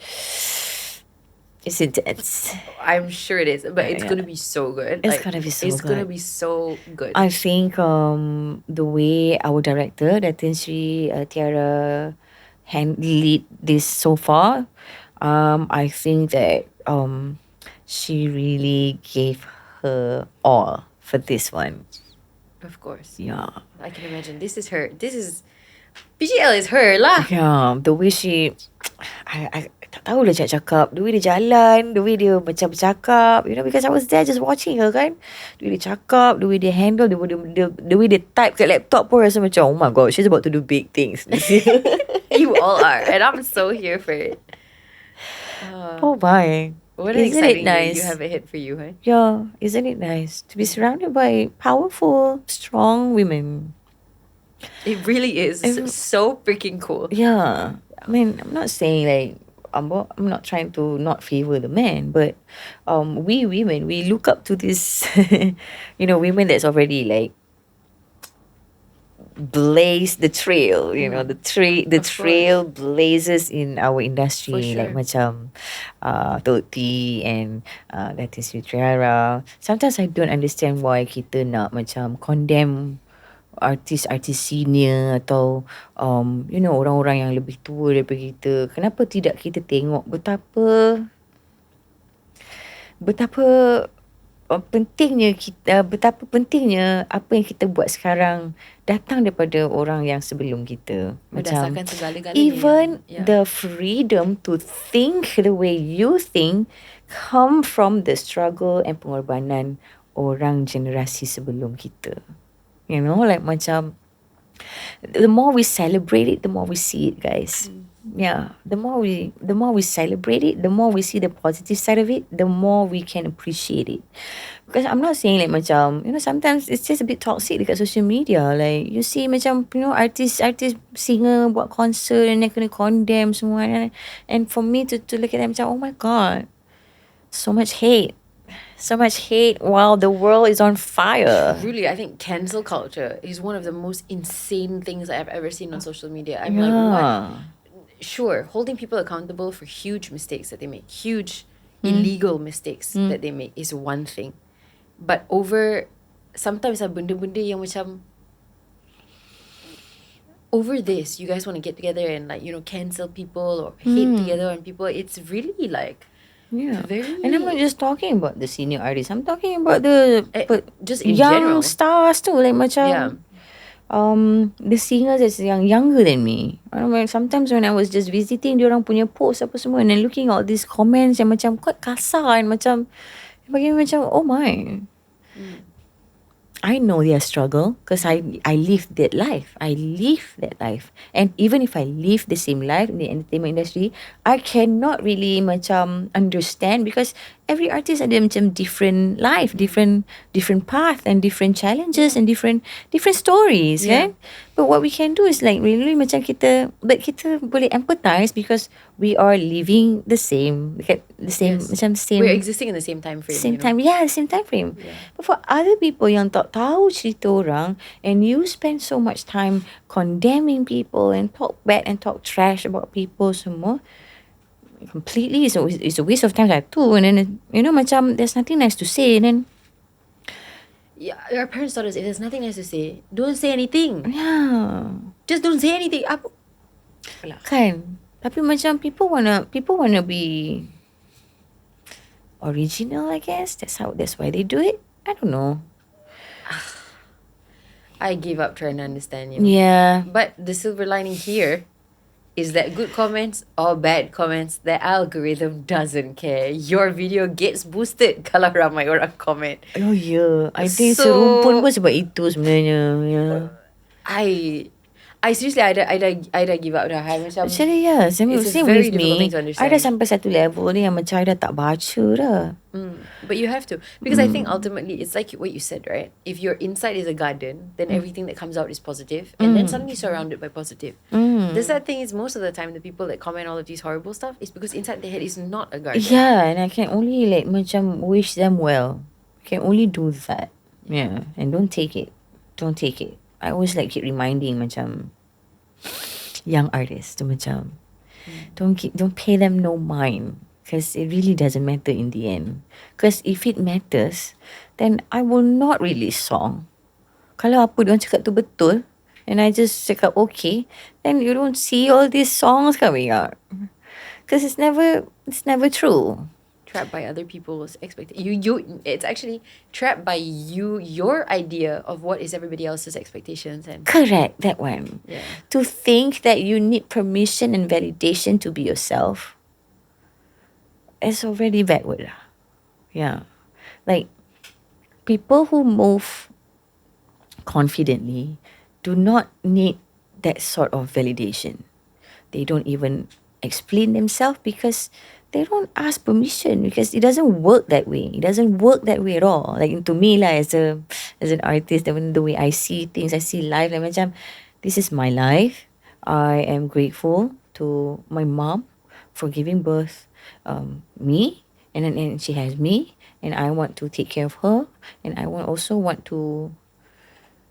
B: It's intense.
A: I'm sure it is, but it's
B: Yeah.
A: gonna be so good.
B: It's gonna be so
A: It's gonna
B: good.
A: be so good.
B: I think the way our director, Datin Sri Tiara, lead this so far, I think that she really gave her all for this one.
A: Of course.
B: Yeah.
A: I can imagine. This is her. This is PGL is her lah.
B: Yeah, the way she, I tak tahu lah cakap, the way dia jalan, the way dia macam bercakap, because I was there just watching her kan, the way dia cakap, the way dia handle, the way dia type kat laptop pun rasa macam, oh my god, she's about to do big things this year.
A: You all are, and I'm so here for it.
B: Oh my.
A: What an
B: Isn't
A: exciting
B: it
A: year
B: nice?
A: you have ahead for you, huh?
B: Yeah, isn't it nice to be surrounded by powerful, strong women?
A: It really is. It's so freaking cool.
B: Yeah. I mean, I'm not saying like, I'm not trying to not favor the men, but we women, we look up to this, women that's already like blaze the trail, you know, the
A: Of
B: trail blazes in our industry,
A: For
B: like
A: sure.
B: macam Toti and that is Fitriara. Sometimes I don't understand why kita nak macam condemn artis-artis senior atau orang-orang yang lebih tua daripada kita. Kenapa tidak kita tengok betapa betapa pentingnya apa yang kita buat sekarang datang daripada orang yang sebelum kita. Macam
A: Berdasarkan segala-galanya
B: even
A: yang-
B: the freedom to think the way you think come from the struggle and pengorbanan orang generasi sebelum kita. You know, like macam the more we celebrate it, the more we see it, guys. Yeah, the more we celebrate it, the more we see the positive side of it, the more we can appreciate it. Because I'm not saying like macam, sometimes it's just a bit toxic dekat social media. Like you see macam, artis singer buat concert and they kena condemn semua. And for me to look at them macam, oh my God, so much hate. So much hate while the world is on fire.
A: Really, I think cancel culture is one of the most insane things I've ever seen on social media. I'm like, what? Sure, holding people accountable for huge mistakes that they make, huge illegal mistakes that they make is one thing. But sometimes benda-benda yang macam, over this, you guys want to get together and like, cancel people or hate together on people. It's really like,
B: Yeah.
A: very...
B: And I'm not just talking about the senior artists. I'm talking about the
A: just in
B: young
A: general.
B: stars too. Like macam
A: Yeah.
B: the singers that's younger than me. I don't know, sometimes when I was just visiting diorang punya post apa semua and then looking at all these comments yang macam quite kasar and macam bagi macam oh my. I know their struggle because I live that life. I live that life. And even if I live the same life in the entertainment industry, I cannot really macam understand because every artist ada macam different life, different path and different challenges and different stories, kan? But what we can do is like really macam kita boleh empathize because we are living the same
A: Yes.
B: macam same.
A: We're existing in the same time frame.
B: Same time frame.
A: Yeah.
B: But for other people yang tak tahu cerita orang and you spend so much time condemning people and talk bad and talk trash about people semua, completely it's a waste of time lah too. And then macam there's nothing nice to say and then
A: Yeah, our parents taught us if there's nothing nice to say, don't say anything.
B: yeah,
A: Just don't say anything. Apa?
B: kan. Tapi macam people wanna be original, I guess. That's why they do it. I don't know.
A: I gave up trying to understand you.
B: Yeah.
A: But the silver lining here is that good comments or bad comments, the algorithm doesn't care. Your video gets boosted kalau ramai orang comment.
B: Oh yeah. I think
A: So-
B: Serumpun pun sebab itu sebenarnya. Yeah.
A: I seriously, I dah give up dah. I macam,
B: Actually, yeah. Same
A: it's a
B: with
A: very
B: me.
A: difficult thing to
B: I
A: understand.
B: dah sampai satu level ni yang macam I dah tak baca dah.
A: But you have to. Because I think ultimately, it's like what you said, right? If your inside is a garden, then everything that comes out is positive. And then suddenly surrounded by positive. The sad thing is most of the time, the people that comment all of these horrible stuff is because inside their head is not a garden.
B: Yeah, and I can only like macam wish them well. Can only do that. Yeah. And don't take it. I always like keep reminding macam young artists to macam don't pay them no mind because it really doesn't matter in the end. Because if it matters, then I will not release song. Kalau apa diorang cakap tu betul and I just cakap okay, then you don't see all these songs coming out. Because it's never true.
A: Trapped by other people's expectations. It's actually trapped by your idea of what is everybody else's expectations. And
B: Correct, that one.
A: yeah.
B: To think that you need permission and validation to be yourself is already backward. Yeah. Like, people who move confidently do not need that sort of validation. They don't even explain themselves because they don't ask permission because it doesn't work that way. It doesn't work that way at all. Like to me lah, as an artist, the way I see things, I see life, like macam, this is my life. I am grateful to my mom for giving birth me, and she has me, and I want to take care of her, and I also want to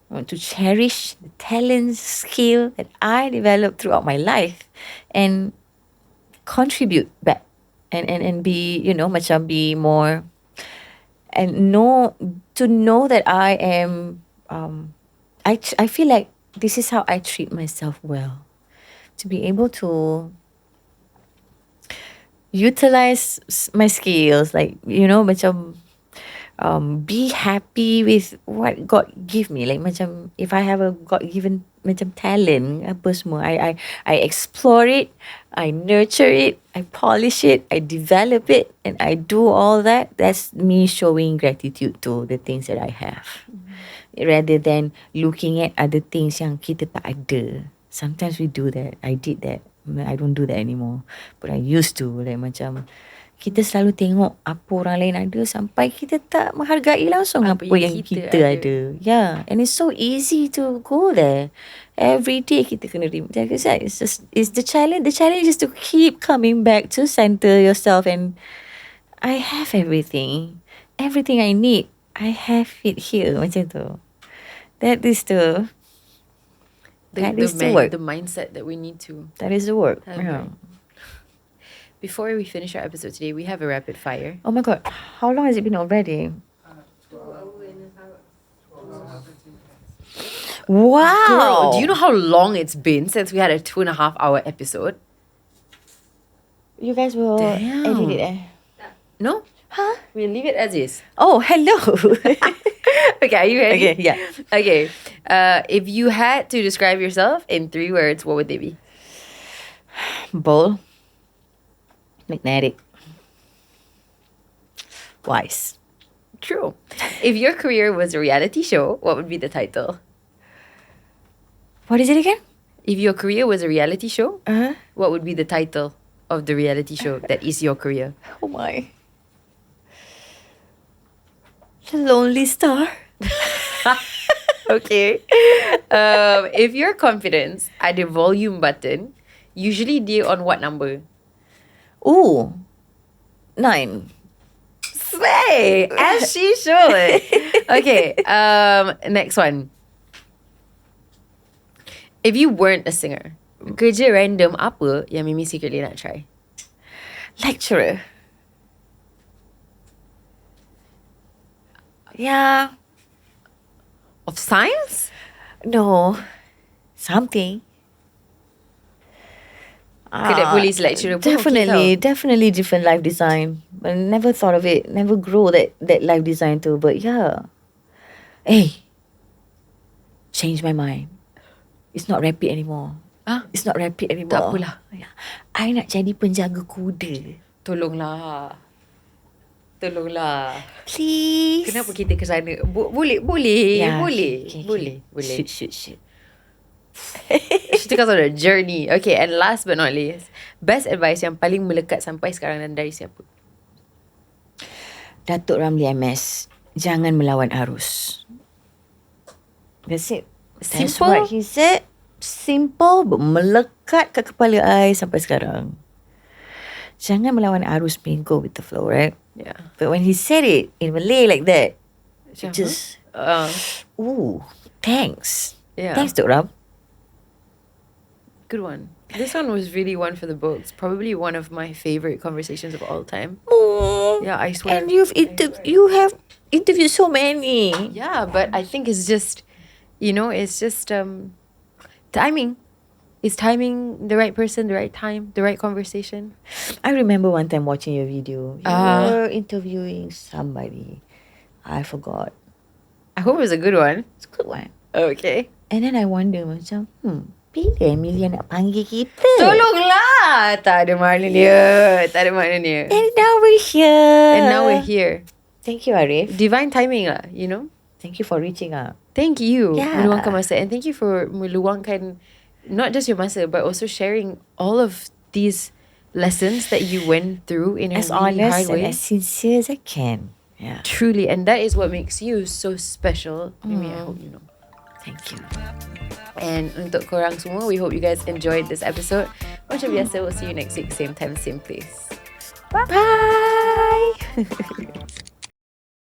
B: I want to cherish the talent, skill that I developed throughout my life and contribute back and be, macam be more and know that I am I feel like this is how I treat myself well. To be able to utilize my skills, like, macam be happy with what God give me. Like macam if I have a God given macam talent apa semua, I explore it, I nurture it, I polish it, I develop it, and I do all that. That's me showing gratitude to the things that I have, rather than looking at other things yang kita tak ada. Sometimes we do that. I did that. I don't do that anymore, but I used to. Like macam kita selalu tengok apa orang lain ada sampai kita tak menghargai langsung apa yang kita ada. Yeah, and it's so easy to go there. Every day kita kena it's the challenge. The challenge is to keep coming back to center yourself, and I have everything I need. I have it here macam tu. That is the work.
A: The mindset that we need to.
B: That is the work.
A: Yeah. Before we finish our episode today, we have a rapid fire.
B: Oh my God, how long has it been already?
A: 2 hours and a half.
B: Wow.
A: Girl, do you know how long it's been since we had a 2.5 hour episode?
B: You guys will edit it,
A: No?
B: Huh?
A: We'll leave it as is.
B: Oh, hello.
A: Okay, are you ready?
B: Okay, yeah.
A: Okay. If you had to describe yourself in 3 words, what would they be?
B: Bold, magnetic, wise.
A: True. If your career was a reality show, what would be the title?
B: What is it again?
A: If your career was a reality show,
B: Uh-huh.
A: what would be the title of the reality show that is your career?
B: Oh my. The Lonely Star.
A: Okay. If your confidence had a volume button, usually dia on what number?
B: Ooh, 9.
A: Slay! As she should. Okay. Next one. If you weren't a singer, kerja random apa yang Mimi secretly nak try?
B: Lecturer. Yeah.
A: Of science?
B: No. Something.
A: Kedai polis lecturer pun
B: Definitely different life design. I never thought of it. Never grow that life design too. But yeah. Hey. Change my mind. It's not rapid anymore.
A: Ah,
B: It's not rapid anymore.
A: tak apalah.
B: Yeah. I nak jadi penjaga kuda.
A: Tolonglah.
B: Please.
A: Kenapa kita ke sana? Boleh.
B: Yeah,
A: Boleh.
B: okay.
A: Boleh.
B: Shoot.
A: She took us on a journey. Okay, and last but not least, best advice yang paling melekat sampai sekarang dan dari siapa?
B: Datuk Ramli MS. Jangan melawan arus. That's it. That's
A: Simple?
B: what he said. Simple but melekat kat kepala I sampai sekarang. Jangan melawan arus, mean go with the flow, right?
A: Yeah.
B: But when he said it in Malay like that, it just, ooh, thanks.
A: Yeah.
B: Thanks, Dok Ram.
A: Good one. This one was really one for the books. Probably one of my favorite conversations of all time.
B: Oh,
A: Yeah, I swear.
B: and you have interviewed so many.
A: Yeah, but I think it's just, it's just timing. Is timing the right person, the right time, the right conversation?
B: I remember one time watching your video. You were interviewing somebody. I forgot.
A: I hope it was a good one.
B: It's a good one.
A: Okay.
B: And then I wonder macam, bila Amelia nak panggil kita?
A: Tolonglah! Tak ada makna dia.
B: And now we're here.
A: And now we're here.
B: Thank you, Arif.
A: Divine timing lah,
B: Thank you for reaching out.
A: Thank you,
B: Yeah.
A: meluangkan masa. And thank you for meluangkan not just your masa, but also sharing all of these lessons that you went through in a
B: As
A: really hard
B: honest and
A: way.
B: as sincere as I can. Yeah.
A: Truly. And that is what makes you so special. Mimi, I hope you know.
B: Thank you.
A: And untuk korang semua, we hope you guys enjoyed this episode. Macam biasa, we'll see you next week, same time, same place.
B: Bye.